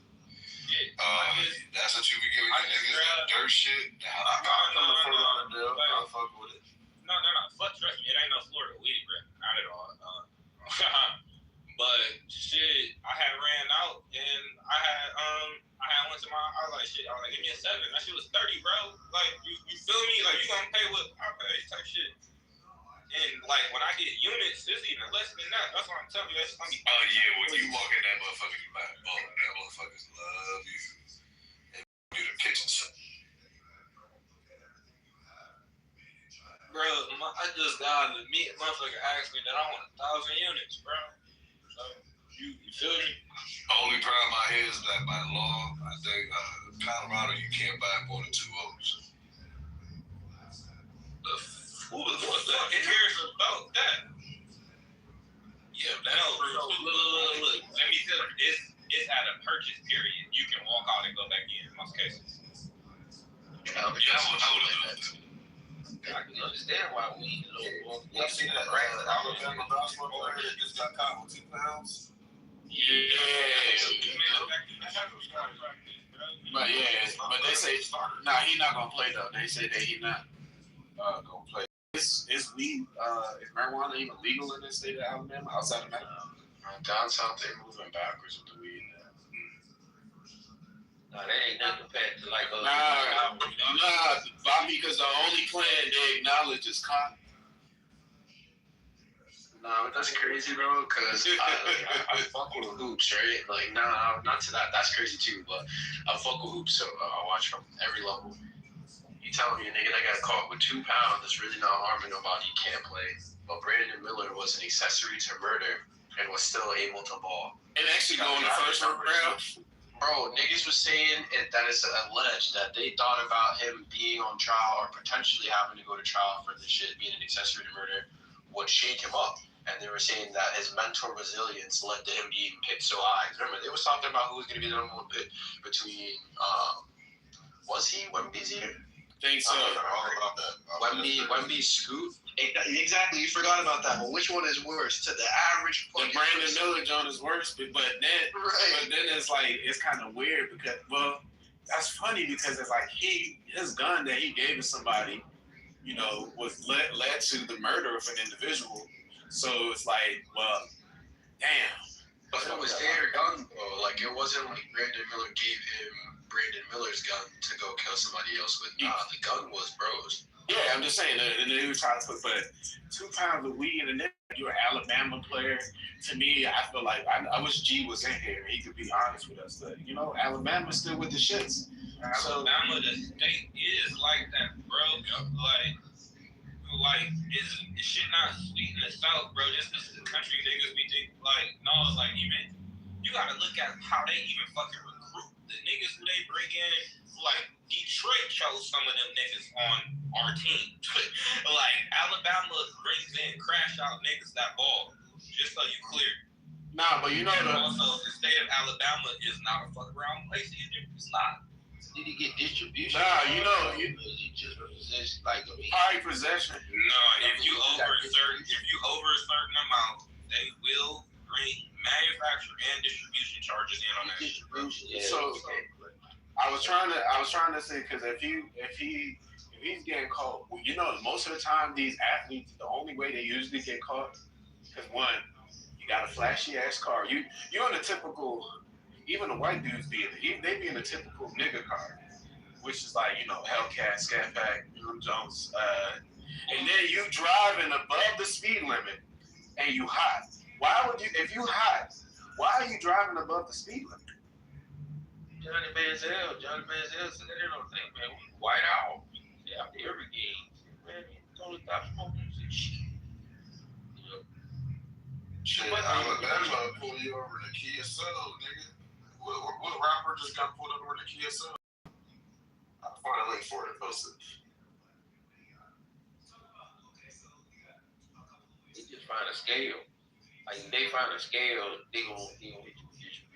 That's what you be giving your niggas, that dirt shit. No. I'll fuck with it. No. Fuck, trust me, it ain't no Florida weed, bro. Not at all. But shit, I had ran out and I had went to I was like, shit, I was like, give me a 7. That shit was 30, bro. Like, you feel me? Like, you gonna pay what I pay type shit. And like when I get units, it's even less than that. That's what I'm telling you. That's gonna be. Oh yeah, when you walk in that motherfucker, you buy a bulk. That motherfuckers love you. They do the kitchen stuff. Bro, I just got to meet a motherfucker asked me that I want 1,000 units, bro. So you feel me? The only problem I have is that by law, I think Colorado you can't buy more than 2 O's. What the fuck cares about that? Yeah, that's true. Look. Let me tell you, it's at a purchase period. You can walk out and go back in most cases. I would have that. I can understand why we Y'all seen that Alabama basketball player that just got caught with 2 pounds? Yeah. But they say he's not gonna play though. They say that he's not gonna play. Is weed is marijuana even legal in the state of Alabama outside of Alabama? Down south they're moving backwards with the weed. No, they ain't nothing compared to like other Bobby, because the only plant they acknowledge is cotton. No, that's crazy, bro, because I fuck with hoops, right? Like, nah, not to that. That's crazy, too, but I fuck with hoops, so I watch from every level. You tell me a nigga that got caught with 2 pounds that's really not harming nobody, you can't play. But Brandon Miller was an accessory to murder and was still able to ball. And actually go in the first round. Bro, niggas was saying that it's alleged that they thought about him being on trial or potentially having to go to trial for this shit, being an accessory to murder, would shake him up. And they were saying that his mental resilience led to him being picked so high. Remember, they was talking about who was going to be the number 1 pick between, was he Wemby's here? I think so. Wemby, Scoot. Exactly, you forgot about that one. Which one is worse to the average player? The Brandon Miller John is worse, but then it's like it's kind of weird because that's funny because it's like his gun that he gave to somebody, was led to the murder of an individual. So it's like, well, damn. But it was their gun, bro. Like, it wasn't like Brandon Miller gave him Brandon Miller's gun to go kill somebody else with. Nah, the gun was bros. Yeah, I'm just saying that they were trying to put, but 2 pounds of weed and then you're an Alabama player. To me, I feel like I wish G was in here. He could be honest with us. But, Alabama's still with the shits. Alabama, the state is like that, bro. Like, is shit not sweet in the South, bro? Just because the country niggas be think, even, you gotta look at how they even fucking recruit the niggas who they bring in. Like, Detroit chose some of them niggas on our team. Like, Alabama brings in crash out niggas that ball, just so you clear. Nah, but also, the state of Alabama is not a fuck around place either. It's not. Did he get distribution? Nah, he just possession, like probably possession. No, if you over a certain amount, they will bring manufacturer and distribution charges in on that. So I was trying to say because if he's getting caught, most of the time these athletes, the only way they usually get caught, because one, you got a flashy ass car. You're in a typical. Even the white dudes they be in a typical nigga car, which is like, Hellcat, Scat Pack, Jones. And then you driving above the speed limit and you hot. If you hot, why are you driving above the speed limit? Johnny Manziel said they don't think, man, we white out after every game. Man, he told us stop smoking this shit. Shit, Alabama pull you over to Kia Soul, nigga. What rapper just got pulled over to Kia Soul? I'll find a link for it and post it. He just find a scale. Like if they find a scale, they gonna hit you with distribution.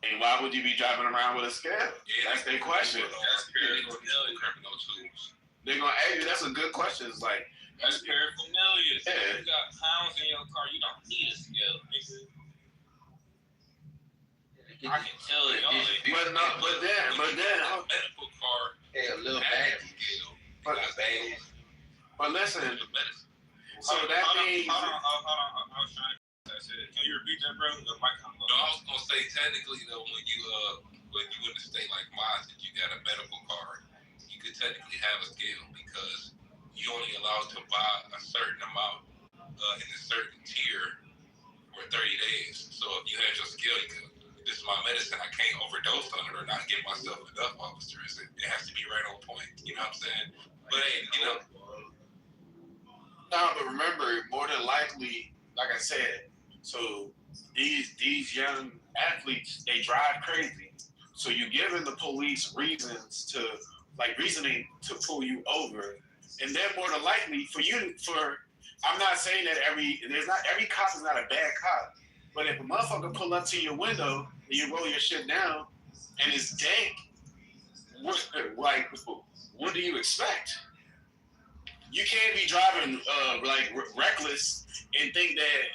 And why would you be driving around with a scale? Yeah, that's their question. That's criminal tools. They're gonna ask you. That's a good question. It's like that's paraphernalia. Yeah. You got pounds in your car. You don't need a scale, nigga. I can tell it. But then, a medical card. Hey, a little bag. But listen. So that means. Hold on. I was trying to. I said, can you repeat that, bro? The mic on. No, I was gonna say technically though, when you in a state like mine, that you got a medical card, you could technically have a scale because you only allowed to buy a certain amount in a certain tier for 30 days. So if you had your scale, you could. This is my medicine. I can't overdose on it or not give myself enough, officers. It has to be right on point. You know what I'm saying? But hey, you know. No, but remember, more than likely, like I said, so these young athletes, they drive crazy. So you're giving the police reasoning to pull you over, and then more than likely I'm not saying that every cop is not a bad cop, but if a motherfucker pull up to your window and you roll your shit down and it's dank, what do you expect? You can't be driving reckless and think that,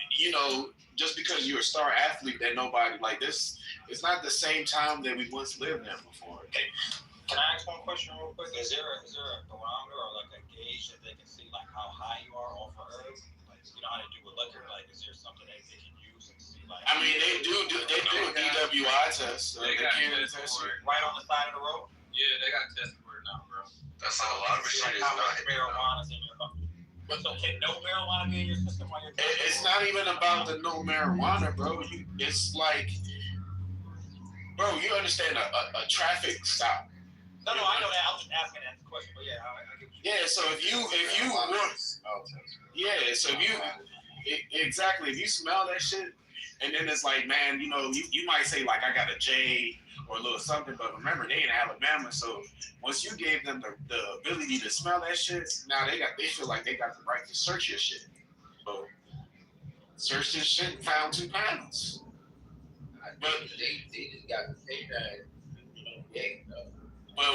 just because you're a star athlete that nobody like this. It's not the same time that we once lived in before. Okay. Can I ask one question real quick? Is there a barometer or like a gauge that they can see like how high you are off of herb? Like you know how they do with liquor? Like is there something that they can use and see like? I mean they do a DWI test. They got tests for it right on the side of the road. Yeah, they got tests for it now, bro. That's how a lot of shit is how not. much marijuana's in your body? But so can no marijuana be in your system while you're driving? It's not even about the no marijuana, bro. It's like, bro, you understand a traffic stop. No, I know that. I was just asking that question, but yeah, I get you. Yeah, so if you want, yeah, so if you smell that shit, and then it's like, man, you might say like I got a J or a little something, but remember they in Alabama, so once you gave them the ability to smell that shit, now they feel like they got the right to search your shit. So search this shit and found 2 pounds. But they just got the same But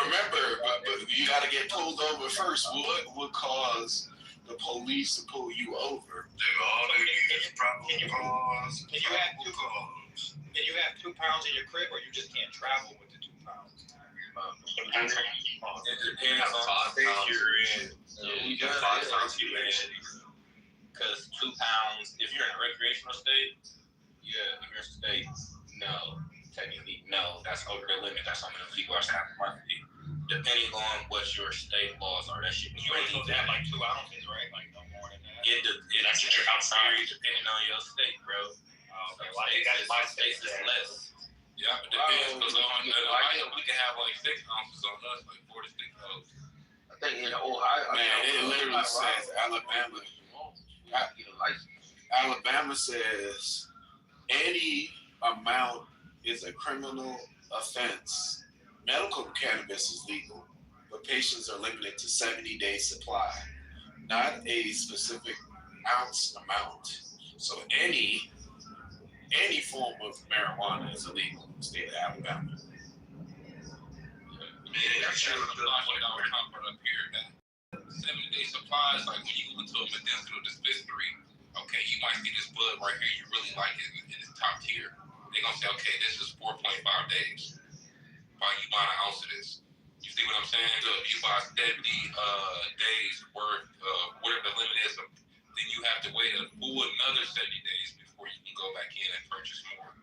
remember, you got to get pulled over first. What would cause the police to pull you over? All they need is probable cause. Can you have 2 pounds in your crib, or you just can't travel with the 2 pounds? It depends on the state you're in. You got 5 pounds because 2 pounds, if you're in a recreational state, yeah, if you're in a state, no. Technically, no, that's over the limit. That's how many people are snapping market. Depending on what your state laws are, that shit. You ain't supposed to have like 2 ounces, right? Like no more than that. That's what you're outside, depending on your state, bro. Okay, well, I think my state is less. Yeah, it depends. Because on Ohio, we can have like 6 ounces on us, like 4 to 6 ounces. I think in Ohio, it literally says Alabama. Alabama says any amount is a criminal offense. Medical cannabis is legal, but patients are limited to 70-day supply, not a specific ounce amount. So any form of marijuana is illegal in the state of Alabama. That's true. Up here, that 70-day supplies, like when you go into a medicinal dispensary, okay, you might see this bud right here, you really like it, and it's top tier. They're going to say, okay, this is 4.5 days. Why you buying an ounce of this? You see what I'm saying? So if you buy 70 days worth of whatever the limit is, then you have to wait a full another 70 days before you can go back in and purchase more.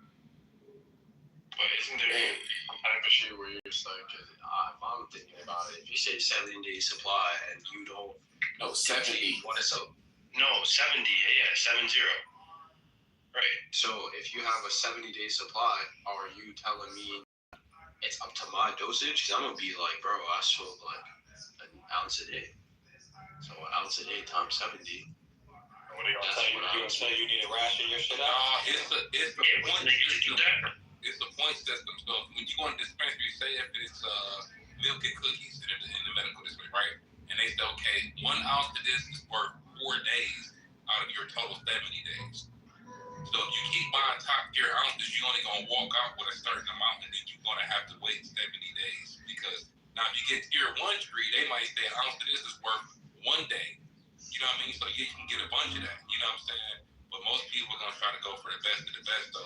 But isn't there some type of shit where you're just like, if I'm thinking about it, if you say 70-day supply and you don't... No, 70. No, 70, yeah, 70. Right. So if you have a 70-day supply, are you telling me it's up to my dosage? Because I'm going to be like, bro, I smoke like an ounce a day. So an ounce a day times 70. What are they going to tell you? You going to say you need to ration your shit out? It's the point system. So when you go in the dispensary, say if it's milk and cookies in the medical dispensary, right? And they say, okay, 1 ounce of this is worth 4 days out of your total 70 days. So if you keep buying top tier ounces, you're only gonna walk out with a certain amount, and then you're gonna have to wait 70 days. Because now if you get tier 1 tree, they might say an ounce of this is worth 1 day. You know what I mean? So yeah, you can get a bunch of that. You know what I'm saying? But most people are gonna try to go for the best of the best. So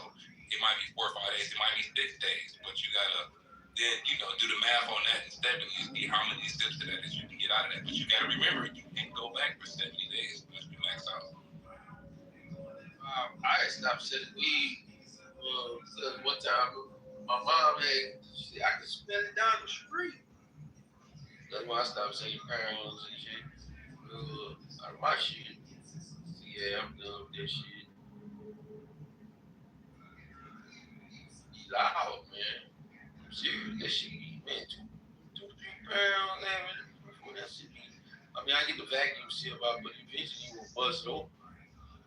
it might be 4 or 5 days, it might be 6 days, but you gotta then do the math on that in 70 and see how many sips of that is you can get out of that. But you gotta remember, you can't go back for 70 days once you max out. I had stopped selling weed. One time, my mom had, I could smell it down the street. That's why I stopped selling pounds and shit. Out of my shit. Yeah, I'm done with this shit. Loud, man. I'm serious. That shit be, man, 2, 3 pounds, man. Before that shit be. I mean, I get the vacuum seal out, but eventually you will bust it open.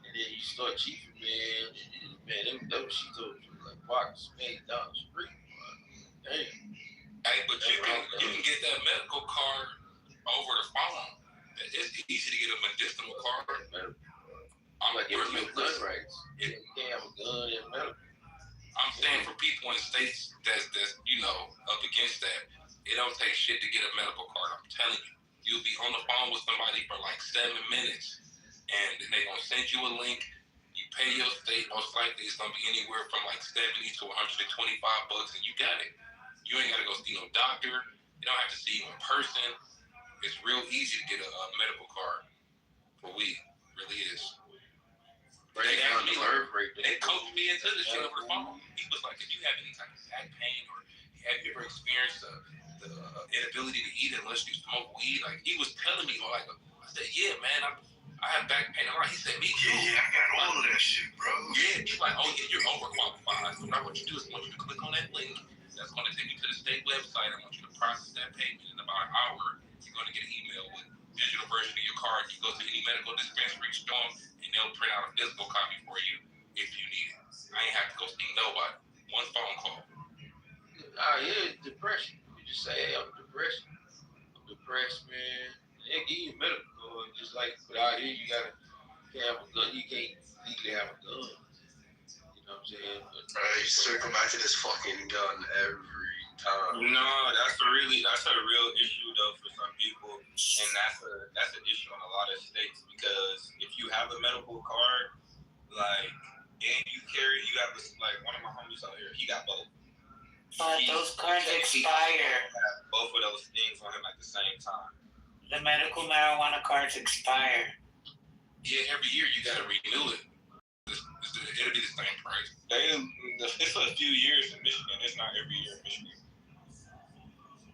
And then you start cheating, man. Man, that was she told me. Like, wow, I can smell it down the street. Damn. Hey, but you can get that medical card over the phone. It's easy to get a medicinal card. I'm like, if you have gun rights, you can't have a gun and medical. I'm saying for people in states that's up against that, it don't take shit to get a medical card. I'm telling you, you'll be on the phone with somebody for like 7 minutes, and then they gonna send you a link. You pay your state, most likely it's gonna be anywhere from like $70 to $125, and you got it. You ain't gotta go see no doctor. You don't have to see you in person. It's real easy to get a medical card for weed. It really is. They coached me into this shit over the phone. He was like, if you have any type of back pain or have you ever experienced the inability to eat unless you smoke weed, like he was telling me, like, I said, yeah, man, I have back pain a lot. He said, me too. Yeah, I got all of that shit, bro. Yeah, he's like, oh yeah, you're overqualified. So what I want you to do is I want you to click on that link. That's going to take you to the state website. I want you to process that payment in about an hour. You're going to get an email with digital version of your card. You go to any medical dispensary store, and they'll print out a physical copy for you if you need it. I ain't have to go see nobody. One phone call. Yeah, depression. You just say, hey, I'm depressed. I'm depressed, man. They give you medical card. Just like, but out here, you can't have a gun. You can't legally have a gun. You know what I'm saying? You circle back to this fucking gun every time. No, that's a real issue though for some people, and that's an issue in a lot of states because if you have a medical card, like, and you got this, like one of my homies out here, he got both. But those cards expire. Both of those things on him at the same time. The medical marijuana cards expire. Yeah, every year you gotta renew it. It'll be the same price. It's a few years in Michigan. It's not every year in Michigan.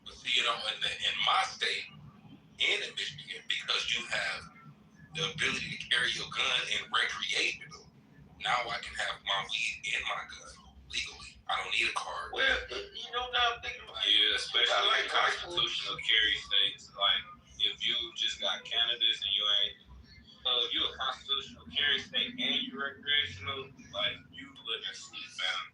But see, in my state and in Michigan, because you have the ability to carry your gun in recreational, now I can have my weed and my gun legally. I don't need a card. Well, now I'm thinking about it. Yeah, especially like constitutional carry states. Like, if you just got cannabis and you ain't, if you a constitutional carry state and you recreational, like, you live in sleep, man.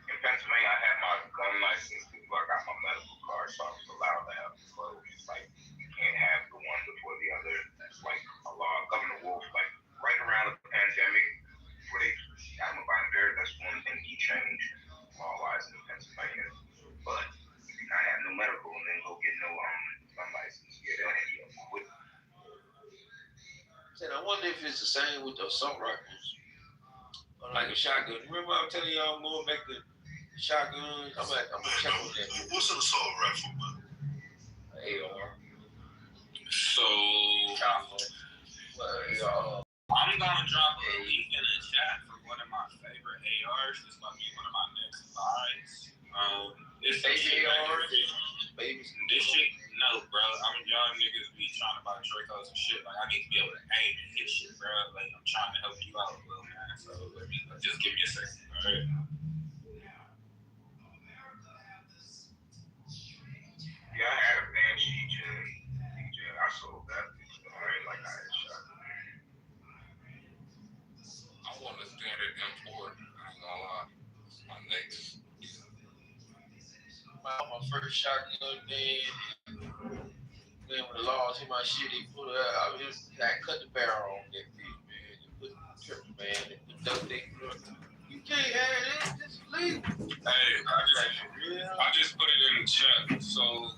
In Pennsylvania, I had my gun license before I got my medical card, so I was allowed to have both. It's like, you can't have the one before the other. That's like a law. Governor Wolf, like, right around the pandemic, before they got him a binder, that's one thing he changed law-wise in Pennsylvania. But you cannot have no medical and then go get no gun license. Yeah, they'll hand you up quick. I wonder if it's the same with the assault rifles. Like a shotgun. Remember I was telling y'all more back to shotguns? I'm gonna check on that. What's an assault rifle, man? AR. So, I'm gonna drop a link in the chat for one of my favorite ARs. This might be one of my next buys. It's AR. This shit, no, bro. I'm young niggas be trying to buy Dracos and shit. Like, I need to be able to aim and hit shit, bro. Like, I'm trying to help you out a little, man. So just give me a second, all right? Yeah, I had a Banshee DJ. I sold that. I ain't like I had shot. I want a standard M4. I ain't gonna lie. It's my next. My first shotgun, man. Then when the laws in my shit, they put I just got cut the barrel on that bitch, man. They put triple, man. They put duct tape. You can't have this. This is legal. Hey, I just put it in the chat. So